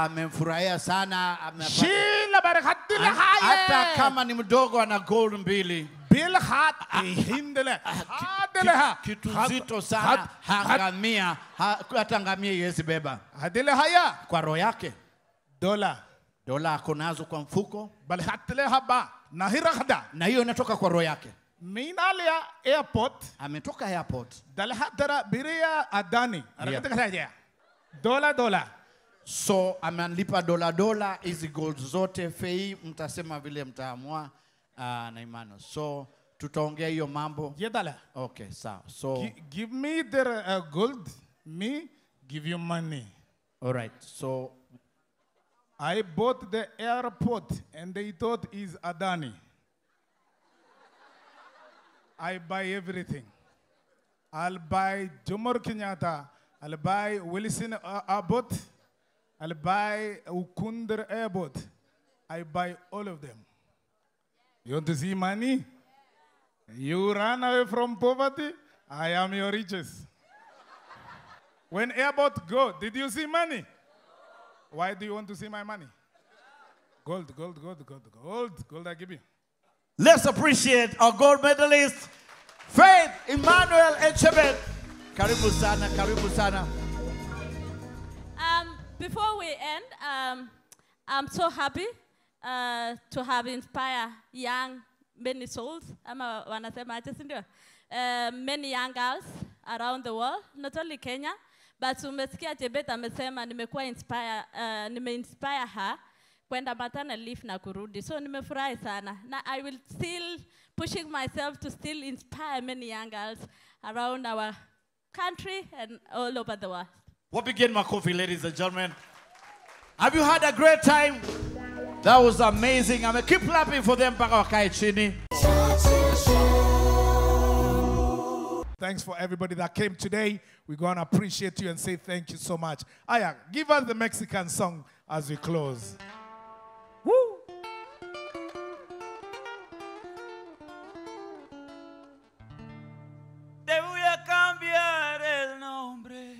Amemfurahia sana. Shila baraka haya. Hata kama ni mdogo ana gold 2. Bila hindele. Hadele kitu zito sana. Hangamia. Hata ngamia yesi beba. Hadele haya. Kwa roho yake. Dola akonazo kwa mfuko. Bali hatele haba. Na hira hada. Na hiyo inatoka kwa roho yake. Minalia airport. Ametoka airport. Dalhadara biria adani. Yeah. Dola. So ameanlipa dola hizi gold zote fei mtasema vile mtaamua na Emmanuel. So tutaongea hiyo mambo. Yedala. Okay, sawa. So give me the gold, me give you money. All right. So I bought the airport and they thought is Adani. I buy everything. I'll buy Jomo Kenyatta. I'll buy Wilson Airport. I'll buy Ukundar Airport. I buy all of them. You want to see money? You run away from poverty, I am your riches. When airport go, did you see money? Why do you want to see my money? Gold, I give you. Let's appreciate our gold medalists, Faith, Emmanuel, and Chebet. Karibu sana. Before we end, I'm so happy to have inspired many souls, many young girls around the world, not only Kenya, but umesikia Chebet amesema nime-inspire her kwenda matana leave na kurudi. So nimefurahi sana. Now I will still pushing myself to still inspire many young girls around our country and all over the world. Wapigeni makofi, ladies and gentlemen. Have you had a great time? That was amazing. I'm going to keep clapping for them mpaka wakae chini. Thanks for everybody that came today. We're going to appreciate you and say thank you so much. Aya, give us the Mexican song as we close. Woo! Te voy a cambiar el nombre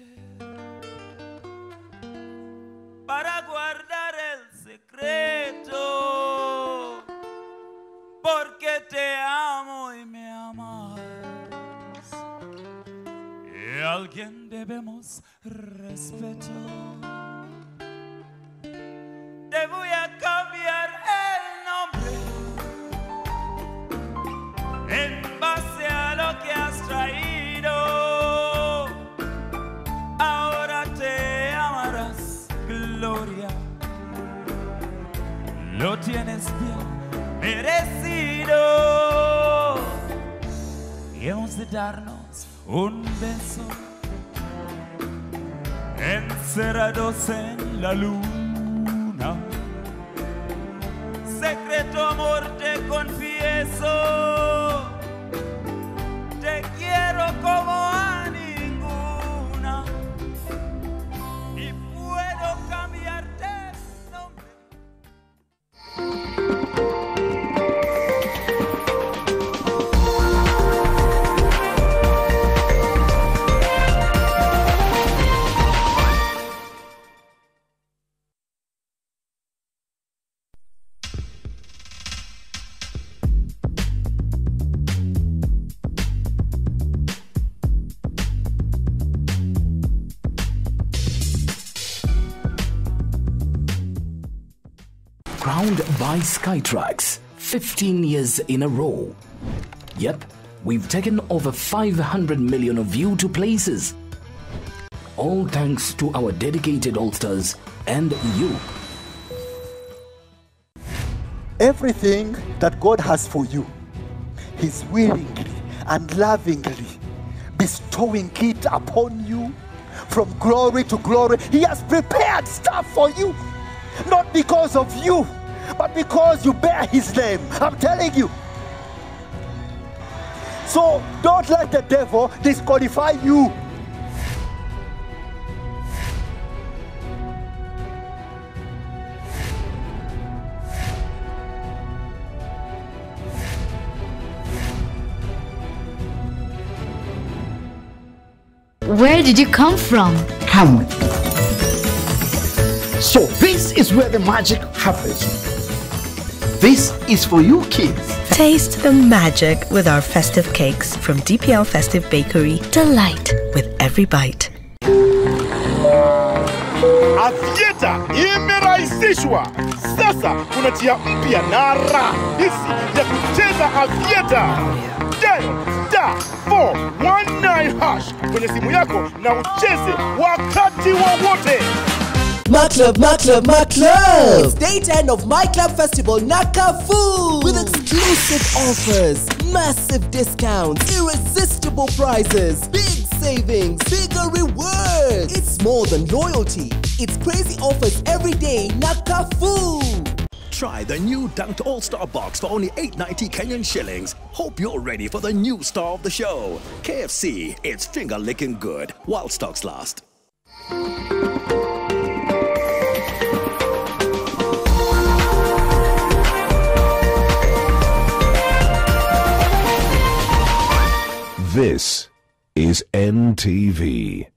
para guardar el secreto, porque te amo y me amas. Y a alguien debemos respeto. Te voy a cambiar el nombre en base a lo que has traído. Ahora te amarás, Gloria. Lo tienes bien merecido. Y hemos de darnos un beso encerrados en la luna. Secreto amor te confieso, te quiero como a ninguna y puedo cambiarte el nombre. crowned by Skytrax 15 years in a row. Yep, we've taken over 500 million of you to places. All thanks to our dedicated All-Stars and you. Everything that God has for you, He's willingly and lovingly bestowing it upon you from glory to glory. He has prepared stuff for you, not because of you, but because you bear His name. I'm telling you. So don't let the devil disqualify you. Where did you come from? Come. So this is where the magic happens. This is for you kids. Taste the magic with our festive cakes from DPL Festive Bakery. Delight with every bite. Avieta imerahisishwa. Sasa kuna njia mpya na rahisi ya kucheza Avieta. Dial *419# kwenye simu yako na ucheze wakati wowote. My Club, My Club, My Club! It's day 10 of My Club Festival Nakafu! With exclusive offers, massive discounts, irresistible prizes, big savings, bigger rewards! It's more than loyalty. It's crazy offers every day. Nakafu! Try the new Dunked All-Star Box for only 890 Kenyan shillings. Hope you're ready for the new star of the show. KFC, it's finger-licking good while stocks last. This is NTV.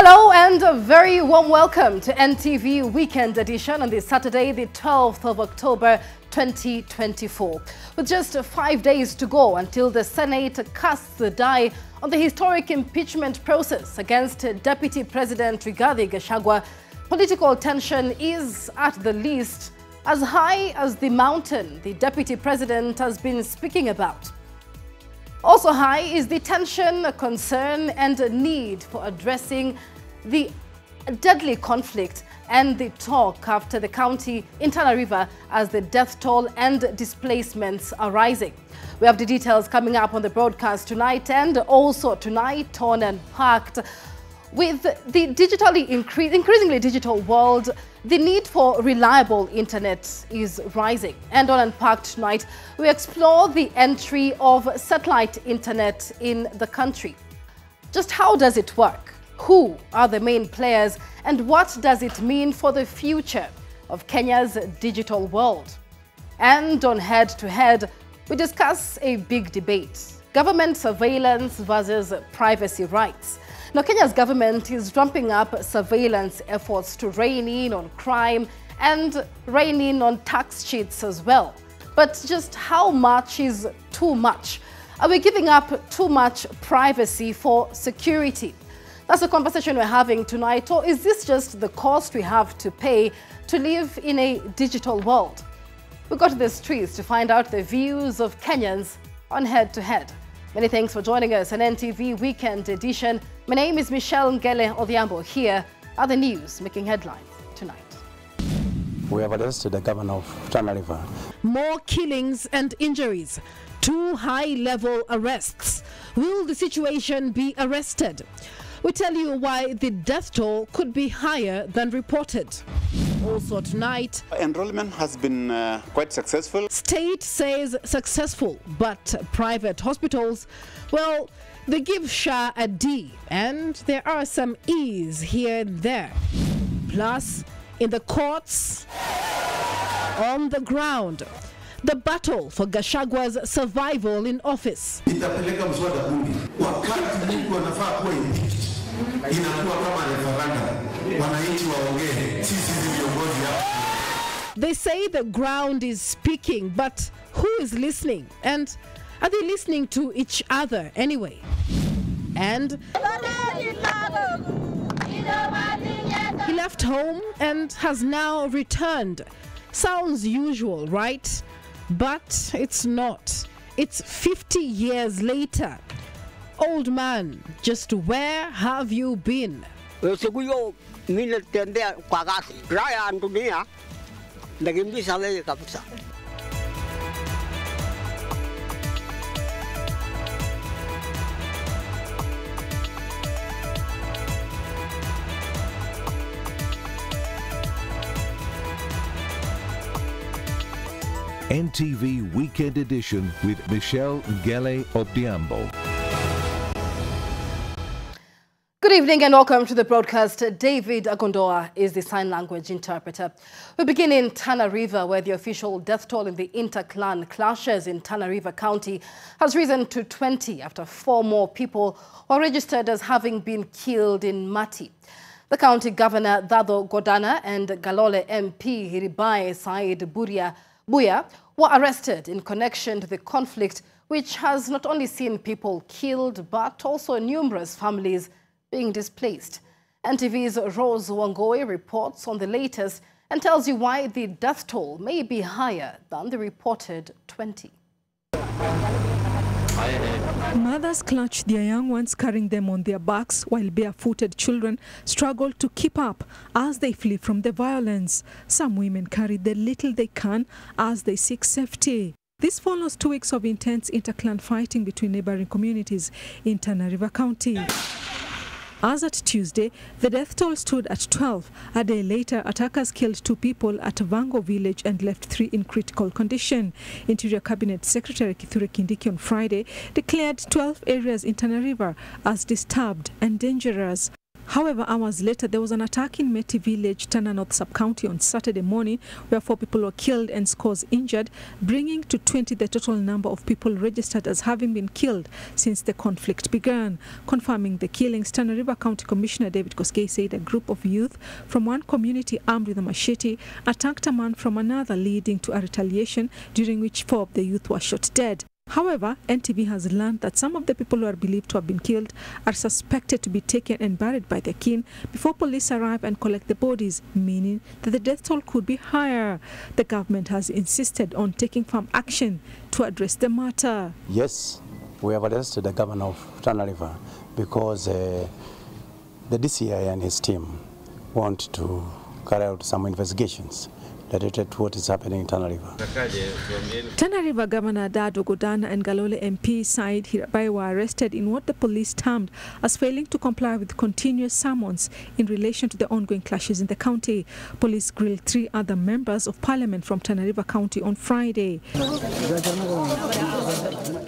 Hello and a very warm welcome to NTV Weekend Edition on this Saturday, the 12th of October 2024. With just 5 days to go until the Senate casts the die on the historic impeachment process against Deputy President Rigathi Gachagua, political tension is at the least as high as the mountain the Deputy President has been speaking about. Also high is the tension, concern and need for addressing the deadly conflict and the talk after the county in Tana River as the death toll and displacements are rising. We have the details coming up on the broadcast tonight, and also tonight on Unpacked. With the increasingly digital world, the need for reliable internet is rising. And on Unpacked tonight, we explore the entry of satellite internet in the country. Just how does it work? Who are the main players? And what does it mean for the future of Kenya's digital world? And on Head to Head, we discuss a big debate: government surveillance versus privacy rights. Now, Kenya's government is ramping up surveillance efforts to rein in on crime and rein in on tax cheats as well. But just how much is too much? Are we giving up too much privacy for security? That's the conversation we're having tonight. Or is this just the cost we have to pay to live in a digital world? We got to the streets to find out the views of Kenyans on Head to Head. Many thanks for joining us on NTV Weekend Edition. My name is Michelle Ngele Odhiambo. Here are the news making headlines tonight. We have arrested the governor of Tana River. More killings and injuries. 2 high-level arrests. Will the situation be arrested? We tell you why the death toll could be higher than reported. Also tonight, Enrollment has been quite successful. state says successful, but private hospitals, well, they give SHA a D, and there are some E's here and there. Plus, in the courts, on the ground, the battle for Gachagwa's survival in office. Itapeleka mswada bunge. Wakati Mungu anafaa kuwa inakuwa kama referendum. Wananchi waongee, sisi viongozi hapa. They say the ground is speaking, but who is listening? And are they listening to each other anyway? And he left home and has now returned. Sounds usual, right? But it's not. It's 50 years later. Old man, just where have you been? Siku hiyo mimi nilitembea kwa gasi. Raya dunia nakimbisha wewe kabisa. NTV Weekend Edition with Michelle Ngele Obdiambo. Good evening and welcome to the broadcast. David Agondoa is the sign language interpreter. We begin in Tana River, where the official death toll in the inter-clan clashes in Tana River County has risen to 20 after 4 more people were registered as having been killed in Mati. The county governor, Dado Godana, and Galole MP, Hiribae Said Buya, were arrested in connection to the conflict, which has not only seen people killed, but also numerous families being displaced. NTV's Rose Wangoe reports on the latest and tells you why the death toll may be higher than the reported 20. Mothers clutch their young ones, carrying them on their backs, while barefooted children struggle to keep up as they flee from the violence. Some women carry the little they can as they seek safety. This follows 2 weeks of intense inter-clan fighting between neighboring communities in Tana River County. As at Tuesday, the death toll stood at 12. A day later, attackers killed 2 people at Vango village and left 3 in critical condition. Interior Cabinet Secretary Kithure Kindiki on Friday declared 12 areas in Tana River as disturbed and dangerous. However, hours later, there was an attack in Meti village, Tana North Sub-County on Saturday morning, where 4 people were killed and scores injured, bringing to 20 the total number of people registered as having been killed since the conflict began. Confirming the killings, Tana River County Commissioner David Koskei said a group of youth from one community armed with a machete attacked a man from another, leading to a retaliation during which 4 of the youth were shot dead. However, NTV has learned that some of the people who are believed to have been killed are suspected to be taken and buried by their kin before police arrive and collect the bodies, meaning that the death toll could be higher. The government has insisted on taking firm action to address the matter. Yes, we have arrested the governor of Tana River because the DCI and his team want to carry out some investigations related to what is happening in Tana River. Tana River Governor Dado Godana and Galole MP Said Hirabai were arrested in what the police termed as failing to comply with continuous summons in relation to the ongoing clashes in the county. Police grilled 3 other members of parliament from Tana River County on Friday.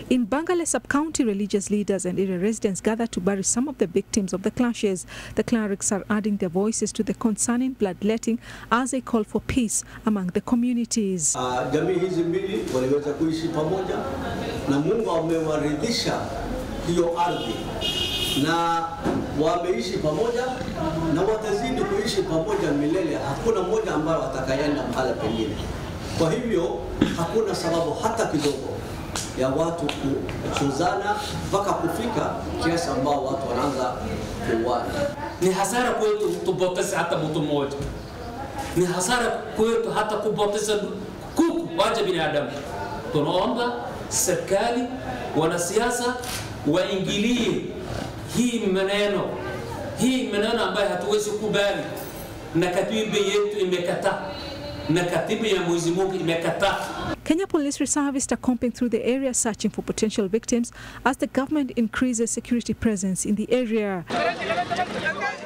In Bangale Sub-County, religious leaders and area residents gathered to bury some of the victims of the clashes. The clerics are adding their voices to the concerning bloodletting as they call for peace among the communities. Jamii hizi mbili waliweza kuishi pamoja na Mungu amewaridhisha hiyo ardhi na wameishi pamoja na watazidi kuishi pamoja milele. Hakuna mmoja ambaye atakayeenda mahali pengine. Kwa hivyo hakuna sababu hata kidogo ya watu kuchuzana mpaka kufika kiasi ambao watu wanaanza kuuana. Ni hasara kwetu tupoteze hata mtu mmoja. Ni hasara kwetu hata kupoteza kuku waje binadamu. Tunaomba serikali, wanasiasa waingilie hii maneno ambayo hatuwezi kubali, na katiba yetu imekataa, na katiba ya Mwenyezi Mungu imekataa. Kenya Police reservists are combing through the area searching for potential victims as the government increases security presence in the area.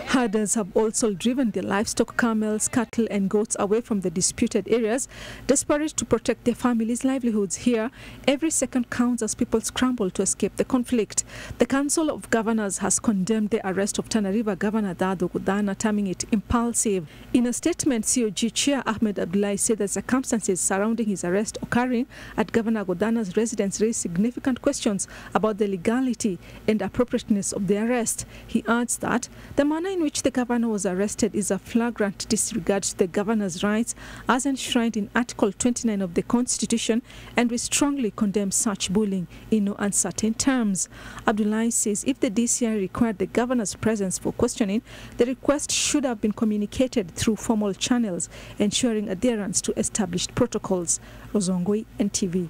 Herders have also driven their livestock, camels, cattle and goats away from the disputed areas, desperate to protect their families' livelihoods. Here, every second counts as people scramble to escape the conflict. The Council of Governors has condemned the arrest of Tana River Governor Dado Gudana, terming it impulsive. In a statement, COG Chair Ahmed Abdullahi said the circumstances surrounding his arrest occurring at Governor Gudana's residence raised significant questions about the legality and appropriateness of the arrest. He adds that the manner in which the governor was arrested is a flagrant disregard to the governor's rights as enshrined in Article 29 of the Constitution, and we strongly condemn such bullying in no uncertain terms. Abdullahi says if the DCI required the governor's presence for questioning, the request should have been communicated through formal channels, ensuring adherence to established protocols. Rozongoi, NTV.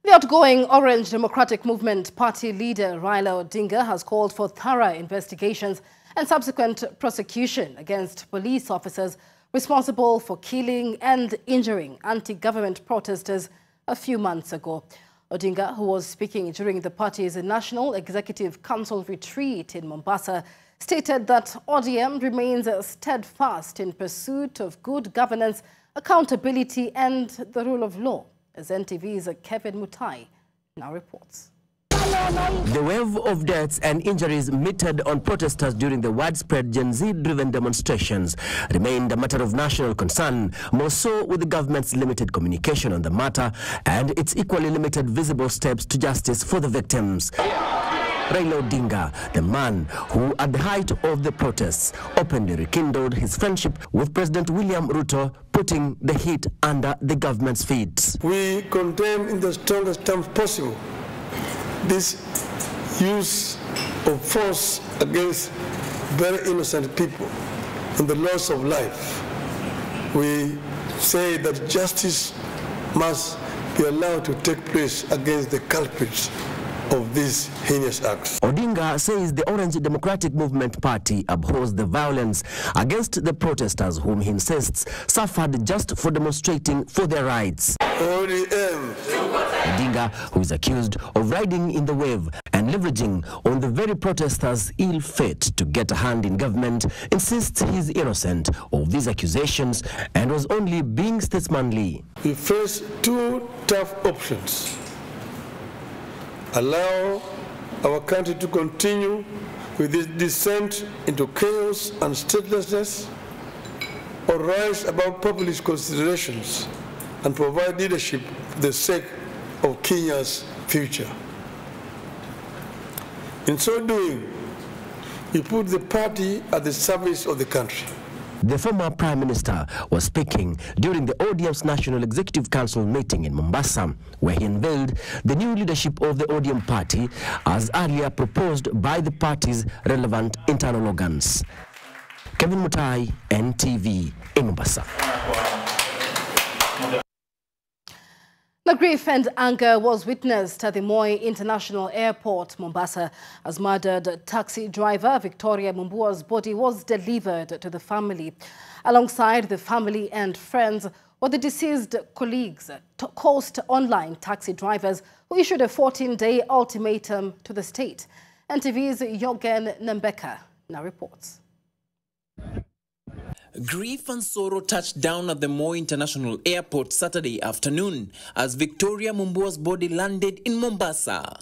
The outgoing Orange Democratic Movement Party leader Raila Odinga has called for thorough investigations and subsequent prosecution against police officers responsible for killing and injuring anti-government protesters a few months ago. Odinga, who was speaking during the party's National Executive Council retreat in Mombasa, stated that ODM remains steadfast in pursuit of good governance, accountability and the rule of law, as NTV's Kevin Mutai now reports. The wave of deaths and injuries meted on protesters during the widespread Gen Z-driven demonstrations remained a matter of national concern, more so with the government's limited communication on the matter and its equally limited visible steps to justice for the victims. Raila Odinga, the man who at the height of the protests openly rekindled his friendship with President William Ruto, putting the heat under the government's feet. We condemn in the strongest terms possible this use of force against very innocent people and the loss of life. We say that justice must be allowed to take place against the culprits of these heinous acts. Odinga says the Orange Democratic Movement Party abhors the violence against the protesters, whom he insists suffered just for demonstrating for their rights. ODM. Odinga, who is accused of riding in the wave and leveraging on the very protesters' ill fate to get a hand in government, insists he is innocent of these accusations and was only being statesmanly. We face two tough options: allow our country to continue with its descent into chaos and statelessness, or rise above populist considerations and provide leadership for the sake of Kenya's future. In so doing, we put the party at the service of the country. The former Prime Minister was speaking during the ODM's National Executive Council meeting in Mombasa, where he unveiled the new leadership of the ODM party as earlier proposed by the party's relevant internal organs. Kevin Mutai, NTV, in Mombasa. The grief and anger was witnessed at the Moi International Airport, Mombasa, as murdered taxi driver Victoria Mumbua's body was delivered to the family. Alongside the family and friends were the deceased colleagues, Coast Online taxi drivers, who issued a 14-day ultimatum to the state. NTV's Yogen Nambeka now reports. Grief and sorrow touched down at the Moi International Airport Saturday afternoon as Victoria Mumbua's body landed in Mombasa.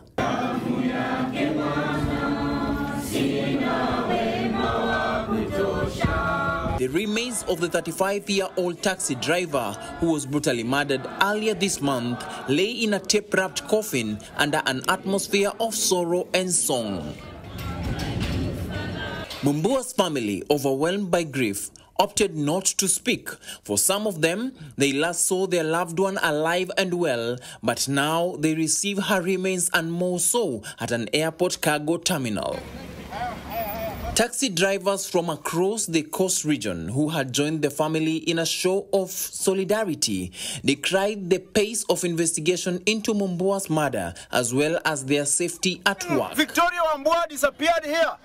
The remains of the 35-year-old taxi driver who was brutally murdered earlier this month lay in a tape-wrapped coffin under an atmosphere of sorrow and song. Mumbua's family, overwhelmed by grief, opted not to speak. For some of them, they last saw their loved one alive and well, but now they receive her remains and more so at an airport cargo terminal. Taxi drivers from across the coast region who had joined the family in a show of solidarity decried the pace of investigation into Mumbua's murder as well as their safety at work. Victoria Mumboa disappeared here.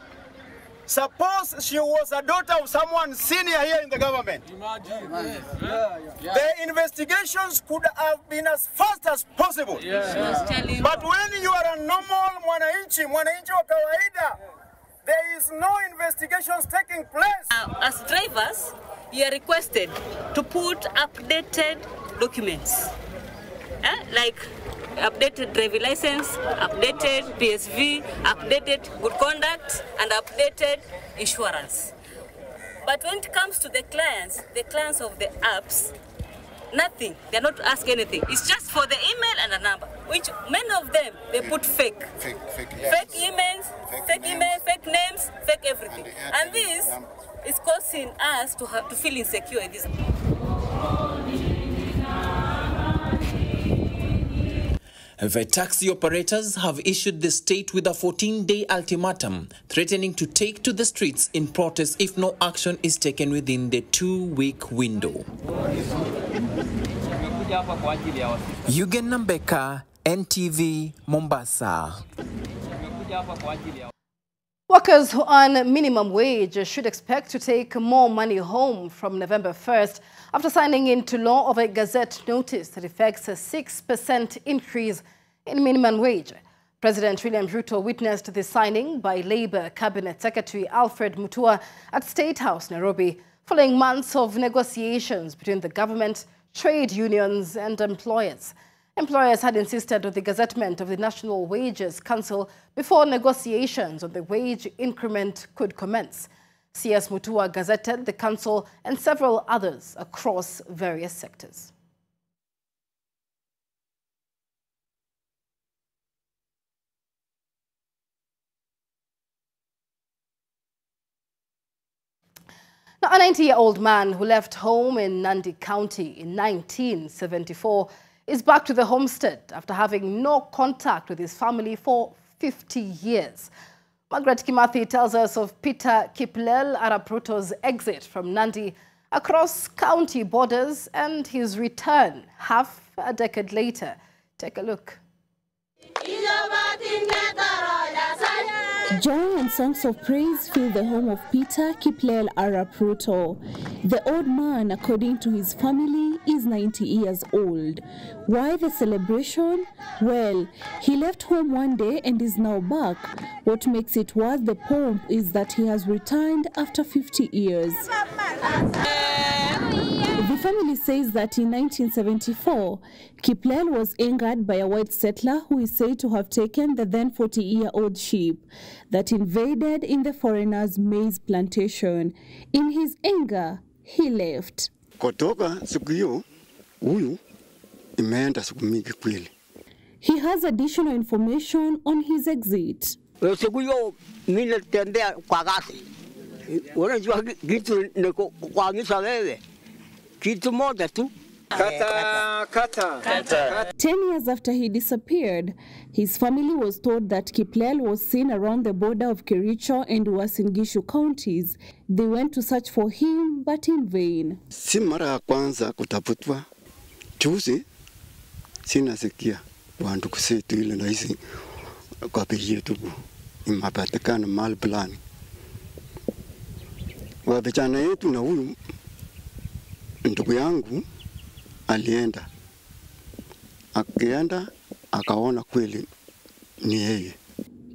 Suppose she was a daughter of someone senior here in the government. Imagine. The investigations could have been as fast as possible. But when you are a normal mwananchi wa kawaida, There is no investigations taking place. As drivers, you are requested to put updated documents, like updated driving license, updated PSV, updated good conduct, and updated insurance. But when it comes to the clients of the apps, nothing. They're not asking anything. It's just for the email and a number, which many of them, they put fake emails, fake names, fake everything. And this is causing us to feel insecure in this. The taxi operators have issued the state with a 14-day ultimatum, threatening to take to the streets in protest if no action is taken within the 2-week window. Eugen Nambeka, NTV, Mombasa. Workers who earn minimum wage should expect to take more money home from November 1st after signing into law of a Gazette notice that effects a 6% increase in minimum wage. President William Ruto witnessed the signing by Labour Cabinet Secretary Alfred Mutua at State House, Nairobi, following months of negotiations between the government, trade unions and employers. Employers had insisted on the gazettement of the National Wages Council before negotiations on the wage increment could commence. CS Mutua gazetted the council and several others across various sectors. Now, a 90-year-old man who left home in Nandi County in 1974 is back to the homestead after having no contact with his family for 50 years. Margaret Kimathi tells us of Peter Kiplel Arap Ruto's exit from Nandi across county borders and his return half a decade later. Take a look. Joy and songs of praise fill the home of Peter Kiplel Arap Ruto. The old man, according to his family, is 90 years old. Why the celebration? Well, he left home one day and is now back. What makes it worth the pomp is that he has returned after 50 years. The family says that in 1974, Kiplel was angered by a white settler who is said to have taken the then 40-year-old sheep that invaded in the foreigner's maize plantation. In his anger, he left. He has additional information on his exit. Kata. 10 years after he disappeared, his family was told that Kiplel was seen around the border of Kericho and Uasin Gishu counties. They went to search for him, but in vain. Si mara ya kwanza kutafutwa. Juzi sinasikia wandu kusetu ile na hizi kwa pili tubu imapatikana mahali fulani. Wa vijana yetu na huyu ndugu yangu alienda. Akienda akaona kweli ni yeye.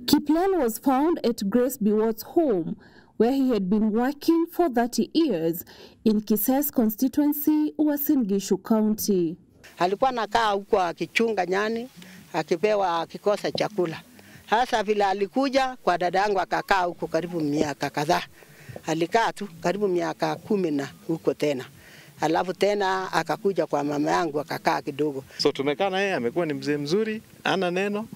Kiplel was found at Grace Biwot's home, where he had been working for 30 years in Kisses constituency, Uasin Gishu County. Alikuwa nakaa huko akichunga nyani, akipewa akikosa chakula. Hasa vile alikuja kwa dada yangu akakaa huko karibu miaka kadhaa. Alikaa tu karibu miaka 10 na huko tena. Alafu tena akakuja kwa mama yangu akakaa kidogo. So tumekaa na yeye, amekuwa ni mzee mzuri, ana neno.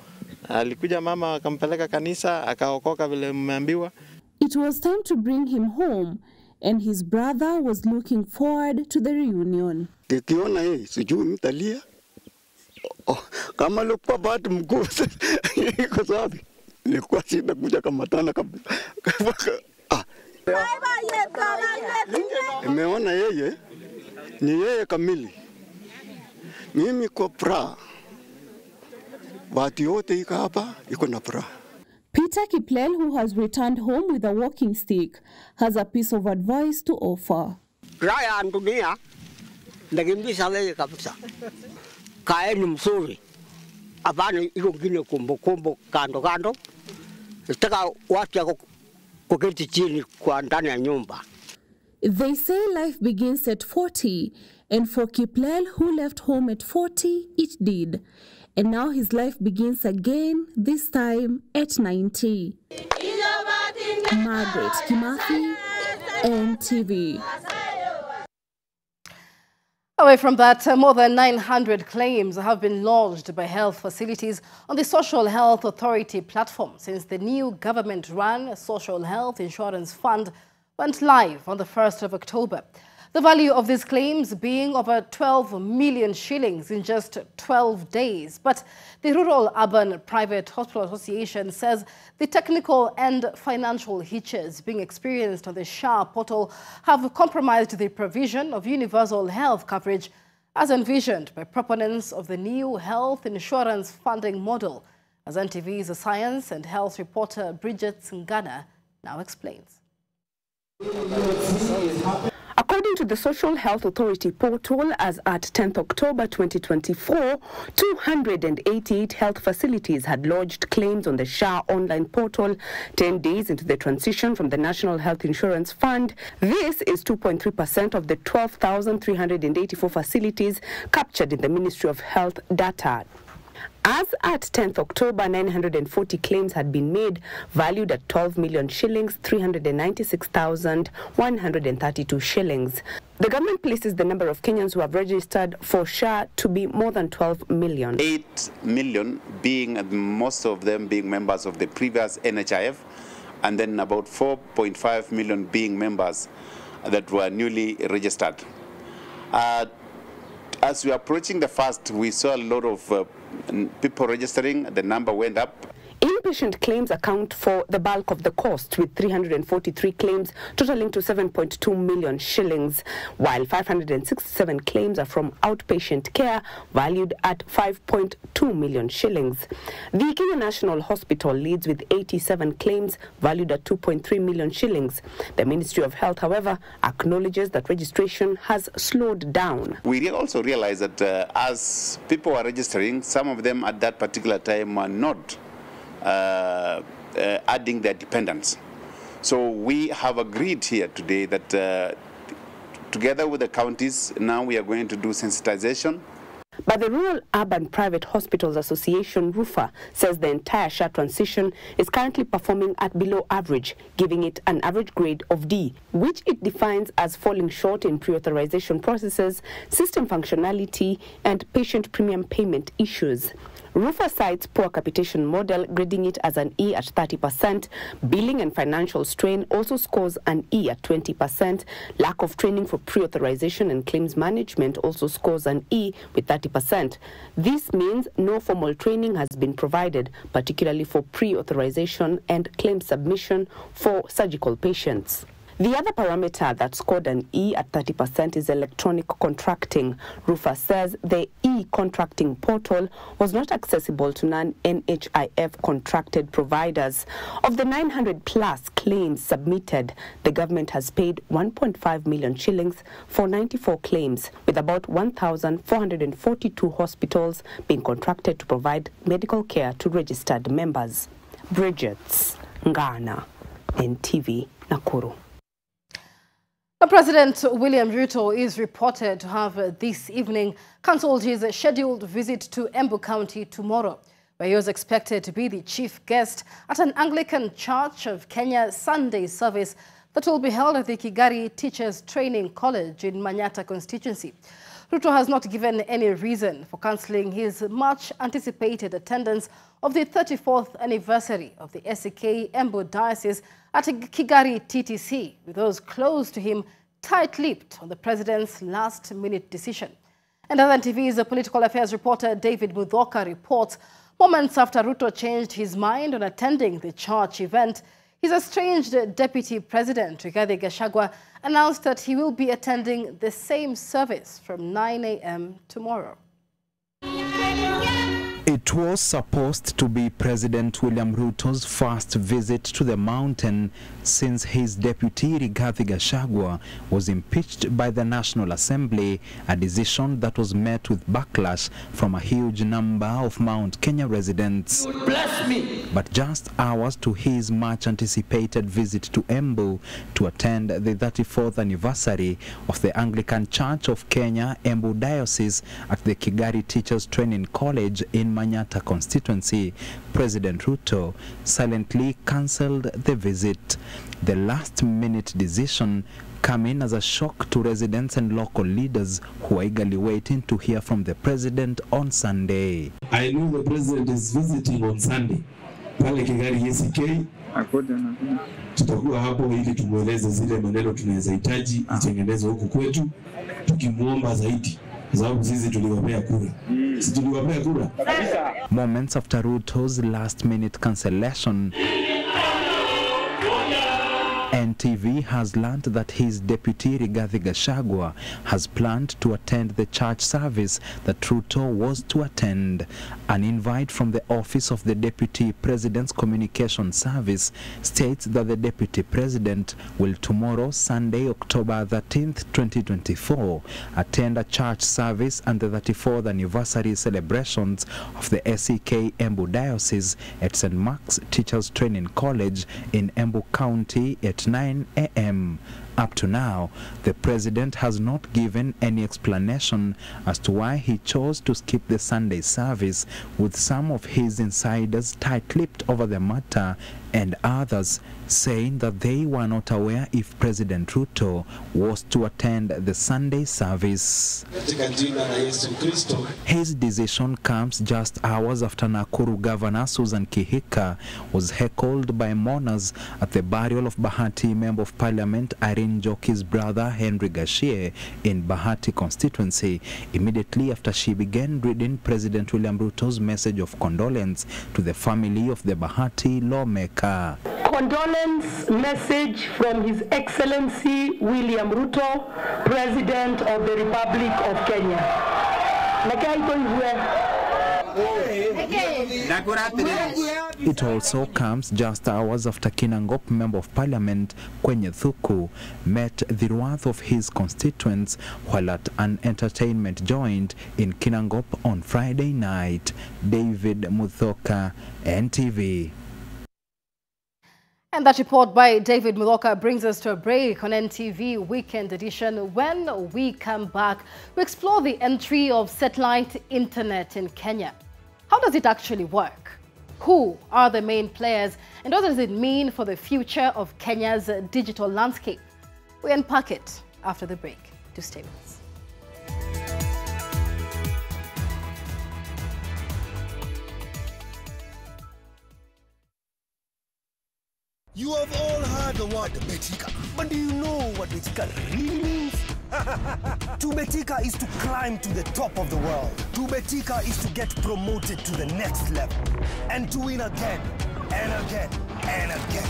Alikuja mama akampeleka kanisa, akaokoka vile mmeambiwa. It was time to bring him home and his brother was looking forward to the reunion. Kikiona yeye sijui mtalia. Kama lukwa bahati mkuu kwa sababu nilikuwa sina kuja kama tana kabisa. Nimeona yeye ni yeye kamili. Mimi kwa furaha. Watu yote iko hapa iko na furaha. Peter Kiplel, who has returned home with a walking stick, has a piece of advice to offer. Raya dunia nakimbisha leo kabisa. Kaeni mzuri. Hapana iko ngine kumbukumbu kando kando. Nataka watu kuketi chini kwa ndani ya nyumba. They say life begins at 40, and for Kiplel, who left home at 40, it did. And now his life begins again, this time at 90. Margaret Kimathi, NTV. Away from that, more than 900 claims have been lodged by health facilities on the Social Health Authority platform since the new government-run Social Health Insurance Fund went live on the 1st of October. The value of these claims being over 12 million shillings in just 12 days. But the Rural Urban Private Hospital Association says the technical and financial hitches being experienced on the SHA portal have compromised the provision of universal health coverage as envisioned by proponents of the new health insurance funding model, as NTV's science and health reporter Bridget Ngana now explains. According to the Social Health Authority portal, as at 10th October 2024, 288 health facilities had lodged claims on the SHA online portal 10 days into the transition from the National Health Insurance Fund. This is 2.3% of the 12,384 facilities captured in the Ministry of Health data. As at 10th October, 940 claims had been made, valued at 12 million shillings, 396,132 shillings. The government places the number of Kenyans who have registered for SHA to be more than 12 million. 8 million being, most of them being members of the previous NHIF, and then about 4.5 million being members that were newly registered. As we are approaching the first, we saw a lot of people registering. The number went up. Inpatient claims account for the bulk of the cost, with 343 claims totaling to 7.2 million shillings, while 567 claims are from outpatient care, valued at 5.2 million shillings. The Kenya National Hospital leads with 87 claims, valued at 2.3 million shillings. The Ministry of Health, however, acknowledges that registration has slowed down. We also realize that as people are registering, some of them at that particular time are not adding their dependents. So we have agreed here today that together with the counties, now we are going to do sensitization. But the Rural Urban Private Hospitals Association, RUFA, says the entire SHA transition is currently performing at below average, giving it an average grade of D, which it defines as falling short in pre-authorization processes, system functionality, and patient premium payment issues. RUFA cites poor capitation model, grading it as an E at 30%. Billing and financial strain also scores an E at 20%. Lack of training for pre-authorization and claims management also scores an E with 30%. This means no formal training has been provided, particularly for pre-authorization and claim submission for surgical patients. The other parameter that scored an E at 30% is electronic contracting. RUFA says the e-contracting portal was not accessible to non-NHIF contracted providers. Of the 900 plus claims submitted, the government has paid 1.5 million shillings for 94 claims, with about 1,442 hospitals being contracted to provide medical care to registered members. Bridget Ngana, NTV, Nakuru. President William Ruto is reported to have this evening cancelled his scheduled visit to Embu County tomorrow, where he was expected to be the chief guest at an Anglican Church of Kenya Sunday service that will be held at the Kigari Teachers Training College in Manyata constituency. Ruto has not given any reason for cancelling his much-anticipated attendance of the 34th anniversary of the SEK Embu Diocese at Kigari TTC, with those close to him tight-lipped on the president's last-minute decision. And as NTV's political affairs reporter David Mudhoka reports, moments after Ruto changed his mind on attending the church event, his estranged Deputy President Rigathi Gachagua announced that he will be attending the same service from 9 a.m. tomorrow. It It was supposed to be President William Ruto's first visit to the mountain since his deputy Rigathi Gachagua was impeached by the National Assembly, a decision that was met with backlash from a huge number of Mount Kenya residents. Bless me. But just hours to his much-anticipated visit to Embu to attend the 34th anniversary of the Anglican Church of Kenya Embu Diocese at the Kigari Teachers Training College in Manyata constituency, President Ruto silently cancelled the visit. The last-minute decision coming as a shock to residents and local leaders who are eagerly waiting to hear from the president on Sunday. I know the president is visiting on Sunday. Pale Kigari ECK. Tutakuwa hapo ili tumueleze zile maneno tunaweza hitaji itengenezwe huku kwetu, tukimuomba zaidi. Moments after Ruto's last-minute cancellation, NTV has learned that his deputy Rigathi Gachagua has planned to attend the church service that Ruto was to attend. An invite from the Office of the Deputy President's Communication Service states that the Deputy President will tomorrow, Sunday, October 13th, 2024, attend a church service and the 34th anniversary celebrations of the SEK Embu Diocese at St. Mark's Teachers Training College in Embu County at 9 a.m. Up to now, the president has not given any explanation as to why he chose to skip the Sunday service, with some of his insiders tight-lipped over the matter and others saying that they were not aware if President Ruto was to attend the Sunday service. His decision comes just hours after Nakuru Governor Susan Kihika was heckled by mourners at the burial of Bahati Member of Parliament Irene Njoki's brother Henry Gashie in Bahati constituency, immediately after she began reading President William Ruto's message of condolence to the family of the Bahati lawmaker. Condolence message from His Excellency William Ruto, President of the Republic of Kenya. It also comes just hours after Kinangop Member of Parliament Kwenye Thuku met the wrath of his constituents while at an entertainment joint in Kinangop on Friday night. David Muthoka, NTV. And that report by David Muloka brings us to a break on NTV Weekend Edition. When we come back, we explore the entry of satellite internet in Kenya. How does it actually work? Who are the main players? And what does it mean for the future of Kenya's digital landscape? We unpack it after the break. Do stay with us. You have all heard the word Betika, but do you know what Betika really means? To Betika is to climb to the top of the world. To Betika is to get promoted to the next level and to win again and again and again.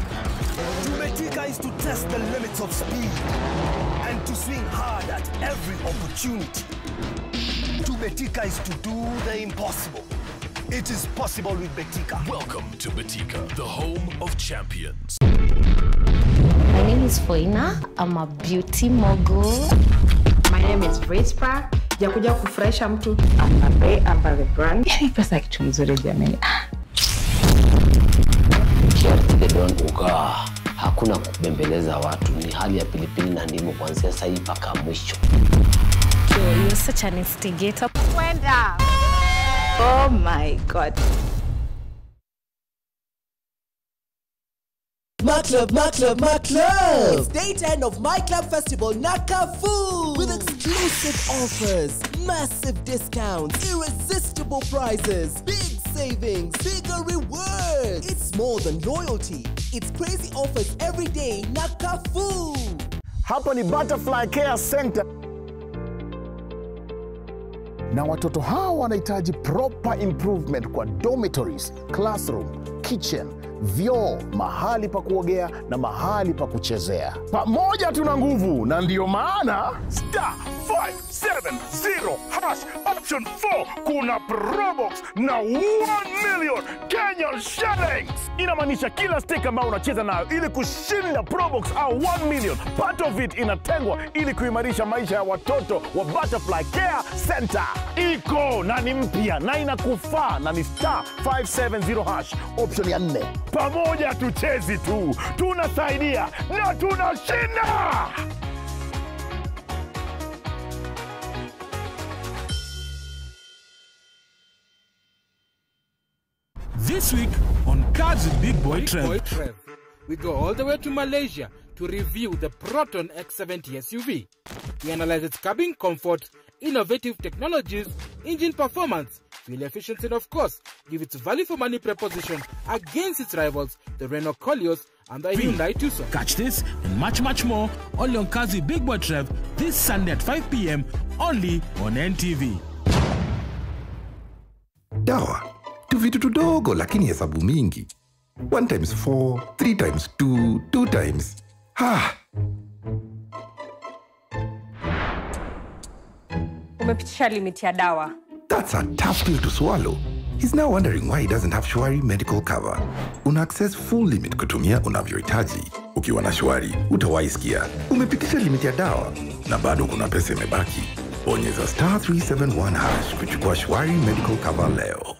To Betika is to test the limits of speed and to swing hard at every opportunity. To Betika is to do the impossible. It is possible with Betika. Welcome to Betika, the home of champions. My name is Foina. I'm a beauty mogul. My name is Vespa. Jakuja kufurahisha mtu. I'm the brand. Yani pesa kitu mzuri jamani. Kiasi the don uga. Hakuna kubembeleza watu, ni hali ya pilipili na ndimu kuanzia sasa hivi mpaka mwisho. You're such an instigator. Wenda. Oh my God. My Club. It's day 10 of My Club Festival Nakafu with exclusive offers, massive discounts, irresistible prizes, big savings, bigger rewards. It's more than loyalty. It's crazy offers every day. Nakafu. Hapa ni Butterfly Care Center. Na watoto hawa wanahitaji proper improvement kwa dormitories, classroom, kitchen, vyoo, mahali pa kuogea na mahali pa kuchezea. Pamoja tuna nguvu, na ndio maana *470# option 4 kuna probox na 1 million Kenyan shillings. Inamaanisha kila stake ambao unacheza nayo ili kushinda probox au 1 million, part of it inatengwa ili kuimarisha maisha ya watoto wa Butterfly Care Center. Iko na ni mpya na inakufaa na ni *570# option ya 4. Pamoja tuchezi tu, tunasaidia na tunashinda. This week on Cards with Big Boy Trev, we go all the way to Malaysia to review the Proton X70 SUV. We analyze its cabin comfort, innovative technologies, engine performance, fuel efficiency, and of course, give its value for money proposition against its rivals, the Renault Koleos and the Hyundai Tucson. Catch this and much more only on Cards with Big Boy Trev this Sunday at 5 p.m. only on NTV. Dawa. Tu vitu tudogo lakini hesabu mingi. 1 times 4, 3 times 2, 2 times. Umepitisha limit ya dawa. That's a tough pill to swallow. He's now wondering why he doesn't have Shwari medical cover. Una access full limit kutumia unavyohitaji. Ukiwa na Shwari, utawahi sikia umepitisha limit ya dawa na bado kuna pesa imebaki. Bonyeza *371# kuchukua Shwari medical cover leo.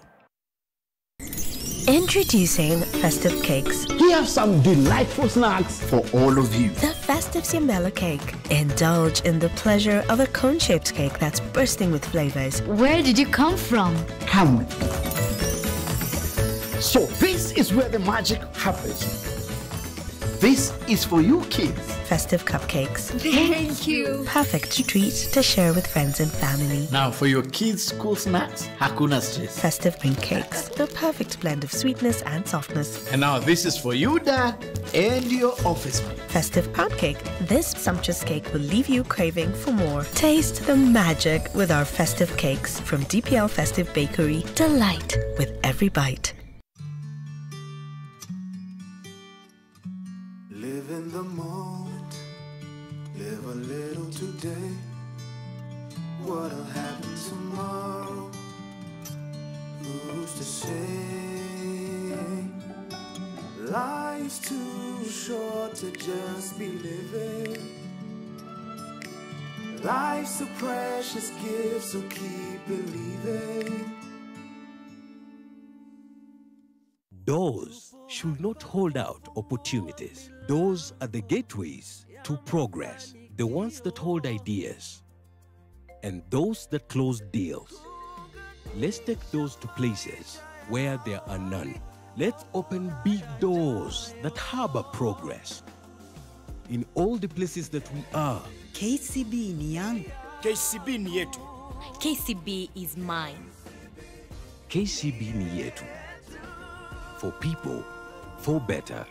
Introducing Festive Cakes. We have some delightful snacks for all of you. The Festive Siambela Cake. Indulge in the pleasure of a cone-shaped cake that's bursting with flavors. Where did you come from? Come with me. So this is where the magic happens. This is for you kids. Festive Cupcakes. Thank you. Perfect treat to share with friends and family. Now for your kids' school snacks, hakuna stress. Festive Print Cakes. The perfect blend of sweetness and softness. And now this is for you, Dad, and your office mate. Festive Pound Cake. This sumptuous cake will leave you craving for more. Taste the magic with our Festive Cakes from DPL Festive Bakery. Delight with every bite. Live in the moment, live a little today. What'll happen tomorrow? Who's to say? Life's too short to just be living. Life's a precious gift, so keep believing. Doors should not hold out opportunities. Doors are the gateways to progress, the ones that hold ideas, and those that close deals. Let's take those to places where there are none. Let's open big doors that harbor progress. In all the places that we are, KCB ni yangu. KCB ni yetu. KCB is mine. KCB ni yetu. For people, for better.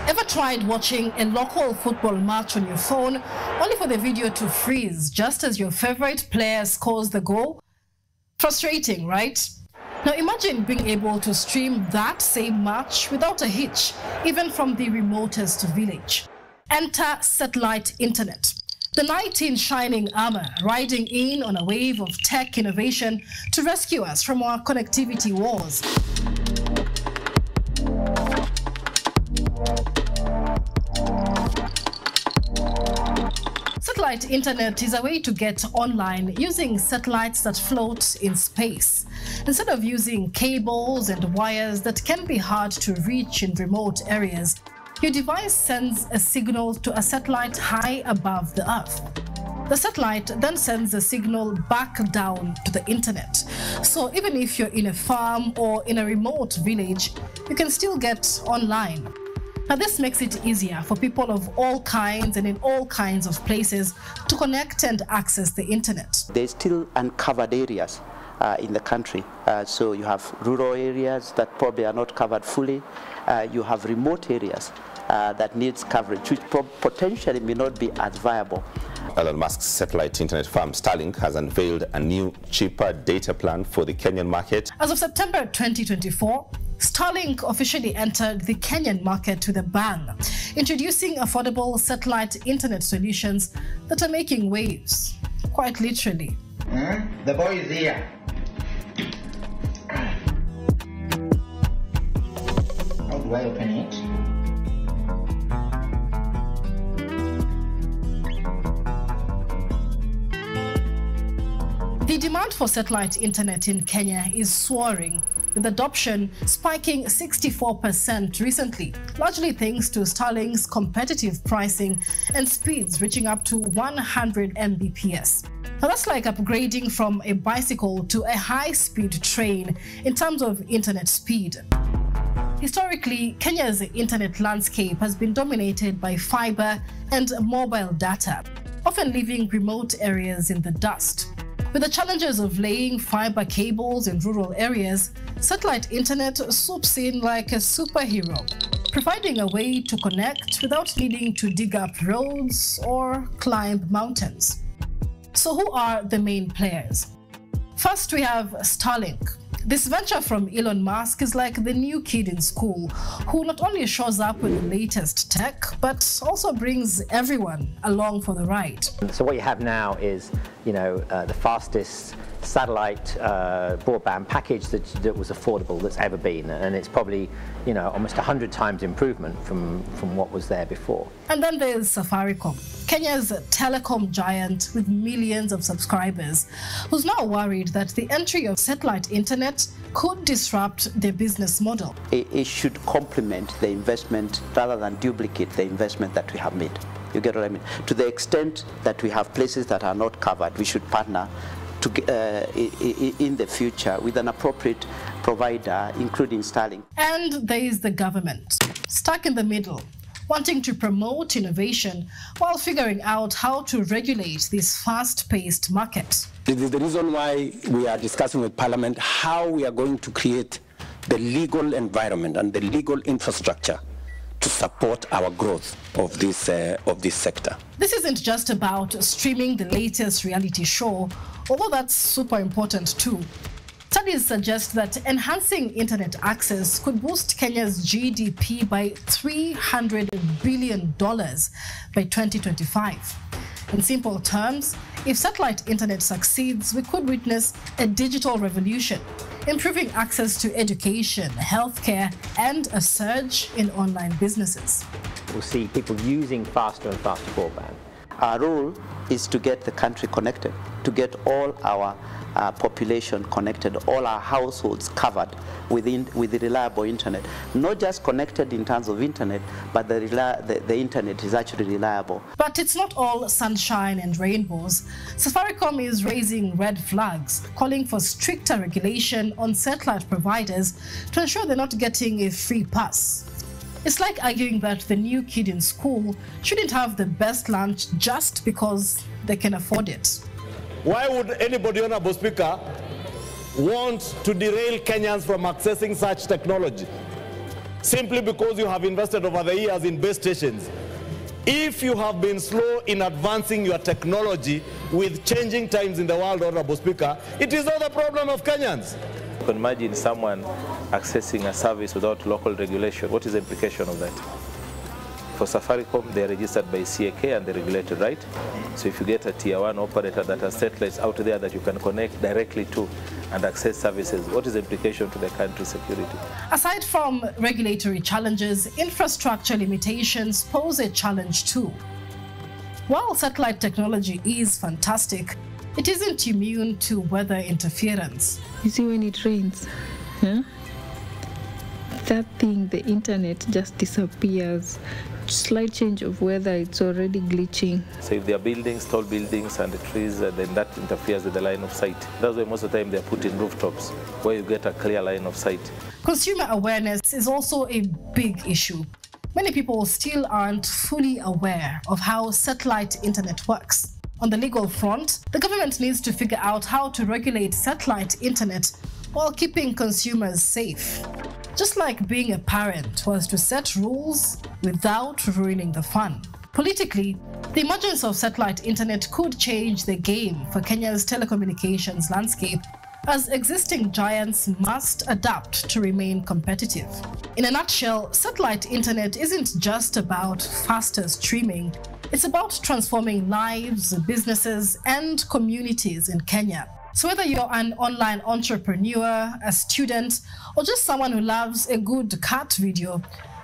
Ever tried watching a local football match on your phone only for the video to freeze just as your favorite player scores the goal? Frustrating, right? Now imagine being able to stream that same match without a hitch, even from the remotest village. Enter satellite internet. The knight in shining armor, riding in on a wave of tech innovation to rescue us from our connectivity wars. Satellite internet is a way to get online using satellites that float in space. Instead of using cables and wires that can be hard to reach in remote areas, your device sends a signal to a satellite high above the Earth. The satellite then sends the signal back down to the internet. So even if you're in a farm or in a remote village, you can still get online. Now, this makes it easier for people of all kinds and in all kinds of places to connect and access the internet. There's still uncovered areas in the country. So you have rural areas that probably are not covered fully. You have remote areas that needs coverage, which potentially may not be as viable. Elon Musk's satellite internet firm Starlink has unveiled a new, cheaper data plan for the Kenyan market. As of September 2024, Starlink officially entered the Kenyan market with a bang, introducing affordable satellite internet solutions that are making waves, quite literally. The boy is here. How do I open it? The demand for satellite internet in Kenya is soaring, with adoption spiking 64% recently, largely thanks to Starlink's competitive pricing and speeds reaching up to 100 Mbps. Now that's like upgrading from a bicycle to a high-speed train in terms of internet speed. Historically, Kenya's internet landscape has been dominated by fiber and mobile data, often leaving remote areas in the dust. With the challenges of laying fiber cables in rural areas, satellite internet swoops in like a superhero, providing a way to connect without needing to dig up roads or climb mountains. So who are the main players? First, we have Starlink. This venture from Elon Musk is like the new kid in school who not only shows up with the latest tech, but also brings everyone along for the ride. So what you have now is, the fastest satellite broadband package that was affordable that's ever been, and it's probably, almost 100 times improvement from what was there before. And then there's Safaricom, Kenya's telecom giant with millions of subscribers, who's now worried that the entry of satellite internet could disrupt their business model. It should complement the investment rather than duplicate the investment that we have made. You get what I mean? To the extent that we have places that are not covered, we should partner in the future with an appropriate provider, including Starlink. And there is the government, stuck in the middle, wanting to promote innovation while figuring out how to regulate this fast-paced market. This is the reason why we are discussing with Parliament how we are going to create the legal environment and the legal infrastructure to support our growth of this sector. This isn't just about streaming the latest reality show, although that's super important too. Studies suggest that enhancing internet access could boost Kenya's GDP by $300 billion by 2025. In simple terms, if satellite internet succeeds, we could witness a digital revolution, improving access to education, healthcare, and a surge in online businesses. We'll see people using faster and faster broadband. Our role is to get the country connected, to get all our population connected, all our households covered with the reliable internet. Not just connected in terms of internet, but the internet is actually reliable. But it's not all sunshine and rainbows. Safaricom is raising red flags, calling for stricter regulation on satellite providers to ensure they're not getting a free pass. It's like arguing that the new kid in school shouldn't have the best lunch just because they can afford it. Why would anybody, Honorable Speaker, want to derail Kenyans from accessing such technology? Simply because you have invested over the years in base stations. If you have been slow in advancing your technology with changing times in the world, Honorable Speaker, it is not the problem of Kenyans. You can imagine someone accessing a service without local regulation. What is the implication of that? For Safaricom, they are registered by CAK and they're regulated, right? So if you get a tier 1 operator that has satellites out there that you can connect directly to and access services, what is the implication to the country's security? Aside from regulatory challenges, infrastructure limitations pose a challenge too. While satellite technology is fantastic, it isn't immune to weather interference. You see, when it rains, that thing, the internet just disappears. Slight change of weather, it's already glitching. So if there are buildings, tall buildings and the trees, then that interferes with the line of sight. That's why most of the time they're put in rooftops, where you get a clear line of sight. Consumer awareness is also a big issue. Many people still aren't fully aware of how satellite internet works. On the legal front, the government needs to figure out how to regulate satellite internet while keeping consumers safe. Just like being a parent was to set rules without ruining the fun. Politically, the emergence of satellite internet could change the game for Kenya's telecommunications landscape, as existing giants must adapt to remain competitive. In a nutshell, satellite internet isn't just about faster streaming, it's about transforming lives, businesses, and communities in Kenya. So whether you're an online entrepreneur, a student, or just someone who loves a good cat video,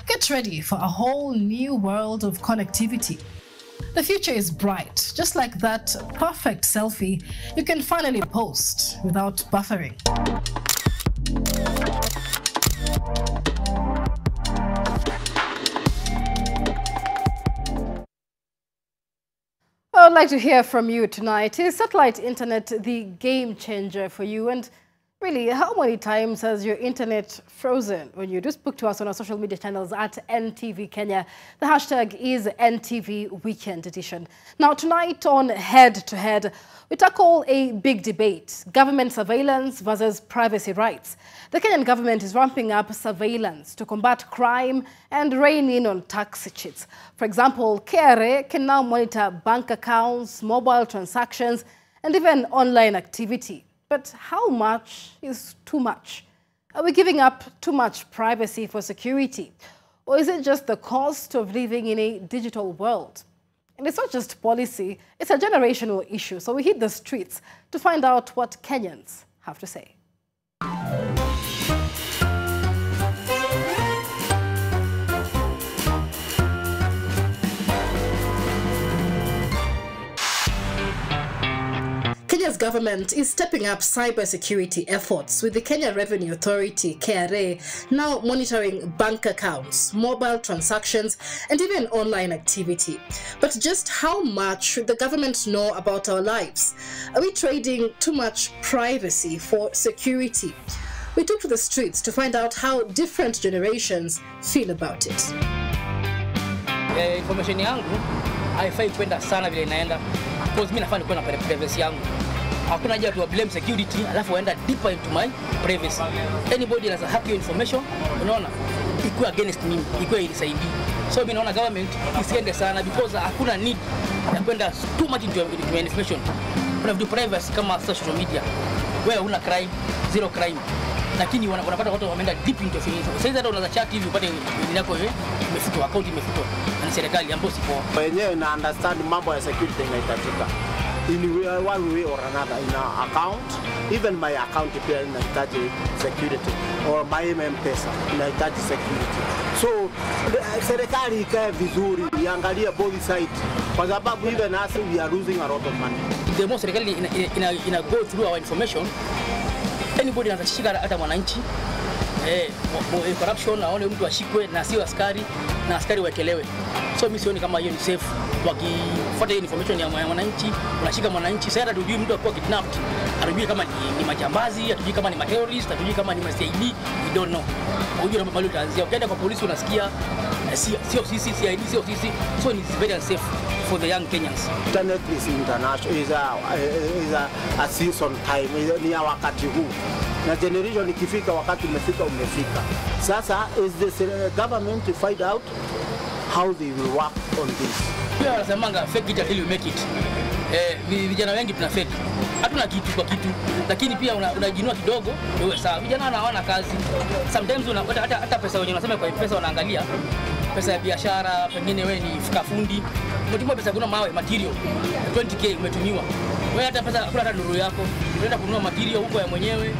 get ready for a whole new world of connectivity. The future is bright, just like that perfect selfie you can finally post without buffering. I'd like to hear from you tonight. Is satellite internet the game changer for you? And really, how many times has your internet frozen when you do speak to us on our social media channels at NTV Kenya? The hashtag is NTV Weekend Edition. Now, tonight on Head to Head, we tackle a big debate: government surveillance versus privacy rights. The Kenyan government is ramping up surveillance to combat crime and rein in on tax cheats. For example, KRA can now monitor bank accounts, mobile transactions, and even online activity. But how much is too much? Are we giving up too much privacy for security? Or is it just the cost of living in a digital world? And it's not just policy, it's a generational issue. So we hit the streets to find out what Kenyans have to say. Kenya's government is stepping up cybersecurity efforts, with the Kenya Revenue Authority, KRA, now monitoring bank accounts, mobile transactions, and even online activity. But just how much should the government know about our lives? Are we trading too much privacy for security? We took to the streets to find out how different generations feel about it. Information yangu haifai kwenda sana vile inaenda, because mimi nafanya kuwa na privacy yangu. Hakuna haja tu blame security alafu waenda deeper into my privacy. Anybody has a hack your information, unaona, ikuwa against me, ikuwa inisaidii. So mimi naona government isiende sana, because hakuna need ya kwenda too much into information. Kuna vitu privacy kama social media, wewe una crime, zero crime, lakini wanapata watu wameenda deep into information. Sasa hata unaweza chat hivi upate jina yako imefutwa, account imefutwa na serikali ambayo si poa. Wenyewe na understand mambo ya security inahitajika in one way or another in our account. Even my account pia inahitaji security, or my M-Pesa inahitaji security. So serikali ikae vizuri, iangalie both sides, kwa sababu even us we are losing a lot of money. The most serikali ina go through our information, anybody anashika hata mwananchi corruption, aone mtu ashikwe na sio askari, na askari waekelewe. So mimi sioni kama hiyo ni safe. Wakifuata hiyo information ya mwananchi, unashika mwananchi, sasa hatujui mtu akua kidnapped, hatujui kama ni majambazi, hatujui kama ni terrorist, hatujui kama ni CID, we don't know. Unajua mahali utaanzia. Ukienda kwa polisi unasikia sio sisi CID, sio sisi. So it's very unsafe for the young Kenyans. Internet is international, is a season time, ni ya wakati huu. Na generation ikifika, wakati umefika. Sasa is the government to find out how they will work on this. Pia wanasemanga fake it until you make it. Vijana wengi tuna fake. Hatuna kitu kwa kitu, lakini pia unajinua kidogo wewe sawa. Vijana hawana kazi. Sometimes hata pesa wenyewe unasema kwa pesa wanaangalia pesa ya biashara, pengine wewe ni fundi. Umetumia pesa kuna mawe material 20k umetumiwa. Wewe hata pesa kuna hata nuru yako. Unaenda kununua material huko ya mwenyewe.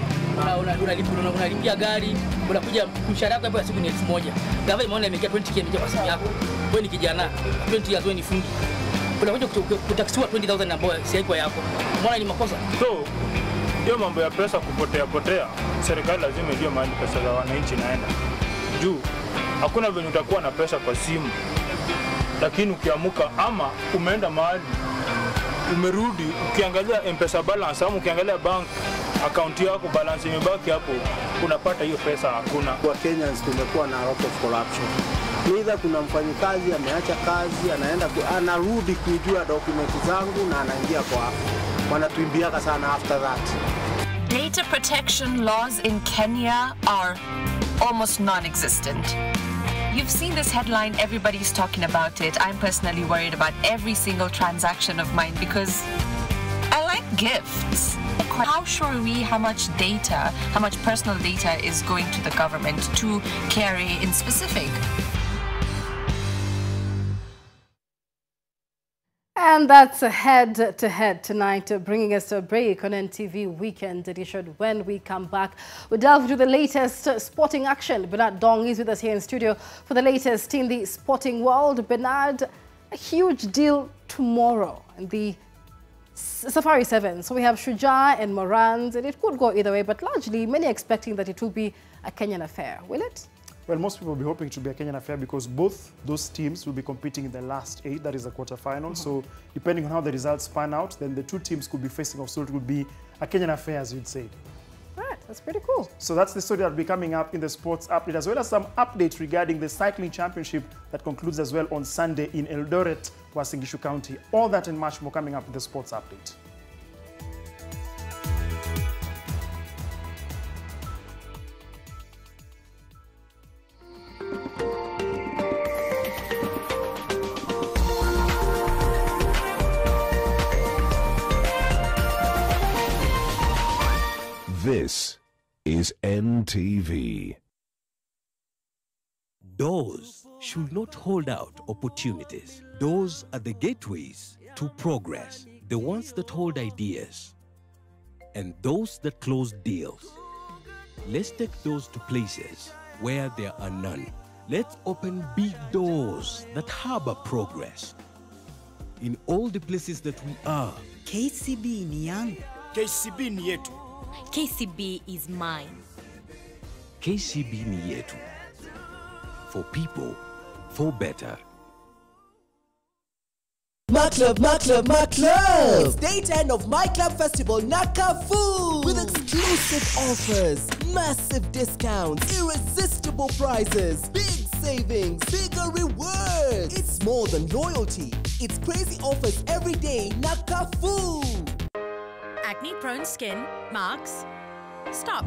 Unalipia gari, unakuja mshahara wako hapo ya siku ni 1000. Gava imeona imeingia 20k imeingia kwa simu yako. Wewe ni kijana, 20 years wewe ni fundi. Unakuja kutaksiwa 20000 ambayo si haiko yako. Umeona ni makosa? So, hiyo mambo ya pesa kupotea, serikali lazima ijue mahali pesa za wananchi naenda. Juu hakuna venye utakuwa na pesa kwa simu, lakini ukiamuka ama umeenda mahali umerudi, ukiangalia M-Pesa balance ama ukiangalia bank account yako balance imebaki hapo, unapata hiyo pesa hakuna. Kwa Kenyans tumekuwa na lot of corruption. Either kuna mfanyikazi ameacha kazi, anarudi kujua dokumenti zangu na anaingia kwa wanatuimbiaka sana after that. Data protection laws in Kenya are almost non-existent. You've seen this headline, everybody's talking about it. I'm personally worried about every single transaction of mine because I like gifts. How sure are we how much data, how much personal data is going to the government to carry in specific? And that's a head-to-head tonight, bringing us to a break on NTV Weekend Edition. When we come back, we'll delve into the latest sporting action. Bernard Dong is with us here in studio for the latest in the sporting world. Bernard, a huge deal tomorrow in the Safari Sevens. So we have Shujaa and Morans, and it could go either way, but largely many expecting that it will be a Kenyan affair. Will it? Well, most people will be hoping to be a Kenyan affair because both those teams will be competing in the last 8, that is the quarterfinal. So depending on how the results pan out, then the two teams could be facing off. So it would be a Kenyan affair, as you'd say. Right, that's pretty cool. So that's the story that will be coming up in the sports update, as well as some updates regarding the cycling championship that concludes as well on Sunday in Eldoret, Uasin Gishu County. All that and much more coming up in the sports update. This is NTV. Doors should not hold out opportunities. Doors are the gateways to progress, the ones that hold ideas, and those that close deals. Let's take those to places where there are none. Let's open big doors that harbor progress. In all the places that we are, KCB ni yangu. KCB ni yetu. KCB is mine. KCB ni yetu. For people, for better. My Club, My Club, My Club! It's day 10 of My Club Festival Nakafu! With exclusive offers, massive discounts, irresistible prizes, big savings, bigger rewards! It's more than loyalty. It's crazy offers every day. Nakafu! Acne-prone skin, marks? Stop.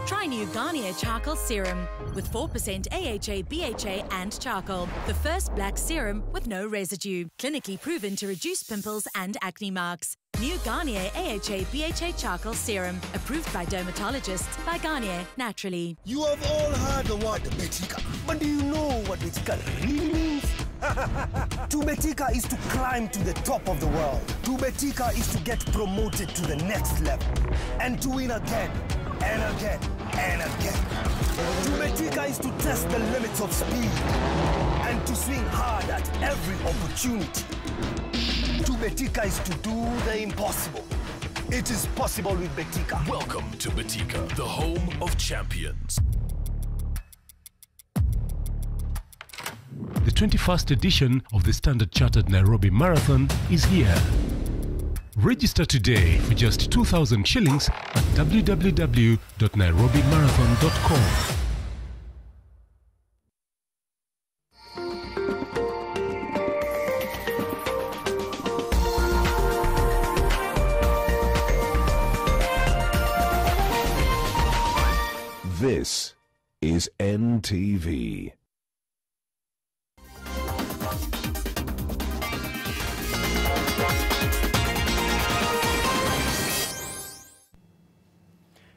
Try new Garnier Charcoal Serum with 4% AHA, BHA and charcoal. The first black serum with no residue. Clinically proven to reduce pimples and acne marks. New Garnier AHA, BHA Charcoal Serum. Approved by dermatologists by Garnier Naturally. You have all heard the word Betika, but do you know what Betika really means? To Betika is to climb to the top of the world. To Betika is to get promoted to the next level. And to win again, and again, and again. To Betika is to test the limits of speed. And to swing hard at every opportunity. To Betika is to do the impossible. It is possible with Betika. Welcome to Betika, the home of champions. The 21st edition of the Standard Chartered Nairobi Marathon is here. Register today for just 2,000 shillings at www.nairobimarathon.com. This is NTV.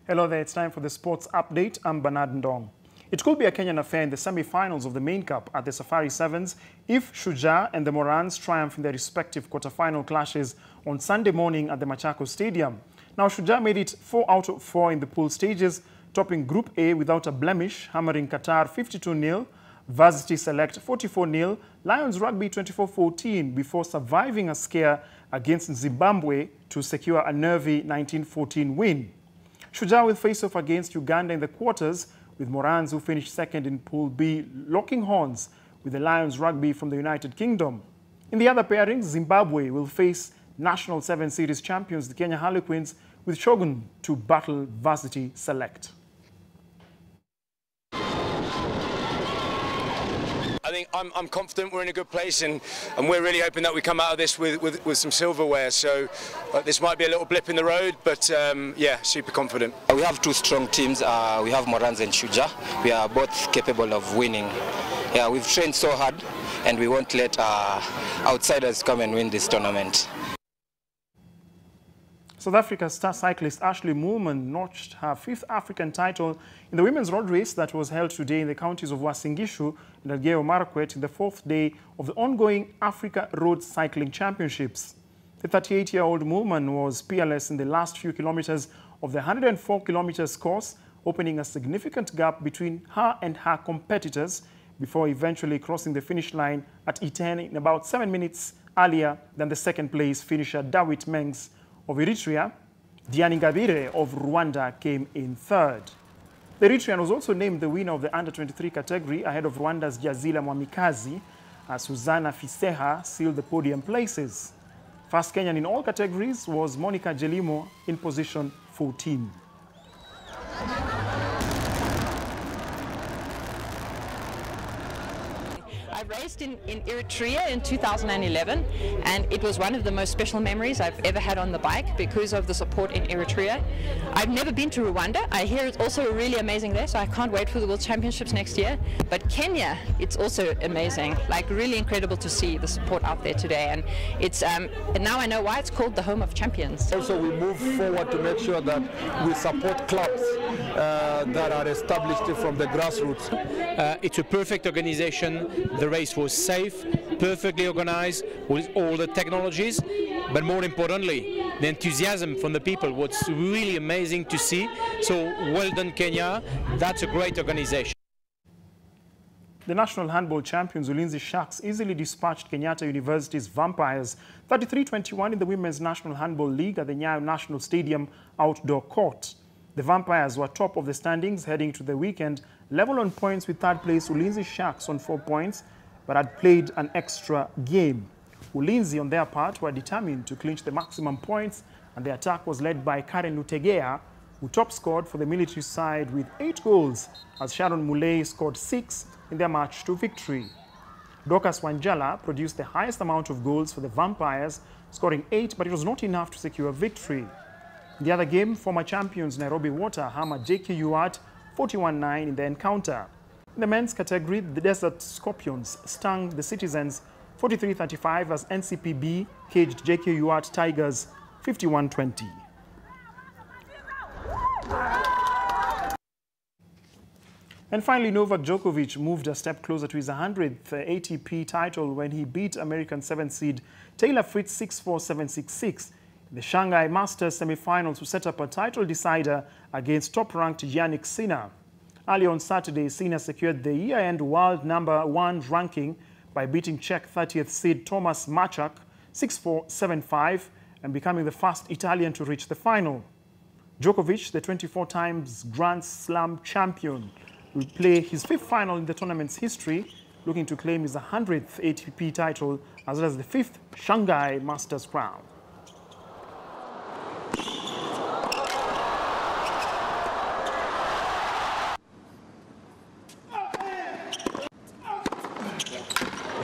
Hello there, it's time for the sports update. I'm Bernard Ndong. It could be a Kenyan affair in the semi-finals of the main cup at the Safari Sevens if Shujaa and the Morans triumph in their respective quarter-final clashes on Sunday morning at the Machakos Stadium. Now, Shujaa made it 4 out of 4 in the pool stages, topping Group A without a blemish, hammering Qatar 52-0, Varsity Select 44-0, Lions Rugby 24-14 before surviving a scare against Zimbabwe to secure a nervy 19-14 win. Shujaa will face off against Uganda in the quarters, with Morans, who finished second in Pool B, locking horns with the Lions Rugby from the United Kingdom. In the other pairings, Zimbabwe will face National 7 Series champions, the Kenya Harlequins, with Shogun to battle Varsity Select. I think I'm confident we're in a good place, and we're really hoping that we come out of this with some silverware. So this might be a little blip in the road, but yeah, super confident. We have two strong teams. We have Morans and Shuja. We are both capable of winning. Yeah, we've trained so hard, and we won't let outsiders come and win this tournament. South Africa's star cyclist Ashley Moolman notched her 5th African title in the women's road race that was held today in the counties of Uasin-Gishu and Elgeyo Marakwet in the 4th day of the ongoing Africa Road Cycling Championships. The 38-year-old Moolman was peerless in the last few kilometers of the 104 kilometers course, opening a significant gap between her and her competitors before eventually crossing the finish line at E10 in about 7 minutes earlier than the second-place finisher Dawit Mengs of Eritrea. Diani Ngabire of Rwanda came in 3rd. The Eritrean was also named the winner of the under-23 category ahead of Rwanda's Jazila Mwamikazi, as Susanna Fiseha sealed the podium places. First Kenyan in all categories was Monica Jelimo in position 14. I raced in Eritrea in 2011, and it was one of the most special memories I've ever had on the bike because of the support in Eritrea. I've never been to Rwanda. I hear it's also really amazing there, so I can't wait for the World Championships next year. But Kenya, it's also amazing, like really incredible to see the support out there today. And it's and now I know why it's called the home of champions. Also, we move forward to make sure that we support clubs that are established from the grassroots. It's a perfect organization. The race was safe, perfectly organized with all the technologies, but more importantly, the enthusiasm from the people was really amazing to see. So well done, Kenya. That's a great organization. The national handball champions Ulinzi Sharks easily dispatched Kenyatta University's Vampires 33-21 in the Women's National Handball League at the Nyayo National Stadium outdoor court. The Vampires were top of the standings heading to the weekend, level on points with 3rd place Ulinzi Sharks on 4 points, but had played an extra game. Ulinzi, on their part, were determined to clinch the maximum points, and the attack was led by Karen Lutegea, who top scored for the military side with 8 goals, as Sharon Muley scored 6 in their march to victory. Dorcas Wanjala produced the highest amount of goals for the Vampires, scoring 8, but it was not enough to secure victory. In the other game, former champions Nairobi Water hammered JKU Art 41-9 in the encounter. In the men's category, the Desert Scorpions stung the Citizens 43-35 as NCPB caged JKU Art Tigers 51-20. And finally, Novak Djokovic moved a step closer to his 100th ATP title when he beat American 7th seed Taylor Fritz 6-4, 7-6-6 in the Shanghai Masters semi-finals to set up a title decider against top-ranked Yannick Sinner. Early on Saturday, Sinner secured the year-end world #1 ranking by beating Czech 30th seed Thomas Machak 6-4, 7-5 and becoming the first Italian to reach the final. Djokovic, the 24 times Grand Slam champion, will play his 5th final in the tournament's history, looking to claim his 100th ATP title as well as the 5th Shanghai Masters crown.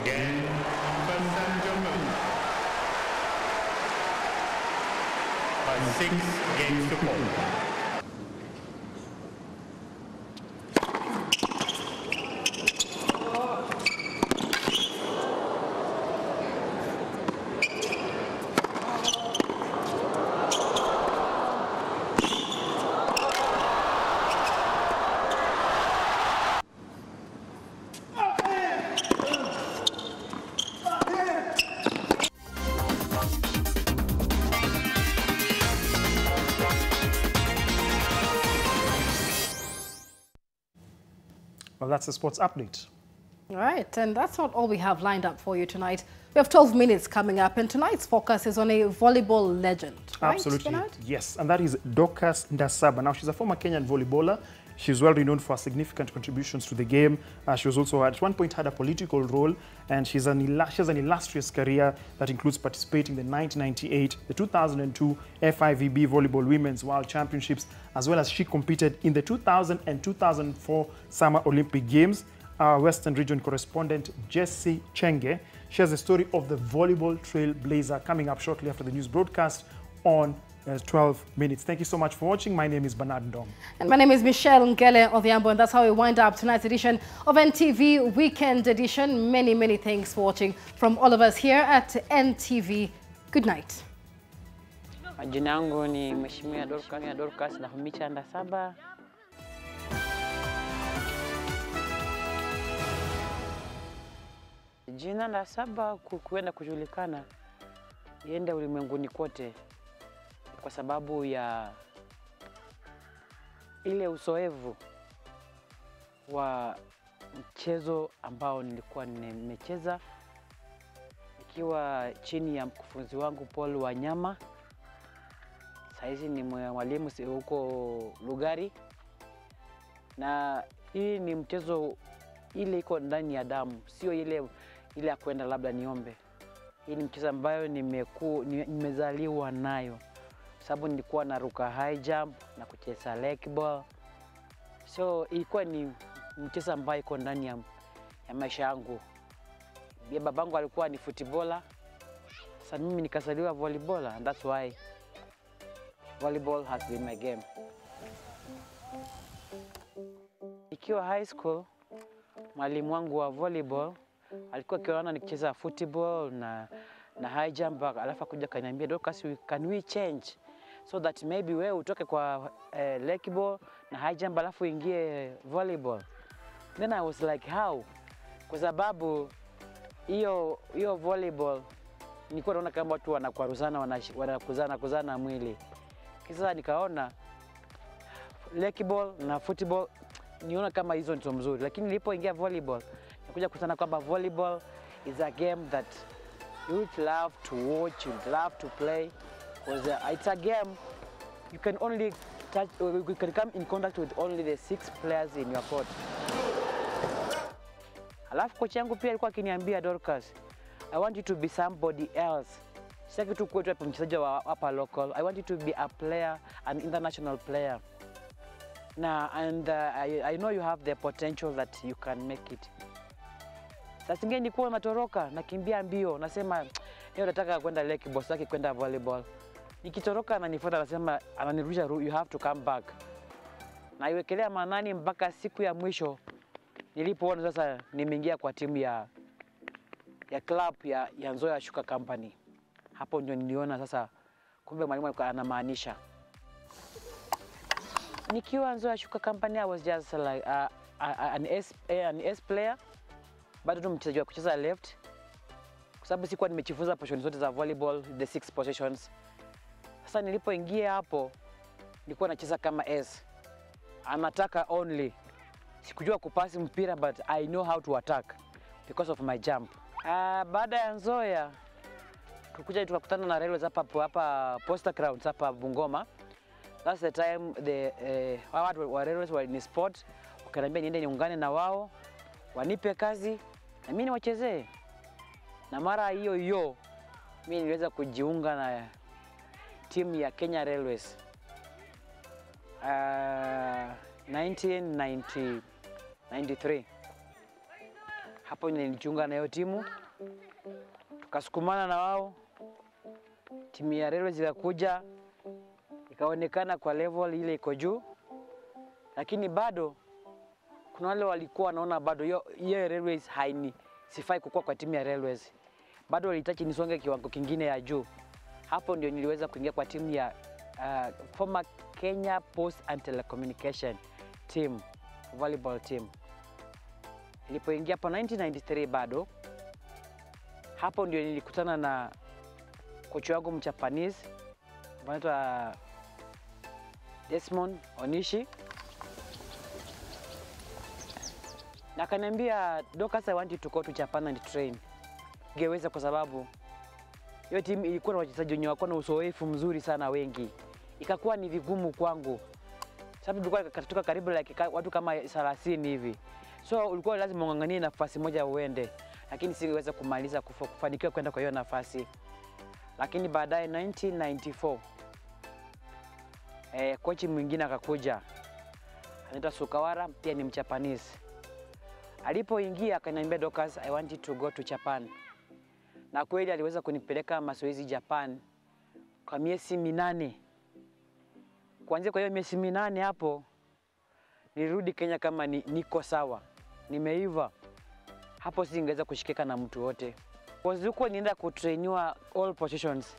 Again, ladies and gentlemen, by 6 games to 4. Well, that's the sports update. All right, and that's not all we have lined up for you tonight. We have 12 minutes coming up, and tonight's focus is on a volleyball legend, right, Absolutely, Bernard? yes, and that is Dorcas Ndasaba. Now, she's a former Kenyan volleyballer. She's well renowned for her significant contributions to the game. She was also at one point had a political role, and she has an illustrious career that includes participating in the 1998, the 2002 FIVB Volleyball Women's World Championships, as well as she competed in the 2000 and 2004 Summer Olympic Games. Our Western Region correspondent Jesse Chenge shares the story of the volleyball trailblazer coming up shortly after the news broadcast on 12 minutes. Thank you so much for watching. My name is Bernard Ndong. And my name is Michelle Ngele Odhiambo, and that's how we wind up tonight's edition of NTV Weekend Edition. Many, many thanks for watching from all of us here at NTV. Good night. Majina yangu ni Mheshimiwa Dorcas na Humicha Ndasaba. Jina Ndasaba kuenda kujulikana iende ulimwenguni kote kwa sababu ya ile uzoefu wa mchezo ambao nilikuwa nimecheza ikiwa chini ya mkufunzi wangu Paul Wanyama. Saizi ni mwalimu huko Lugari, na hii ni mchezo ile iko ndani ya damu, sio ile ya kwenda labda niombe. Hii ni mchezo ambayo nimezaliwa nayo, sababu nilikuwa naruka high jump na kucheza leg ball. So ilikuwa ni mchezo ambayo iko ndani ya maisha yangu. Babangu alikuwa ni footballer, sasa mimi nikazaliwa volleyballer, and that's why volleyball has been my game. Ikiwa high school, mwalimu wangu wa volleyball alikuwa akiona nikicheza football na high jump, alafu akaja kaniambia, Dorcas, can we change so that maybe wewe utoke kwa leg ball na high jump alafu uingie volleyball? Then I was like, how? Kwa sababu hiyo volleyball nilikuwa naona kama watu wanakwaruzana, wanakuzana mwili. Kisa nikaona leg ball na football niona kama hizo ndio mzuri, lakini nilipoingia volleyball nikuja kutana kwamba volleyball is a game that you would love to watch, you would love to play, because it's a game you can only touch, you can come in contact with only the 6 players in your court. Alafu coach yangu pia alikuwa akiniambia, Dorcas, I want you to be somebody else. Sitaki tu kuwa tu mchezaji wa hapa local. I want you to be a player, an international player. And I know you have the potential that you can make it. Sasa ingine nilikuwa natoroka, nakimbia mbio, nasema leo nataka kwenda leg ball, sitaki kwenda volleyball. Nikitoroka ananifuata, anasema, ananirusha, you have to come back. Na iwekelea manani mpaka siku ya mwisho nilipoona sasa nimeingia kwa timu ya club ya Nzoia Sugar Company. Hapo ndio niliona sasa kumbe mwalimu alikuwa anamaanisha. Nikiwa Nzoia Sugar Company, I was just like an S player, bado tu mchezaji wa kucheza left, kwa sababu sikuwa nimechifunza position zote za volleyball, the 6 positions. Sasa nilipoingia hapo nilikuwa nacheza kama S, anataka only. Sikujua kupasi mpira, but I know how to attack because of my jump. Baada ya Nzoia tukuja tukakutana na Railways hapa Posta Grounds hapa Bungoma. That's the time watu wa Railways were in sport, wakaniambia niende niungane na wao, wanipe kazi na mimi niwachezee. Na mara hiyo mimi niliweza kujiunga na timu ya Kenya Railways 1993. Hapo nilijiunga na hiyo timu, tukasukumana na wao. Timu ya Railways ikakuja, ikaonekana kwa level ile iko juu, lakini bado kuna wale walikuwa wanaona bado hiyo Railways sifai kukua kwa timu ya Railways. Bado walihitaji nisonge kiwango kingine ya juu. Hapo ndio niliweza kuingia kwa timu ya former Kenya Post and Telecommunication team, volleyball team. Nilipoingia hapo 1993 bado, hapo ndio nilikutana na coach wangu Mjapanese anaitwa Desmond Onishi. Na akaniambia, Dorcas, I want you to go to Japan and train. Ngeweza kwa sababu hiyo timu ilikuwa na wachezaji wenye wako na uzoefu mzuri sana wengi. Ikakuwa ni vigumu kwangu, sababu tulikuwa katoka karibu watu kama 30 hivi. So ulikuwa lazima unganganie nafasi moja uende, lakini singeweza kumaliza kufanikiwa kwenda kwa hiyo nafasi. Lakini baadaye 1994 coach mwingine akakuja, anaitwa Sukawara, pia ni Mjapanese. Alipoingia akaniambia, Dorcas, I want you to go to Japan. Na kweli aliweza kunipeleka mazoezi Japan kwa miezi 8. Kuanzia kwa hiyo miezi 8 hapo nirudi Kenya kama niko sawa, nimeiva. Hapo singeweza kushikika na mtu wote. Huko nienda kutrainiwa all positions.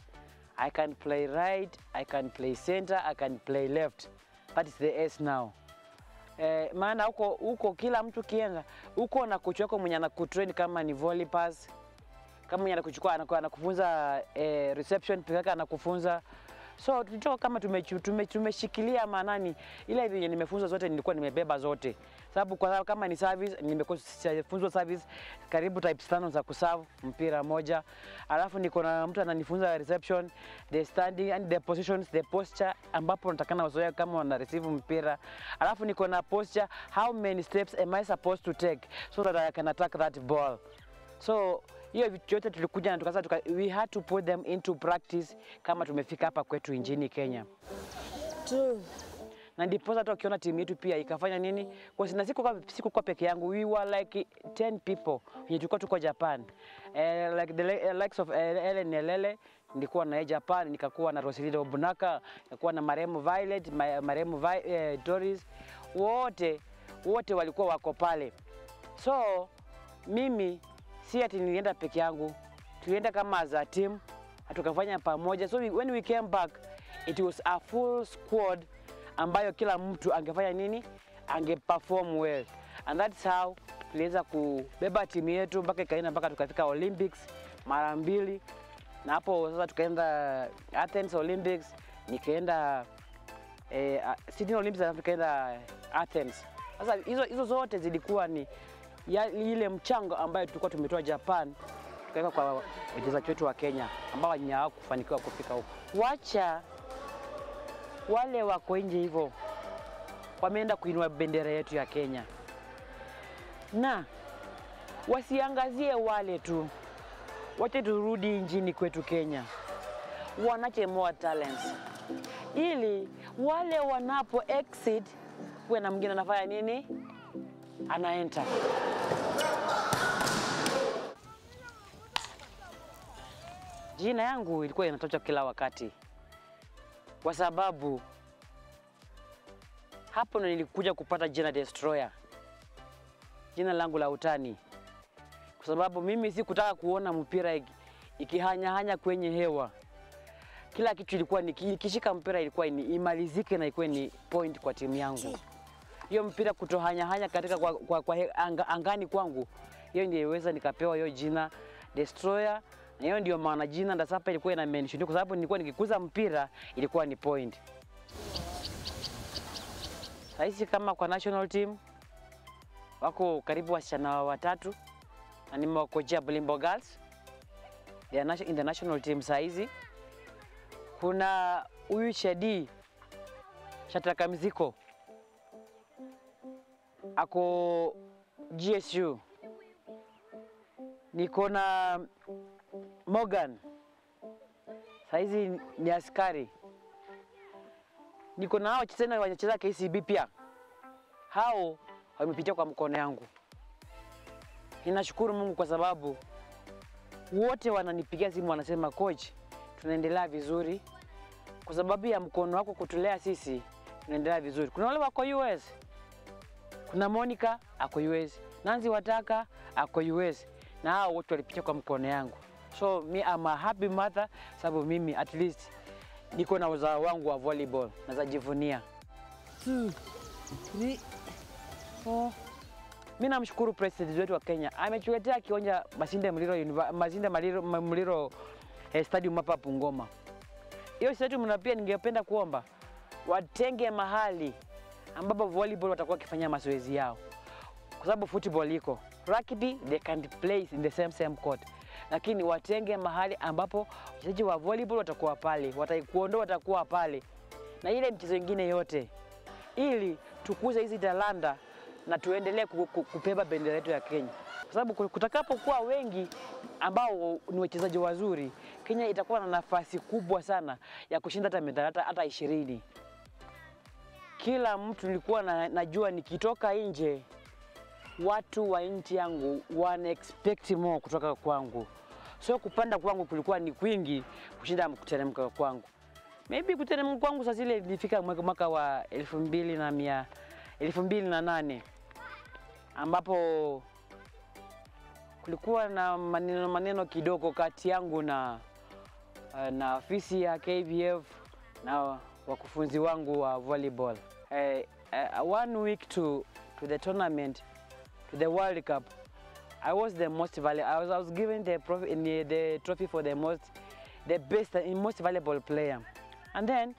I can play right, I can play center, I can play left. That is the S now. Maana huko kila mtu kienda, huko na coach wako mwenye anakutrain kama ni volley pass, kama mwenye anakuchukua anakufunza reception pekee anakufunza. So tulitoka kama tumeshikilia maanani ile yenye nimefunzwa zote, nilikuwa nimebeba zote. Sababu kwa kama ni service nimefunzwa service karibu types 5 za kuserve mpira moja. Alafu niko na mtu ananifunza reception, the standing and the positions, the posture ambapo natakana wazoea kama wana receive mpira. Alafu niko na posture, how many steps am I supposed to take so that I can attack that ball. So hiyo vitu yote tulikuja na tukasema we had to put them into practice kama tumefika hapa kwetu nchini Kenya. Na ndipo sasa tukiona timu yetu pia ikafanya nini? Kwa sina siku kwa peke yangu, we were like 10 people wenye tuko Japan. Like the likes of Ellen Nelele, nilikuwa na Japan, nikakuwa na Rosilida Obunaka, nikakuwa na Maremu Violet, Maremu Doris, wote walikuwa wako pale. So mimi si ati nilienda peke yangu, tulienda kama as a team, tukafanya pamoja. So when we came back, it was a full squad ambayo kila mtu angefanya nini? Angeperform well. And that's how tuliweza kubeba timu yetu mpaka tukafika Olympics mara 2. Na hapo sasa tukaenda Athens Olympics, nikaenda Sydney Olympics, tukaenda Athens. Sasa hizo zote zilikuwa ni ile mchango ambayo tulikuwa tumetoa Japan tukaweka kwa wachezaji wetu wa Kenya ambao hawakufanikiwa kufika huko. Wacha wale wako nje hivyo wameenda kuinua bendera yetu ya Kenya, na wasiangazie wale tu, wache turudi nchini kwetu Kenya, wanache more talents, ili wale wanapo exit kuwe na mwingine anafanya nini, anaenter. Jina yangu ilikuwa inatoka kila wakati, kwa sababu hapo nilikuja kupata jina Destroyer, jina langu la utani, kwa sababu mimi sikutaka kuona mpira ikihanya kwenye hewa. Kila kitu ilikuwa nikishika mpira ilikuwa imalizike na ikuwe ni point kwa timu yangu. Hiyo mpira kutohanya katika kwa angani kwangu, hiyo ndio iweza nikapewa hiyo jina Destroyer. Na hiyo ndio maana jina Ndasapa ilikuwa ina mention, kwa sababu nilikuwa nikikuza mpira ilikuwa ni point. Sasa kama kwa national team wako karibu wasichana 3 na nimewakojea Bulimbo Girls, they are in the national team saizi. Kuna huyu Shedi Shataka Mziko ako GSU, niko na Morgan saizi ni askari, niko na hao tena wanacheza KCB pia, hao wamepitia kwa mkono yangu. Ninashukuru Mungu kwa sababu wote wananipigia simu wanasema, coach, tunaendelea vizuri kwa sababu ya mkono wako kutulea sisi, tunaendelea vizuri. Kuna wale wako US, kuna Monica ako US, Nancy Wataka ako US, na hao wote walipitia kwa mkono yangu. So me I'm a happy mother sababu mimi at least niko na uzao wangu wa volleyball na zajivunia. Mimi namshukuru president wetu wa Kenya, ametuletea kiwanja Masinde Muliro Stadium hapa Bungoma. Hiyo stadium na pia ningependa kuomba watenge mahali ambapo volleyball watakuwa wakifanya mazoezi yao, kwa sababu football iko, rugby they can play in the same court, lakini watenge mahali ambapo wachezaji wa volleyball watakuwa pale, wataikuondoa watakuwa pale, na ile mchezo mingine yote, ili tukuze hizi talanta na tuendelee kubeba bendera yetu ya Kenya. Kwa sababu kutakapokuwa wengi ambao ni wachezaji wazuri, Kenya itakuwa na nafasi kubwa sana ya kushinda hata medali hata 20. Kila mtu nilikuwa najua nikitoka nje watu wa nchi yangu wana expect more kutoka kwangu. So kupanda kwangu kulikuwa ni kwingi kushinda kuteremka kwangu. Maybe kuteremka kwangu sasa ile ilifika mwaka wa 2008 ambapo kulikuwa na maneno kidogo kati yangu na afisi ya KVF na wakufunzi wangu wa volleyball. 1 week to the tournament, to the World Cup, I was the most valuable. I was given the trophy for the best and most valuable player. And then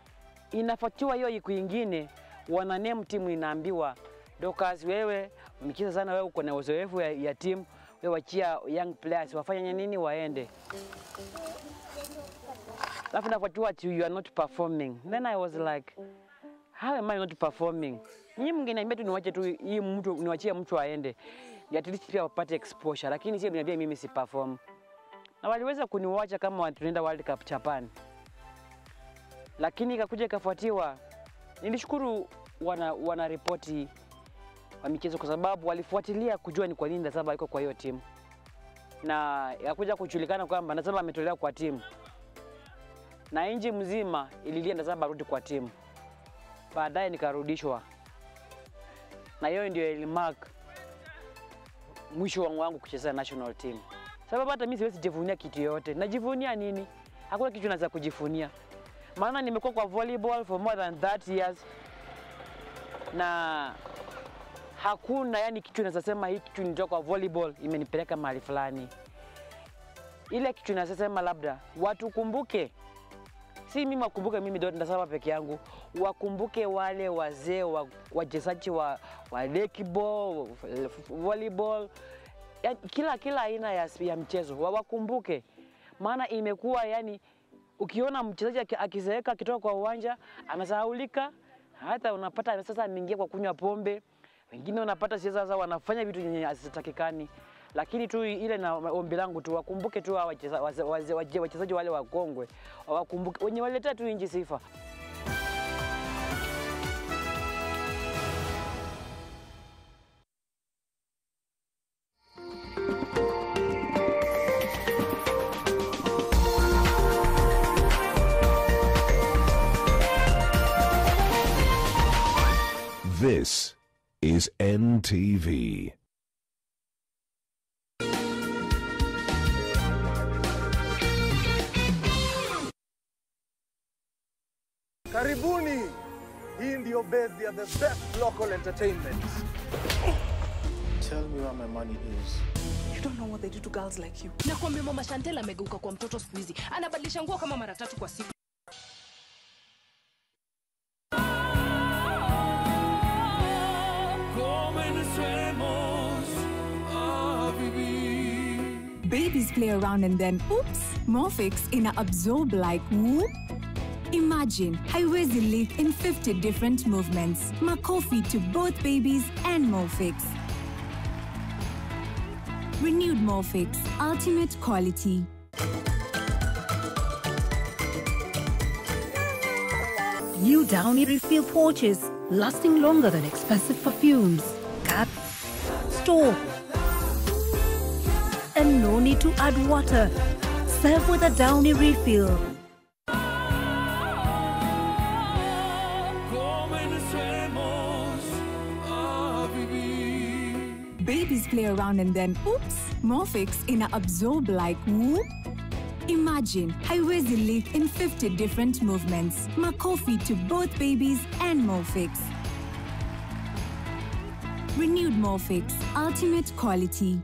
inafuatiwa hiyo siku nyingine wana name timu inaambiwa Dorcas, wewe umecheza sana, wewe uko na uzoefu ya timu, wewe wachia young players wafanye nini waende. Alafu nafuatiwa you are not performing. Then I was like, how am I not performing? Nyinyi mngeniambia tu niwache tu hii mtu, niwachie mtu aende, at least pia wapate exposure, lakini sio mniambia mimi si perform. Na waliweza kuniwacha kama tunaenda World Cup Japan. Lakini ikakuja ikafuatiwa, nilishukuru wana ripoti wa michezo kwa sababu walifuatilia kujua ni kwa nini Ndasaba iko kwa hiyo timu. Na ikakuja kujulikana kwamba Ndasaba ametolewa kwa timu. Na nchi mzima ililia Ndasaba rudi kwa timu. Baadaye nikarudishwa. Na hiyo ndio ilimark mwisho wangu kucheza national team. Sababu hata mimi siwezi jivunia kitu yote. Najivunia nini? Hakuna kitu naweza kujivunia. Maana nimekuwa kwa volleyball for more than 30 years. Na hakuna yani kitu naweza sema hii kitu nitoka kwa volleyball imenipeleka mahali fulani. Ile kitu naweza sema labda watu kumbuke. Si mimi wakumbuke mimi ndio Ndasaba peke yangu. Wakumbuke wale wazee wachezaji wa lakeball, volleyball, kila aina ya mchezo. Wakumbuke. Maana imekuwa yani ukiona mchezaji akizeeka kitoka kwa uwanja anasahaulika, hata unapata sasa ameingia kwa kunywa pombe, wengine unapata sasa wanafanya vitu yenye hazitakikani. Lakini tu ile na ombi langu tu wakumbuke tu wachezaji wale wakongwe, wakumbuke wenye waleta tu nchi sifa. This is NTV. Karibuni. Hii ndio base ya the best local entertainment. Tell me where my money is. You don't know what they do to girls like you. Nakwambia mama Shantela amegeuka kwa mtoto siku hizi. Anabadilisha nguo kama mara 3 kwa siku. Babies play around and then, oops, Morphix in a absorb like whoop. Imagine, haiwezi live in 50 different movements. Makofi to both babies and Morphix. Renewed Morphix, ultimate quality. New Downy refill pouches, lasting longer than expensive perfumes. Cap, store, and no need to add water. Serve with a Downy refill. Babies play around and then, oops, Morphix in a absorb like whoop. Imagine, haiwezi live in 50 different movements. Makofi to both babies and Morphix. Renewed Morphix, ultimate quality.